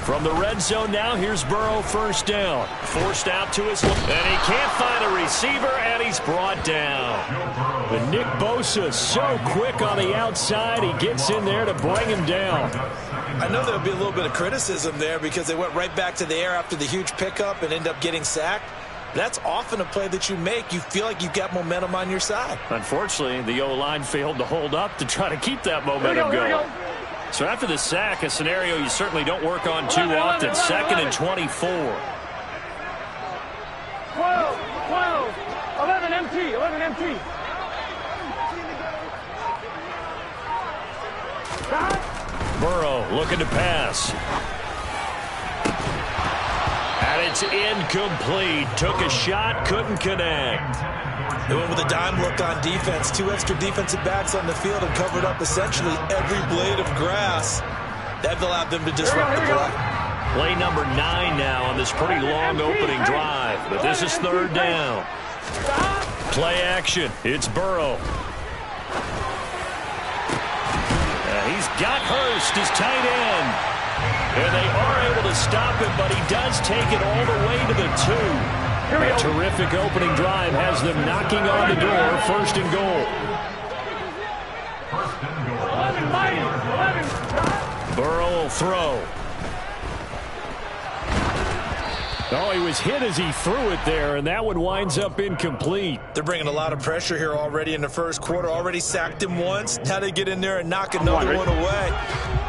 From the red zone now, here's Burrow first down. Forced out to his left, and he can't find a receiver, and he's brought down. But Nick Bosa so quick on the outside, he gets in there to bring him down. I know there'll be a little bit of criticism there because they went right back to the air after the huge pickup and end up getting sacked. That's often a play that you make. You feel like you've got momentum on your side. Unfortunately, the O-line failed to hold up to try to keep that momentum going. So after the sack, a scenario you certainly don't work on too often. 2nd and 24. 12, 11 MT, 11 MT. Burrow looking to pass. And it's incomplete. Took a shot, couldn't connect. They went with a dime look on defense. 2 extra defensive backs on the field and covered up essentially every blade of grass. That allowed them to disrupt the play. Play number 9 now on this pretty long opening drive. But this is 3rd down. Play action. It's Burrow. He's got Hurst, his tight end. And they are able to stop him, but he does take it all the way to the 2. A terrific opening drive has them knocking on the door. 1st and goal. Burrow will throw. Oh, he was hit as he threw it there, and that one winds up incomplete. They're bringing a lot of pressure here already in the first quarter. Already sacked him once. Now they get in there and knock another one away.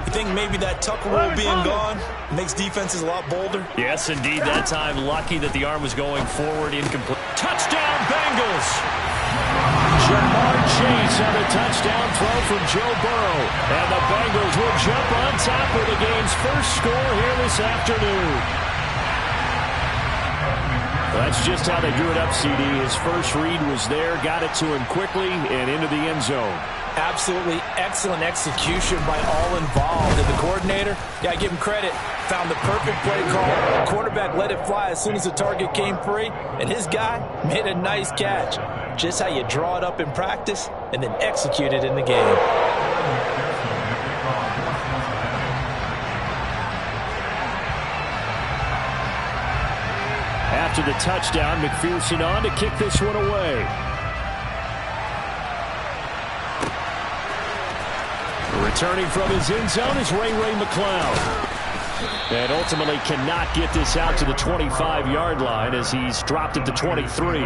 You think maybe that tuck rule being gone makes defenses a lot bolder? Yes, indeed. That time, lucky that the arm was going forward, incomplete. Touchdown, Bengals! Jamar Chase on a touchdown throw from Joe Burrow. And the Bengals will jump on top of the game's first score here this afternoon. That's just how they drew it up, CD. His first read was there, got it to him quickly, and into the end zone. Absolutely excellent execution by all involved. And the coordinator, yeah, give him credit, found the perfect play call. The quarterback let it fly as soon as the target came free, and his guy made a nice catch. Just how you draw it up in practice and then execute it in the game. After the touchdown, McPherson on to kick this one away. Returning from his end zone is Ray McCloud. And ultimately cannot get this out to the 25-yard line as he's dropped at the 23.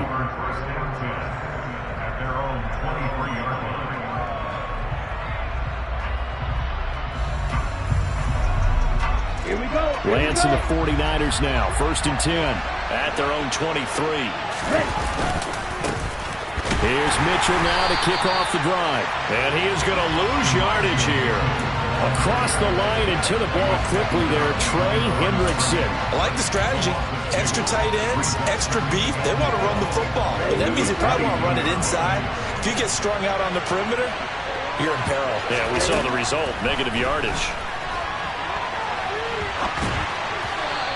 Here we go. Lance and the 49ers now. 1st and 10 at their own 23. Here's Mitchell now to kick off the drive. And he is going to lose yardage here. Across the line and to the ball quickly there, Trey Hendrickson. I like the strategy. Extra tight ends, extra beef. They want to run the football. But that means they probably want to run it inside. If you get strung out on the perimeter, you're in peril. Yeah, we saw the result. Negative yardage.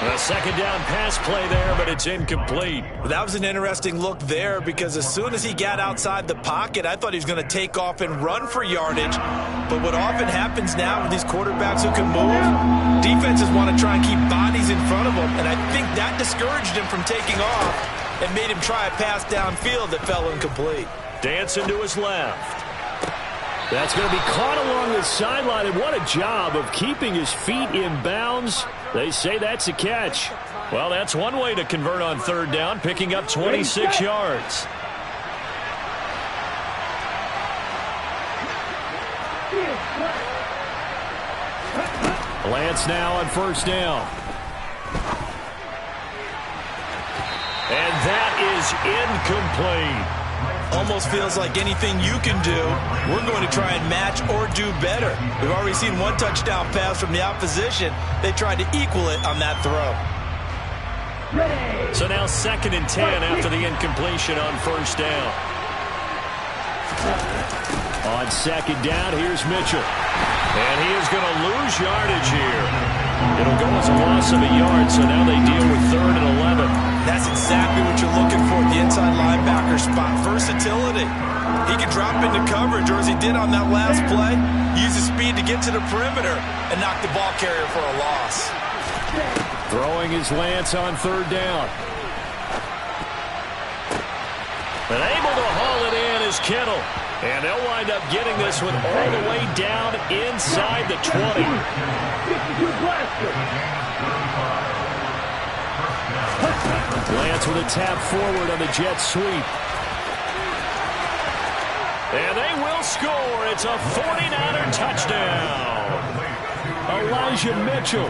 A second down pass play there, but it's incomplete. Well, that was an interesting look there because as soon as he got outside the pocket, I thought he was going to take off and run for yardage. But what often happens now with these quarterbacks who can move, defenses want to try and keep bodies in front of them. And I think that discouraged him from taking off and made him try a pass downfield that fell incomplete. Dancing to his left. That's going to be caught along the sideline, and what a job of keeping his feet in bounds. They say that's a catch. Well, that's one way to convert on 3rd down, picking up 26 yards. Lance now on 1st down. And that is incomplete. Almost feels like anything you can do, we're going to try and match or do better. We've already seen one touchdown pass from the opposition. They tried to equal it on that throw. So now 2nd and 10 after the incompletion on 1st down. On 2nd down, here's Mitchell. And he is going to lose yardage here. It'll go as a loss of a yard, so now they deal with 3rd and 11. That's exactly what you're looking for at the inside linebacker spot. Versatility. He can drop into coverage, or as he did on that last play, use his speed to get to the perimeter and knock the ball carrier for a loss. Throwing his Lance on 3rd down. And able to haul it in is Kittle. And they'll wind up getting this one all the way down inside the 20. Lance with a tap forward on the jet sweep. And they will score. It's a 49er touchdown. Elijah Mitchell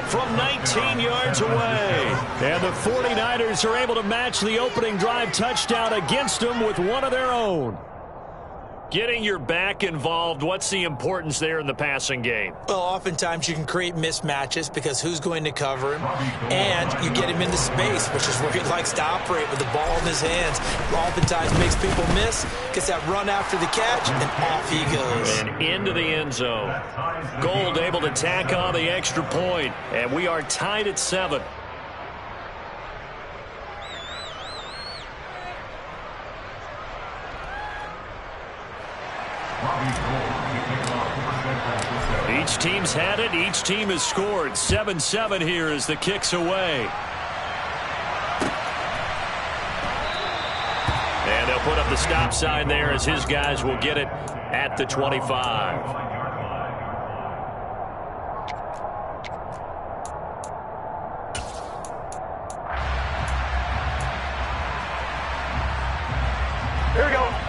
from 19 yards away. And the 49ers are able to match the opening drive touchdown against them with one of their own. Getting your back involved, what's the importance there in the passing game? Well, oftentimes you can create mismatches because who's going to cover him? And you get him into space, which is where he likes to operate with the ball in his hands. Oftentimes makes people miss, gets that run after the catch, and off he goes. And into the end zone. Gold able to tack on the extra point, and we are tied at 7. Each team's had it. Each team has scored. 7-7 here as the kick's away. And they'll put up the stop sign there as his guys will get it at the 25.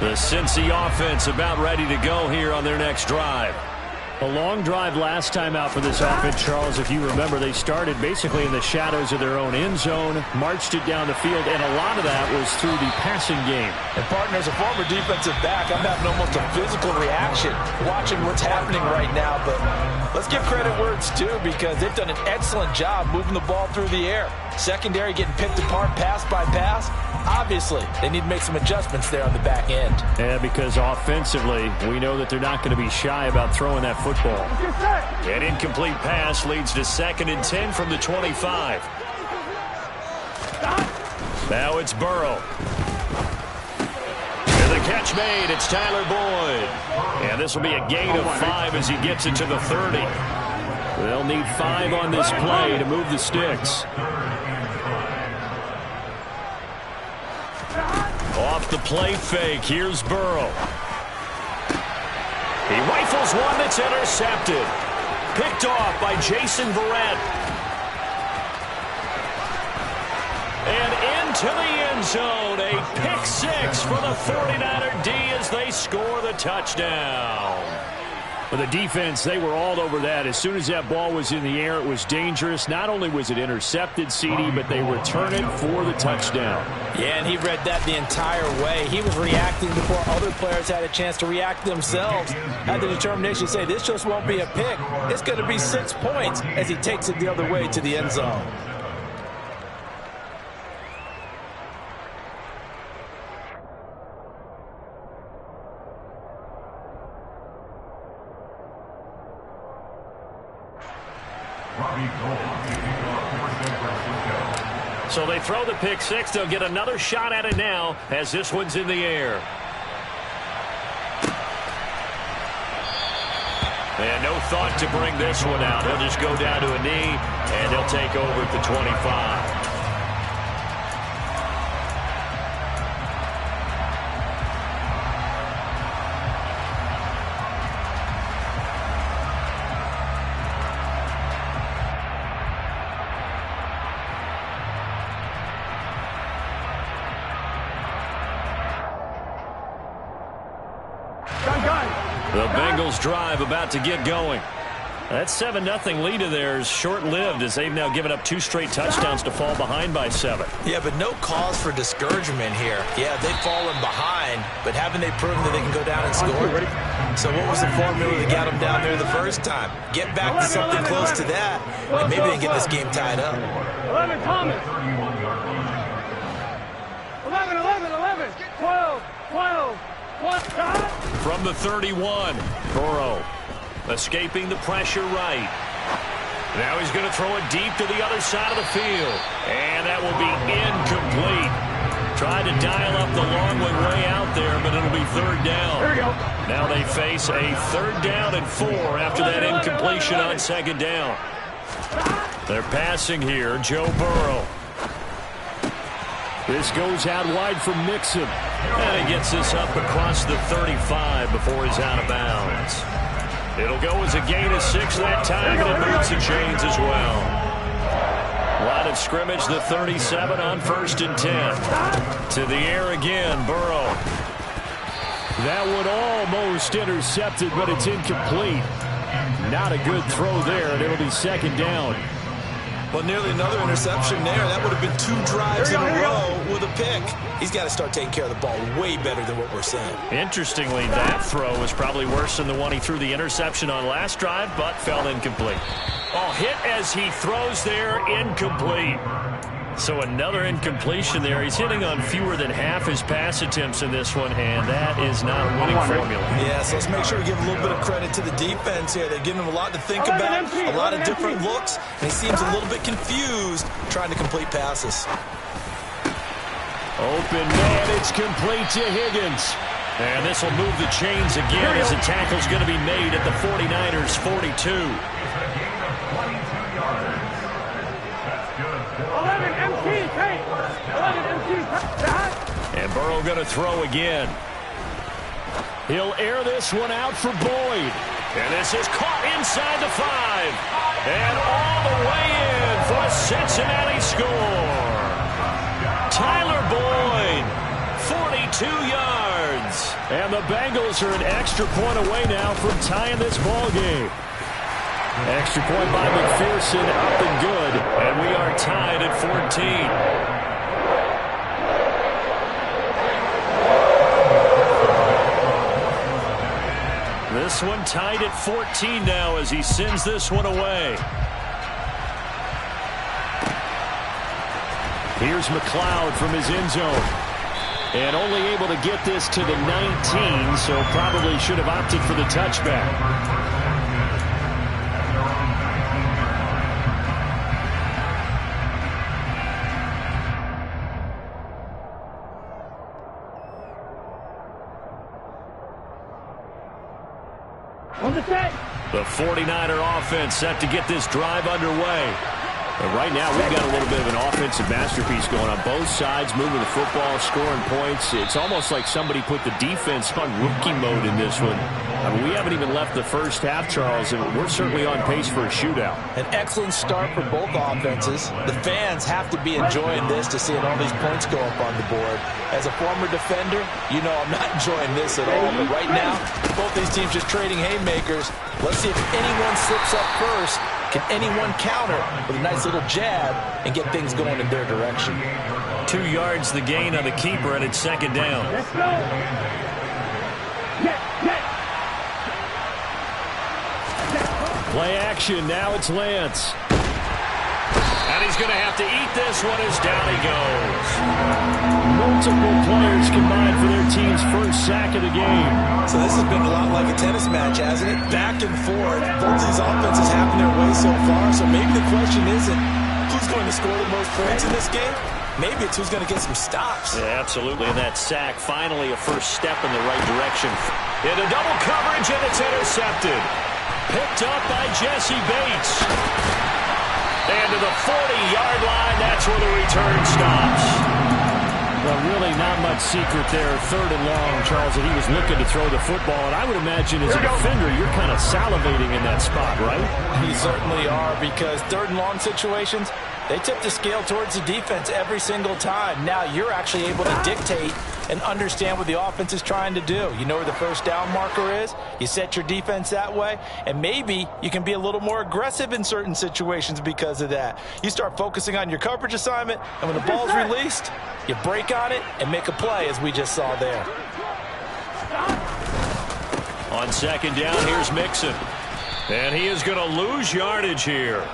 The Cincy offense about ready to go here on their next drive. A long drive last time out for this offense, Charles. If you remember, they started basically in the shadows of their own end zone, marched it down the field, and a lot of that was through the passing game. And, partner, as a former defensive back, I'm having almost a physical reaction watching what's happening right now. But let's give credit where it's due, because they've done an excellent job moving the ball through the air. Secondary getting picked apart pass by pass. Obviously, they need to make some adjustments there on the back end. Yeah, because offensively, we know that they're not going to be shy about throwing that football. An incomplete pass leads to 2nd and 10 from the 25. Now it's Burrow. And the catch made. It's Tyler Boyd. And this will be a gain of 5 as he gets it to the 30. They'll need 5 on this play to move the sticks. Off the play fake, here's Burrow. He rifles one that's intercepted. Picked off by Jason Verrett. And into the end zone, a pick 6 for the 49er D as they score the touchdown. For the defense, they were all over that. As soon as that ball was in the air, it was dangerous. Not only was it intercepted, CD, but they return it for the touchdown. Yeah, and he read that the entire way. He was reacting before other players had a chance to react themselves. Had the determination to say, this just won't be a pick. It's going to be 6 points as he takes it the other way to the end zone. So they throw the pick 6. They'll get another shot at it now as this one's in the air. And no thought to bring this one out. He'll just go down to a knee, and he'll take over at the 25. The Bengals drive about to get going. That 7-0 lead of theirs short-lived as they've now given up 2 straight touchdowns to fall behind by 7. Yeah, but no cause for discouragement here. Yeah, they've fallen behind, but haven't they proven that they can go down and score? So what was the formula that got them down there the first time? Get back to something close to that, and maybe they can get this game tied up. 11, Thomas. 11, 12, 12. From the 31, Burrow escaping the pressure right. Now he's going to throw it deep to the other side of the field. And that will be incomplete. Tried to dial up the long one way out there, but it'll be 3rd down. Here we go. Now they face a 3rd down and 4 after that incompletion on 2nd down. They're passing here, Joe Burrow. This goes out wide from Mixon. And he gets this up across the 35 before he's out of bounds. It'll go as a gain of 6 that time, and it moves the chains as well. Line of scrimmage, the 37 on 1st and 10. To the air again, Burrow. That one almost intercepted, but it's incomplete. Not a good throw there, and it'll be 2nd down. Well, nearly another interception there. That would have been 2 drives in a row with a pick. He's got to start taking care of the ball way better than what we're seeing. Interestingly, that throw was probably worse than the one he threw the interception on last drive, but fell incomplete. Oh, hit as he throws there, incomplete. So another incompletion there. He's hitting on fewer than half his pass attempts in this one, and that is not a winning formula. Yeah, so let's make sure we give a little bit of credit to the defense here. They're giving him a lot to think about, a lot of different looks, and he seems a little bit confused trying to complete passes. Open man, it's complete to Higgins. And this will move the chains again as the tackle's going to be made at the 49ers' 42. 11 MT, hey! 11 MT, and Burrow going to throw again. He'll air this one out for Boyd. And this is caught inside the 5. And all the way in for a Cincinnati score. Tyler Boyd, 42 yards. And the Bengals are an extra point away now from tying this ball game. Extra point by McPherson, up and good. And we are tied at 14. This one tied at 14 now as he sends this one away. Here's McLeod from his end zone. And only able to get this to the 19, so probably should have opted for the touchback. The 49er offense set to get this drive underway. And right now, we've got a little bit of an offensive masterpiece going on both sides, moving the football, scoring points. It's almost like somebody put the defense on rookie mode in this one. I mean, we haven't even left the first half, Charles, and we're certainly on pace for a shootout. An excellent start for both offenses. The fans have to be enjoying this to seeing all these points go up on the board. As a former defender, you know I'm not enjoying this at all. But right now, both these teams just trading haymakers. Let's see if anyone slips up first. Can anyone counter with a nice little jab and get things going in their direction? 2 yards the gain on the keeper, and it's second down. Let's go. Play action. Now it's Lance. And he's going to have to eat this one as down he goes. Multiple players combined for their team's first sack of the game. So this has been a lot like a tennis match, hasn't it? Back and forth. Both these offenses having their way so far. So maybe the question isn't who's going to score the most points in this game. Maybe it's who's going to get some stops. Yeah, absolutely. And that sack, finally a first step in the right direction. Into double coverage, and it's intercepted. Picked up by Jesse Bates. And to the 40-yard line, that's where the return stops. Well, really not much secret there. 3rd and long, Charles, that he was looking to throw the football. And I would imagine as a defender, you're kind of salivating in that spot, right? You certainly are, because 3rd and long situations, they tip the scale towards the defense every single time. Now you're actually able to dictate and understand what the offense is trying to do. You know where the first down marker is. You set your defense that way, and maybe you can be a little more aggressive in certain situations because of that. You start focusing on your coverage assignment, and when the ball's released, you break on it and make a play, as we just saw there. On second down, here's Mixon. And he is going to lose yardage here.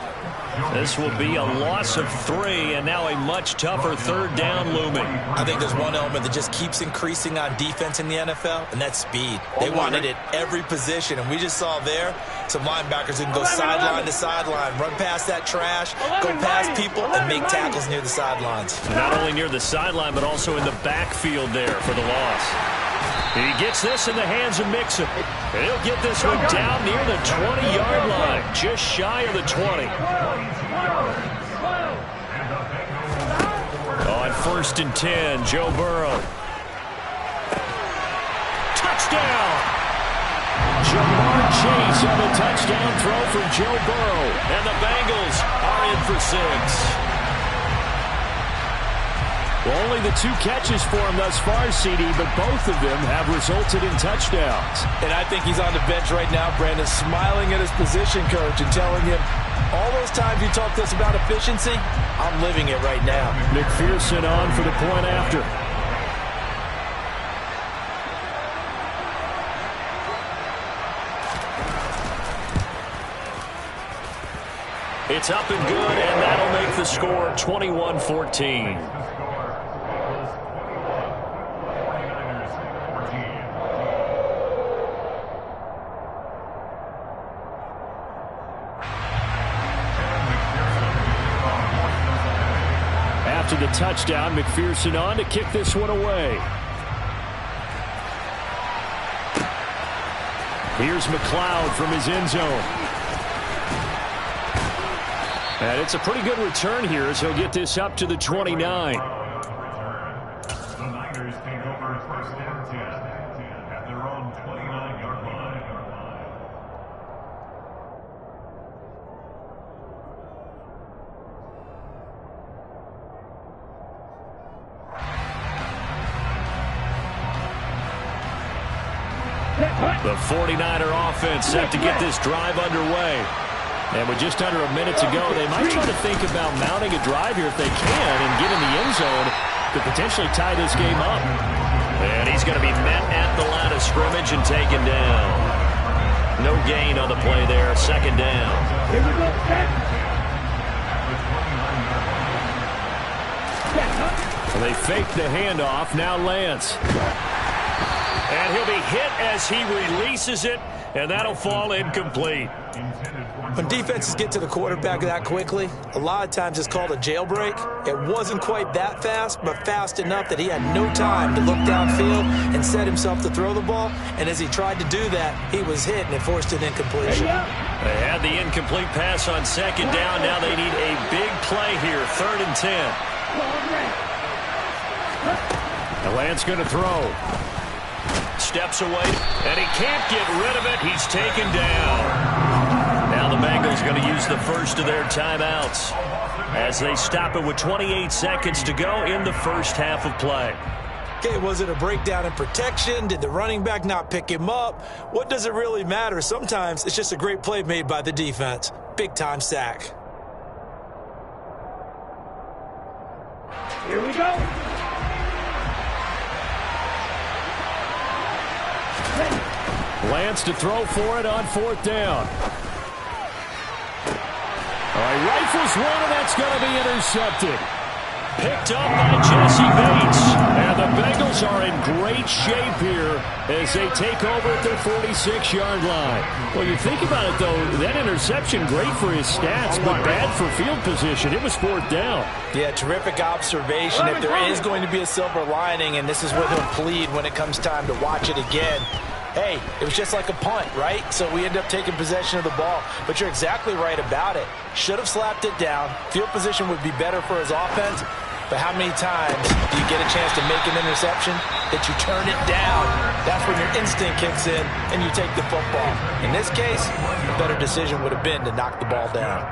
This will be a loss of 3, and now a much tougher 3rd down looming. I think there's one element that just keeps increasing on defense in the NFL, and that's speed. They want it at every position, and we just saw there some linebackers who can go sideline to sideline, run past that trash, go past people, and make tackles near the sidelines. Not only near the sideline, but also in the backfield there for the loss. He gets this in the hands of Mixon. And he'll get this one down near the 20-yard line, just shy of the 20. On 1st and 10, Joe Burrow. Touchdown! Jamar Chase on the touchdown throw for Joe Burrow. And the Bengals are in for 6. Well, only the 2 catches for him thus far, CD, but both of them have resulted in touchdowns. And I think he's on the bench right now, Brandon, smiling at his position coach and telling him, all those times you talk to us about efficiency, I'm living it right now. McPherson on for the point after. It's up and good, and that'll make the score 21-14. To the touchdown, McPherson on to kick this one away. Here's McLeod from his end zone. And it's a pretty good return here as he'll get this up to the 29. The Niners take over 1st and 10 at their own 29-yard line. The 49er offense set to get this drive underway. And with just under a minute to go, they might try to think about mounting a drive here if they can and get in the end zone to potentially tie this game up. And he's going to be met at the line of scrimmage and taken down. No gain on the play there. Second down. Here we go. They fake the handoff. Now Lance. And he'll be hit as he releases it, and that'll fall incomplete. When defenses get to the quarterback that quickly, a lot of times it's called a jailbreak. It wasn't quite that fast, but fast enough that he had no time to look downfield and set himself to throw the ball. And as he tried to do that, he was hit, and it forced an incompletion. They had the incomplete pass on second down. Now they need a big play here, 3rd and 10. The Lance going to throw. Steps away, and he can't get rid of it. He's taken down. Now the Bengals going to use the first of their timeouts as they stop it with 28 seconds to go in the first half of play. Okay, was it a breakdown in protection? Did the running back not pick him up? What does it really matter? Sometimes it's just a great play made by the defense. Big-time sack. Here we go. Lance to throw for it on 4th down. All right, rifles one, and that's going to be intercepted. Picked up by Jesse Bates. And the Bengals are in great shape here as they take over at their 46-yard line. Well, you think about it, though, that interception, great for his stats, but bad for field position. It was 4th down. Yeah, terrific observation. If there is going to be a silver lining, and this is what he'll plead when it comes time to watch it again, hey, it was just like a punt, right? So we end up taking possession of the ball. But you're exactly right about it. Should have slapped it down. Field position would be better for his offense. But how many times do you get a chance to make an interception that you turn it down? That's when your instinct kicks in and you take the football. In this case, a better decision would have been to knock the ball down.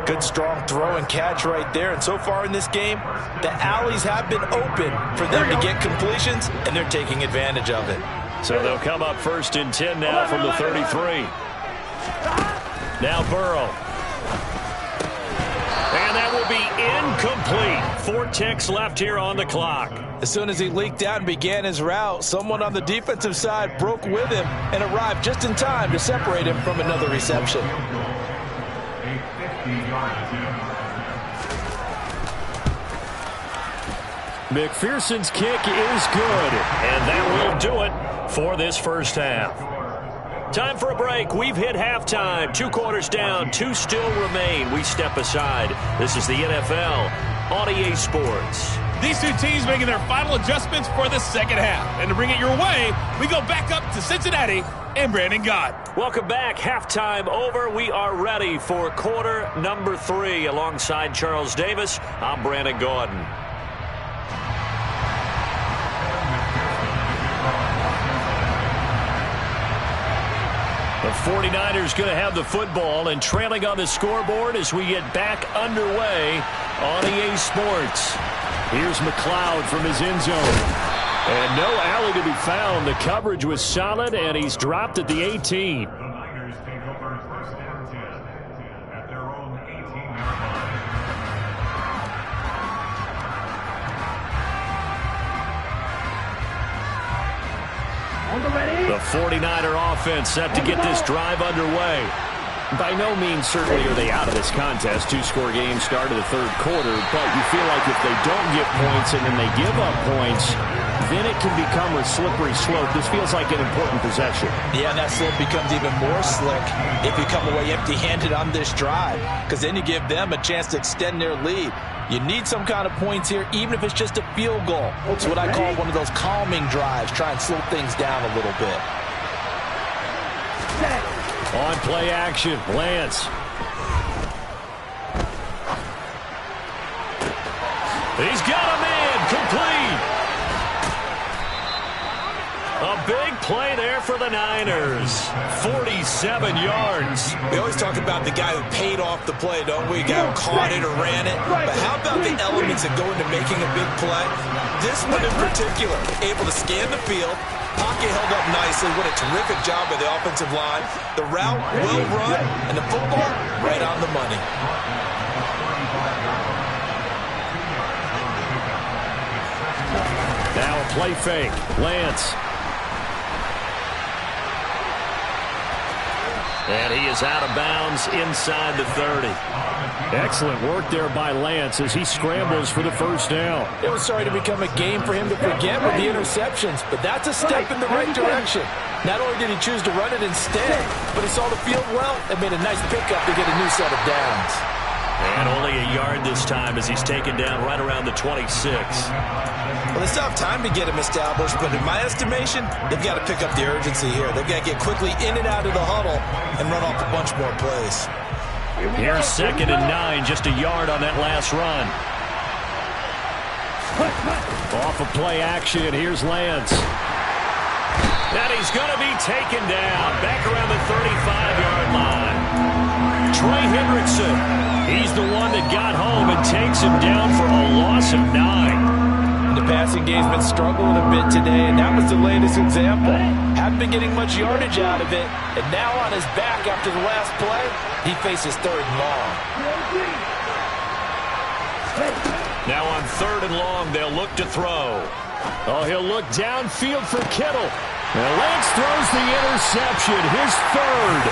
Good, strong throw and catch right there. And so far in this game, the alleys have been open for them to get completions, and they're taking advantage of it. So they'll come up 1st and 10 now from the 33. Now Burrow. And that will be incomplete. 4 ticks left here on the clock. As soon as he leaked out and began his route, someone on the defensive side broke with him and arrived just in time to separate him from another reception. McPherson's kick is good, and that will do it for this first half. Time for a break. We've hit halftime. 2 quarters down, 2 still remain. We step aside. This is the NFL on EA Sports. These two teams making their final adjustments for the second half. And to bring it your way, we go back up to Cincinnati and Brandon Gott. Welcome back. Halftime over. We are ready for quarter number 3. Alongside Charles Davis, I'm Brandon Gordon. The 49ers going to have the football and trailing on the scoreboard as we get back underway on EA Sports. Here's McLeod from his end zone. And no alley to be found. The coverage was solid, and he's dropped at the 18. The Niners take over 1st and 10 at their own 18-yard line. The 49er offense set to get this drive underway. By no means certainly are they out of this contest. 2-score game start of the 3rd quarter, but you feel like if they don't get points and then they give up points, then it can become a slippery slope. This feels like an important possession. Yeah, and that slope becomes even more slick if you come away empty-handed on this drive, because then you give them a chance to extend their lead. You need some kind of points here, even if it's just a field goal. It's what I call one of those calming drives, try and slow things down a little bit. On play action, Lance. He's got a man, complete. A big play there for the Niners. 47 yards. We always talk about the guy who paid off the play, don't we? The guy who caught it or ran it. But how about the elements that go into making a big play? This one in particular, able to scan the field. Pocket held up nicely. What a terrific job by the offensive line. The route, well run, and the football, right on the money. Now a play fake. Lance. And he is out of bounds inside the 30. Excellent work there by Lance as he scrambles for the first down. It was starting to become a game for him to forget with the interceptions, but that's a step in the right direction. Not only did he choose to run it instead, but he saw the field well and made a nice pickup to get a new set of downs. And only a yard this time as he's taken down right around the 26. Well, they still have time to get him established, but in my estimation, they've got to pick up the urgency here. They've got to get quickly in and out of the huddle and run off a bunch more plays. Here's 2nd and 9, just a yard on that last run. Off of play action, here's Lance. And he's going to be taken down back around the 35-yard line. Trey Hendrickson, he's the one that got home and takes him down for a loss of 9. The passing game's been struggling a bit today, and that was the latest example. Haven't been getting much yardage out of it, and now on his back after the last play, he faces 3rd and long. Now on 3rd and long, they'll look to throw. Oh, he'll look downfield for Kittle. Now Lance throws the interception, his 3rd.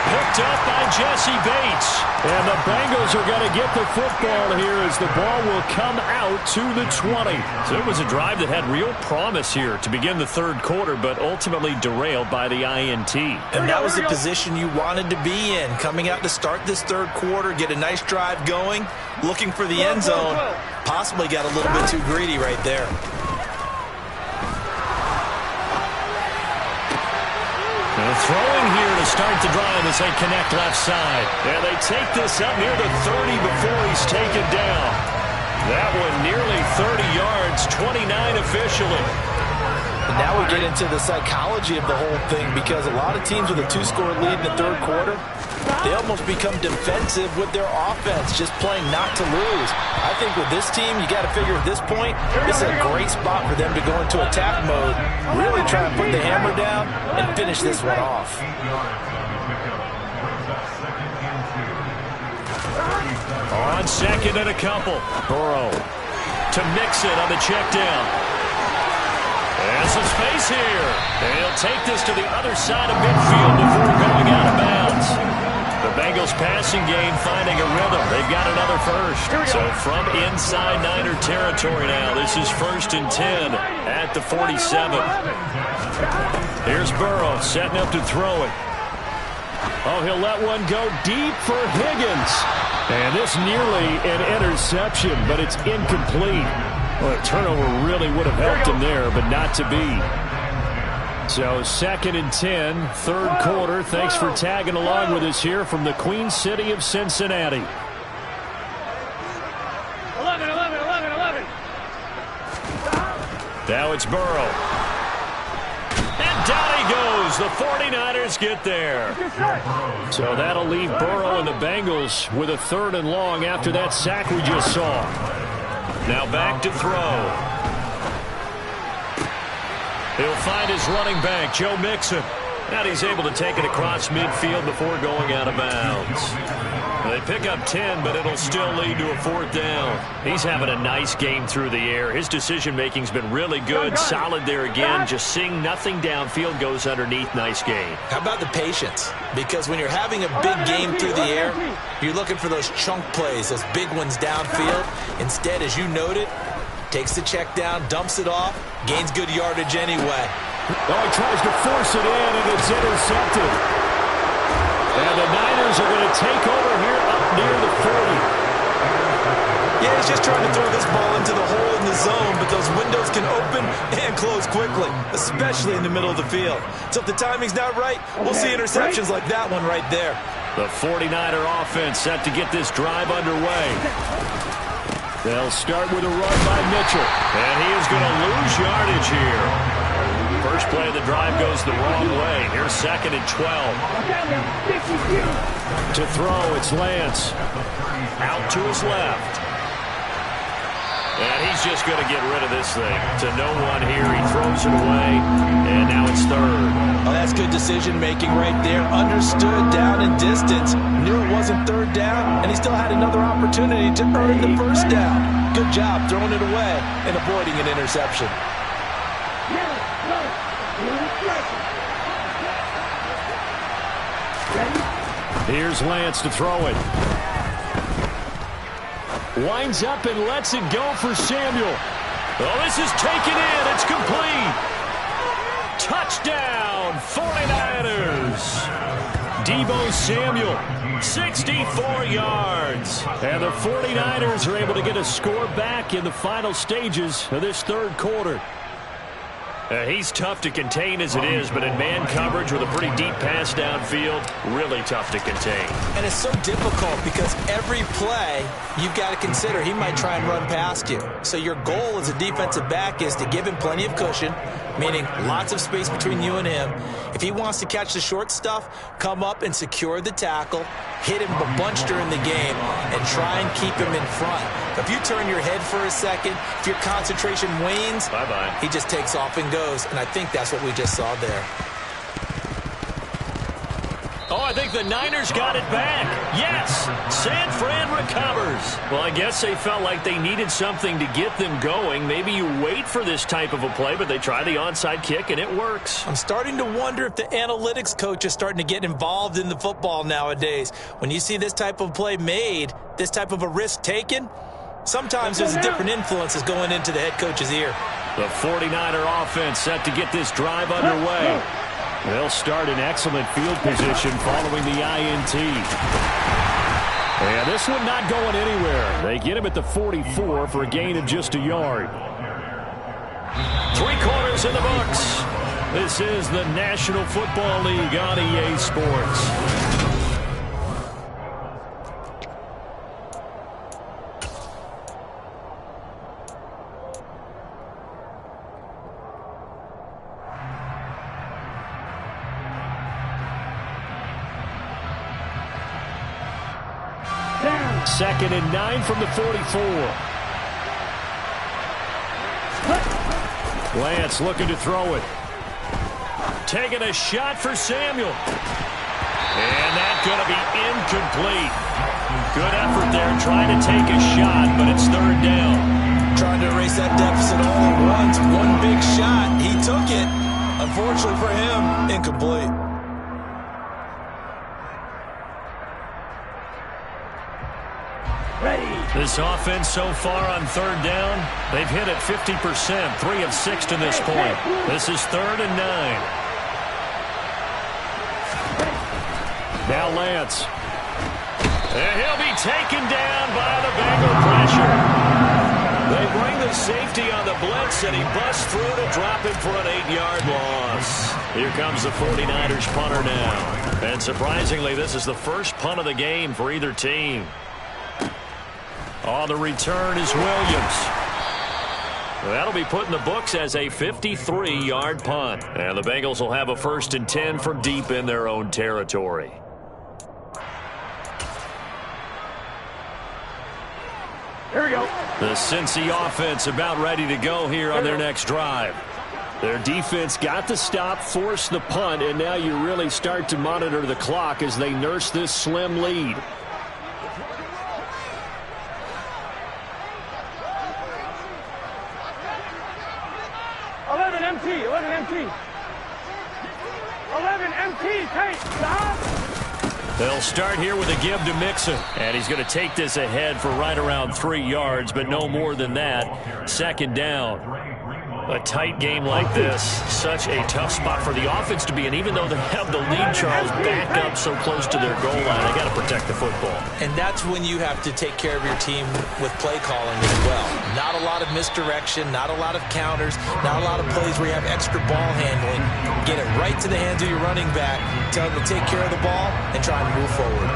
Picked up by Jesse Bates. And the Bengals are going to get the football here as the ball will come out to the 20. So it was a drive that had real promise here to begin the 3rd quarter, but ultimately derailed by the INT. And that was the position you wanted to be in. Coming out to start this 3rd quarter, get a nice drive going, looking for the end zone. Possibly got a little bit too greedy right there. Throwing here to start the drive as they connect left side. And they take this up near the 30 before he's taken down. That one nearly 30 yards, 29 officially. And now we get into the psychology of the whole thing because a lot of teams with a 2-score lead in the 3rd quarter, they almost become defensive with their offense, just playing not to lose. I think with this team, you got to figure at this point, this is a great spot for them to go into attack mode, really try and put the hammer down and finish this one off. On 2nd and a couple. Burrow to mix it on the check down. And some space here. And he'll take this to the other side of midfield before going out of bounds. The Bengals passing game finding a rhythm. They've got another first. So from inside Niner territory now, this is 1st and 10 at the 47. Here's Burrow setting up to throw it. Oh, he'll let one go deep for Higgins. And this nearly an interception, but it's incomplete. Well, a turnover really would have helped him there, but not to be. So 2nd and 10, 3rd quarter. Thanks for tagging along with us here from the Queen City of Cincinnati. 11. Now it's Burrow. And down he goes. The 49ers get there. So that'll leave Burrow and the Bengals with a 3rd and long after that sack we just saw. Now back to throw. He'll find his running back, Joe Mixon. And he's able to take it across midfield before going out of bounds. They pick up 10, but it'll still lead to a 4th down. He's having a nice game through the air. His decision-making's been really good, solid there again. Just seeing nothing downfield goes underneath. Nice game. How about the patience? Because when you're having a big game through the air, you're looking for those chunk plays, those big ones downfield. Instead, as you noted, takes the check down, dumps it off, gains good yardage anyway. Oh, he tries to force it in, and it's intercepted. And the Niners are going to take over here up near the 40. Yeah, he's just trying to throw this ball into the hole in the zone, but those windows can open and close quickly, especially in the middle of the field. So if the timing's not right, we'll see interceptions like that one right there. The 49er offense set to get this drive underway. They'll start with a run by Mitchell. And he is going to lose yardage here. First play of the drive goes the wrong way. Here's 2nd and 12. To throw, it's Lance. Out to his left. And he's just going to get rid of this thing. To no one here. He throws it away. And now it's 3rd. Oh, that's good decision-making right there. Understood down and distance. Knew it wasn't 3rd down. And he still had another opportunity to earn the 1st down. Good job throwing it away and avoiding an interception. Here's Lance to throw it. Winds up and lets it go for Samuel. Oh, this is taken in. It's complete. Touchdown, 49ers. Deebo Samuel, 64 yards. And the 49ers are able to get a score back in the final stages of this 3rd quarter. He's tough to contain as it is, but in man coverage with a pretty deep pass downfield, really tough to contain. And it's so difficult because every play you've got to consider he might try and run past you. So your goal as a defensive back is to give him plenty of cushion, meaning lots of space between you and him. If he wants to catch the short stuff, come up and secure the tackle, hit him a bunch during the game, and try and keep him in front. If you turn your head for a second, if your concentration wanes, bye-bye. He just takes off and goes, and I think that's what we just saw there. Oh, I think the Niners got it back. Yes, San Fran recovers. Well, I guess they felt like they needed something to get them going. Maybe you wait for this type of a play, but they try the onside kick, and it works. I'm starting to wonder if the analytics coach is starting to get involved in the football nowadays. When you see this type of play made, this type of a risk taken, sometimes there's different influences going into the head coach's ear. The 49er offense set to get this drive underway. They'll start in excellent field position following the INT. And this one not going anywhere. They get him at the 44 for a gain of just a yard. 3 quarters in the books. This is the National Football League on EA Sports. Second and 9 from the 44. Lance looking to throw it. Taking a shot for Samuel. And that's going to be incomplete. Good effort there trying to take a shot, but it's 3rd down. Trying to erase that deficit all at once. One big shot. He took it. Unfortunately for him, incomplete. This offense so far on 3rd down, they've hit it 50%, 3 of 6 to this point. This is 3rd and 9. Now Lance. And he'll be taken down by the Bengal pressure. They bring the safety on the blitz, and he busts through to drop him for an 8-yard loss. Here comes the 49ers punter now. And surprisingly, this is the first punt of the game for either team. On the return is Williams. That'll be put in the books as a 53-yard punt. And the Bengals will have a 1st and 10 from deep in their own territory. Here we go. The Cincy offense about ready to go here on their next drive. Their defense got the stop, forced the punt, and now you really start to monitor the clock as they nurse this slim lead. They'll start here with a give to Mixon. And he's going to take this ahead for right around 3 yards, but no more than that. 2nd down. A tight game like this, such a tough spot for the offense to be in. Even though they have the lead, Charles, back up so close to their goal line, they got to protect the football. And that's when you have to take care of your team with play calling as well. Not a lot of misdirection, not a lot of counters, not a lot of plays where you have extra ball handling. Get it right to the hands of your running back, tell them to take care of the ball, and try and move forward.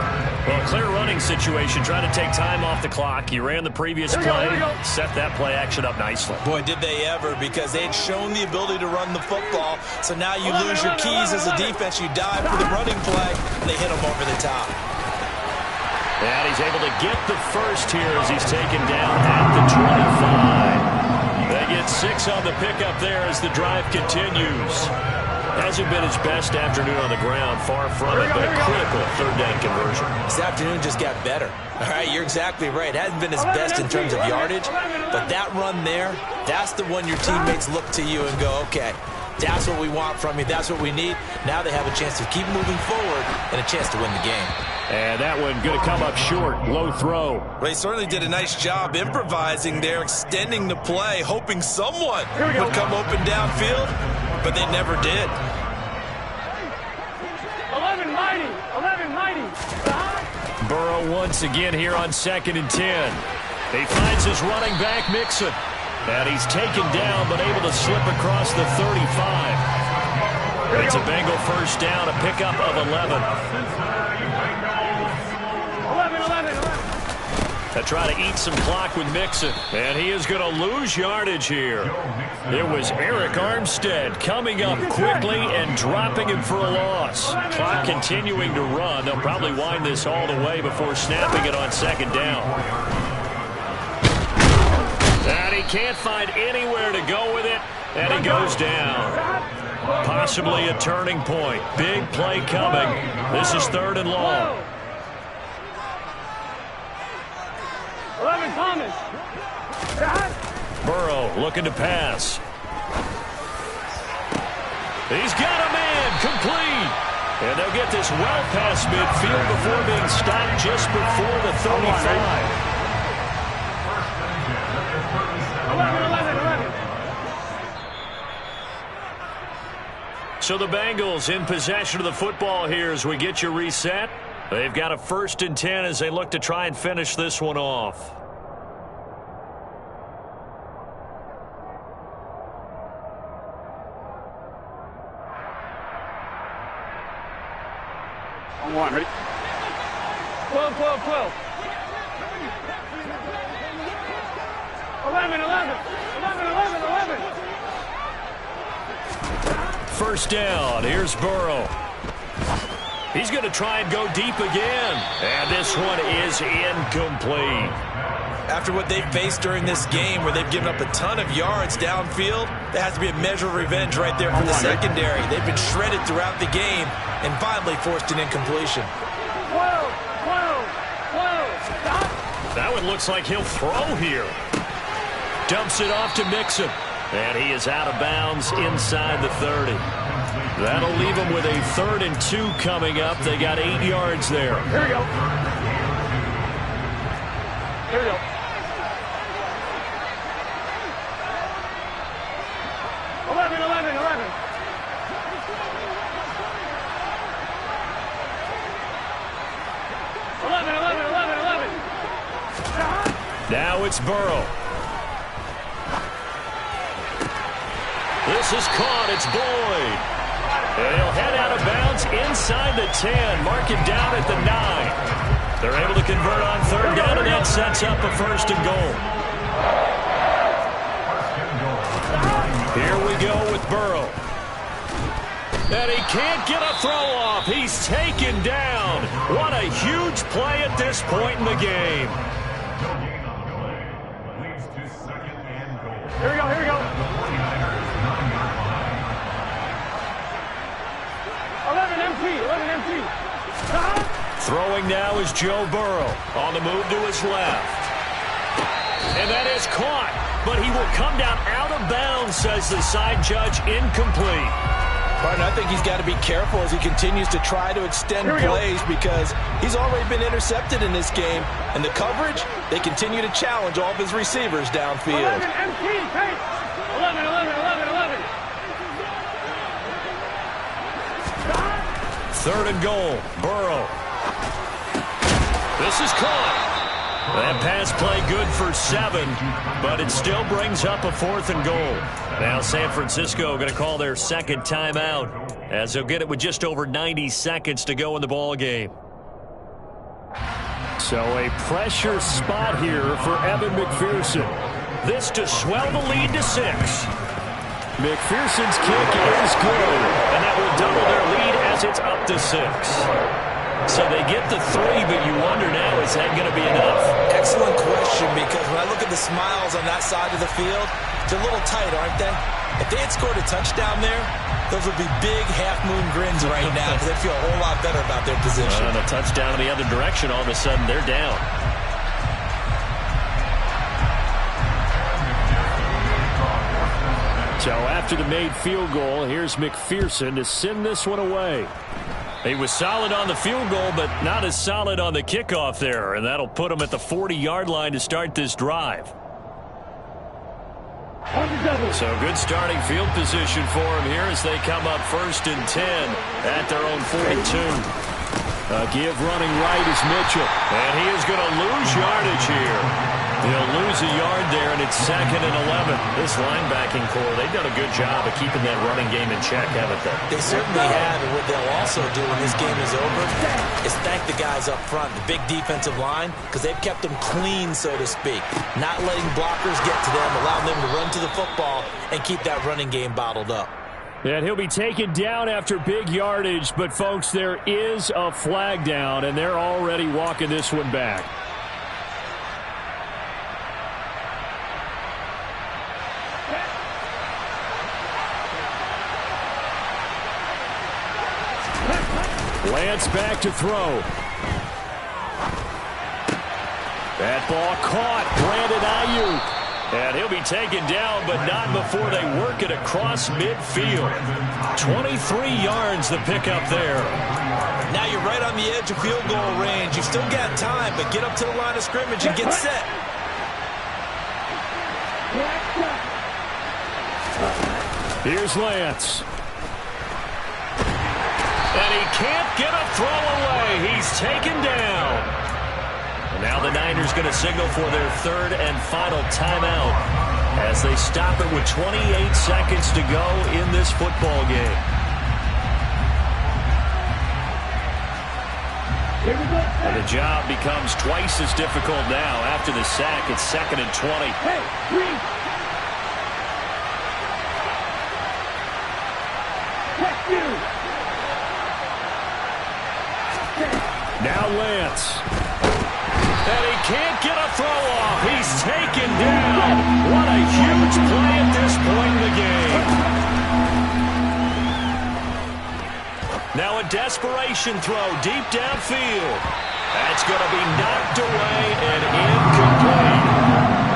Well, clear running situation. Try to take time off the clock. You ran the previous play. Set that play action up nicely. Boy, did they ever, because they had shown the ability to run the football. So now you lose your keys as a defense. You dive for the running play. They hit him over the top. And he's able to get the first here as he's taken down at the 25. They get 6 on the pickup there as the drive continues. Hasn't been his best afternoon on the ground, far from it, but a critical third down conversion. This afternoon just got better. All right, you're exactly right. It hasn't been his best in terms of yardage, but that run there, that's the one your teammates look to you and go, okay, that's what we want from you. That's what we need. Now they have a chance to keep moving forward and a chance to win the game. And that one going to come up short, low throw. Well, he certainly did a nice job improvising there, extending the play, hoping someone would come open downfield, but they never did. 11 mighty. Burrow once again here on 2nd and 10. He finds his running back, Mixon. And he's taken down, but able to slip across the 35. It's a Bengal first down, a pickup of 11. They try to eat some clock with Mixon, and he is going to lose yardage here. It was Eric Armstead coming up quickly and dropping him for a loss. Clock continuing to run. They'll probably wind this all the way before snapping it on 2nd down. And he can't find anywhere to go with it, and he goes down. Possibly a turning point. Big play coming. This is 3rd and long. 11 Thomas. Burrow looking to pass. He's got a man, complete. And they'll get this well past midfield before being stopped just before the 35. 11. So the Bengals in possession of the football here as we get you reset. They've got a 1st and 10 as they look to try and finish this one off. On 1, ready? 12. 11. 1st down. Here's Burrow. He's going to try and go deep again. And this one is incomplete. After what they've faced during this game where they've given up a ton of yards downfield, there has to be a measure of revenge right there for the secondary. They've been shredded throughout the game and finally forced an incompletion. 12. Stop. That one looks like he'll throw here. Dumps it off to Mixon. And he is out of bounds inside the 30. That'll leave them with a 3rd and 2 coming up. They got 8 yards there. Here we go. 11. 11. Now it's Burrow. This is caught. It's Boyd. And he'll head out of bounds inside the 10. Mark him down at the 9. They're able to convert on 3rd down, and that sets up a 1st and goal. Here we go with Burrow. And he can't get a throw off. He's taken down. What a huge play at this point in the game. Here we go. 11 empty. Throwing now is Joe Burrow on the move to his left. And that is caught, but he will come down out of bounds, says the side judge, incomplete. Partner, I think he's got to be careful as he continues to try to extend plays because he's already been intercepted in this game. And the coverage, they continue to challenge all of his receivers downfield. 11 empty. 11. 3rd and goal. Burrow. This is caught. That pass play good for 7, but it still brings up a 4th and goal. Now San Francisco going to call their 2nd timeout as they'll get it with just over 90 seconds to go in the ball game. So a pressure spot here for Evan McPherson. This to swell the lead to 6. McPherson's kick is good, and that will double their lead as it's up to 6. So they get the 3, but you wonder now, is that going to be enough? Excellent question, because when I look at the smiles on that side of the field, they're a little tight, aren't they? If they had scored a touchdown there, those would be big half-moon grins right now because they feel a whole lot better about their position. And a touchdown in the other direction, all of a sudden they're down. So after the made field goal, here's McPherson to send this one away. He was solid on the field goal, but not as solid on the kickoff there, and that'll put him at the 40-yard line to start this drive. So good starting field position for him here as they come up 1st and 10 at their own 42. Give running right is Mitchell, and he is going to lose yardage here. He'll lose a yard there, and it's 2nd and 11. This linebacking core, they've done a good job of keeping that running game in check, haven't they? They certainly have, and what they'll also do when this game is over is thank the guys up front, the big defensive line, because they've kept them clean, so to speak, not letting blockers get to them, allowing them to run to the football and keep that running game bottled up. And he'll be taken down after big yardage, but, folks, there is a flag down, and they're already walking this one back. Lance back to throw. That ball caught. Brandon Ayuk. And he'll be taken down, but not before they work it across midfield. 23 yards the pickup there. Now you're right on the edge of field goal range. You've still got time, but get up to the line of scrimmage and get set. Here's Lance. And he can't get a throw away. He's taken down. And now the Niners going to signal for their 3rd and final timeout as they stop it with 28 seconds to go in this football game. And the job becomes twice as difficult now after the sack. It's 2nd and 20. Hey, Reed. Check you. Now Lance. And he can't get a throw off. He's taken down. What a huge play at this point in the game. Now a desperation throw deep downfield. That's going to be knocked away and incomplete.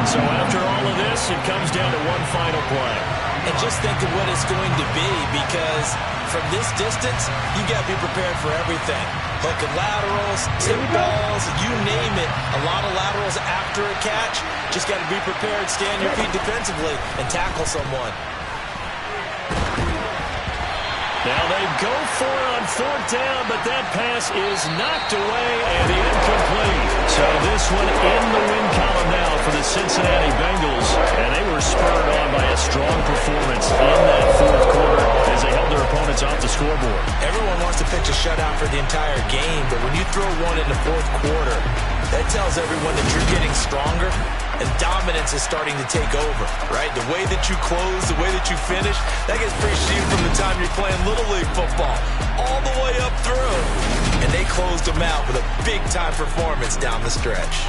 So after all of this, it comes down to one final play. And just think of what it's going to be, because from this distance, you got to be prepared for everything. Hook and laterals, tip balls, you name it. A lot of laterals after a catch. Just got to be prepared, stay on your feet defensively, and tackle someone. Now they go for it on 4th down, but that pass is knocked away and incomplete. So this one in the win column now for the Cincinnati Bengals. And they were spurred on by a strong performance in that 4th quarter as they held their opponents off the scoreboard. Everyone wants to pitch a shutout for the entire game, but when you throw one in the 4th quarter, that tells everyone that you're getting stronger and dominance is starting to take over, right? The way that you close, the way that you finish, that gets pretty steep from the time you're playing Little League football all the way up through. And they closed them out with a big-time performance down the stretch.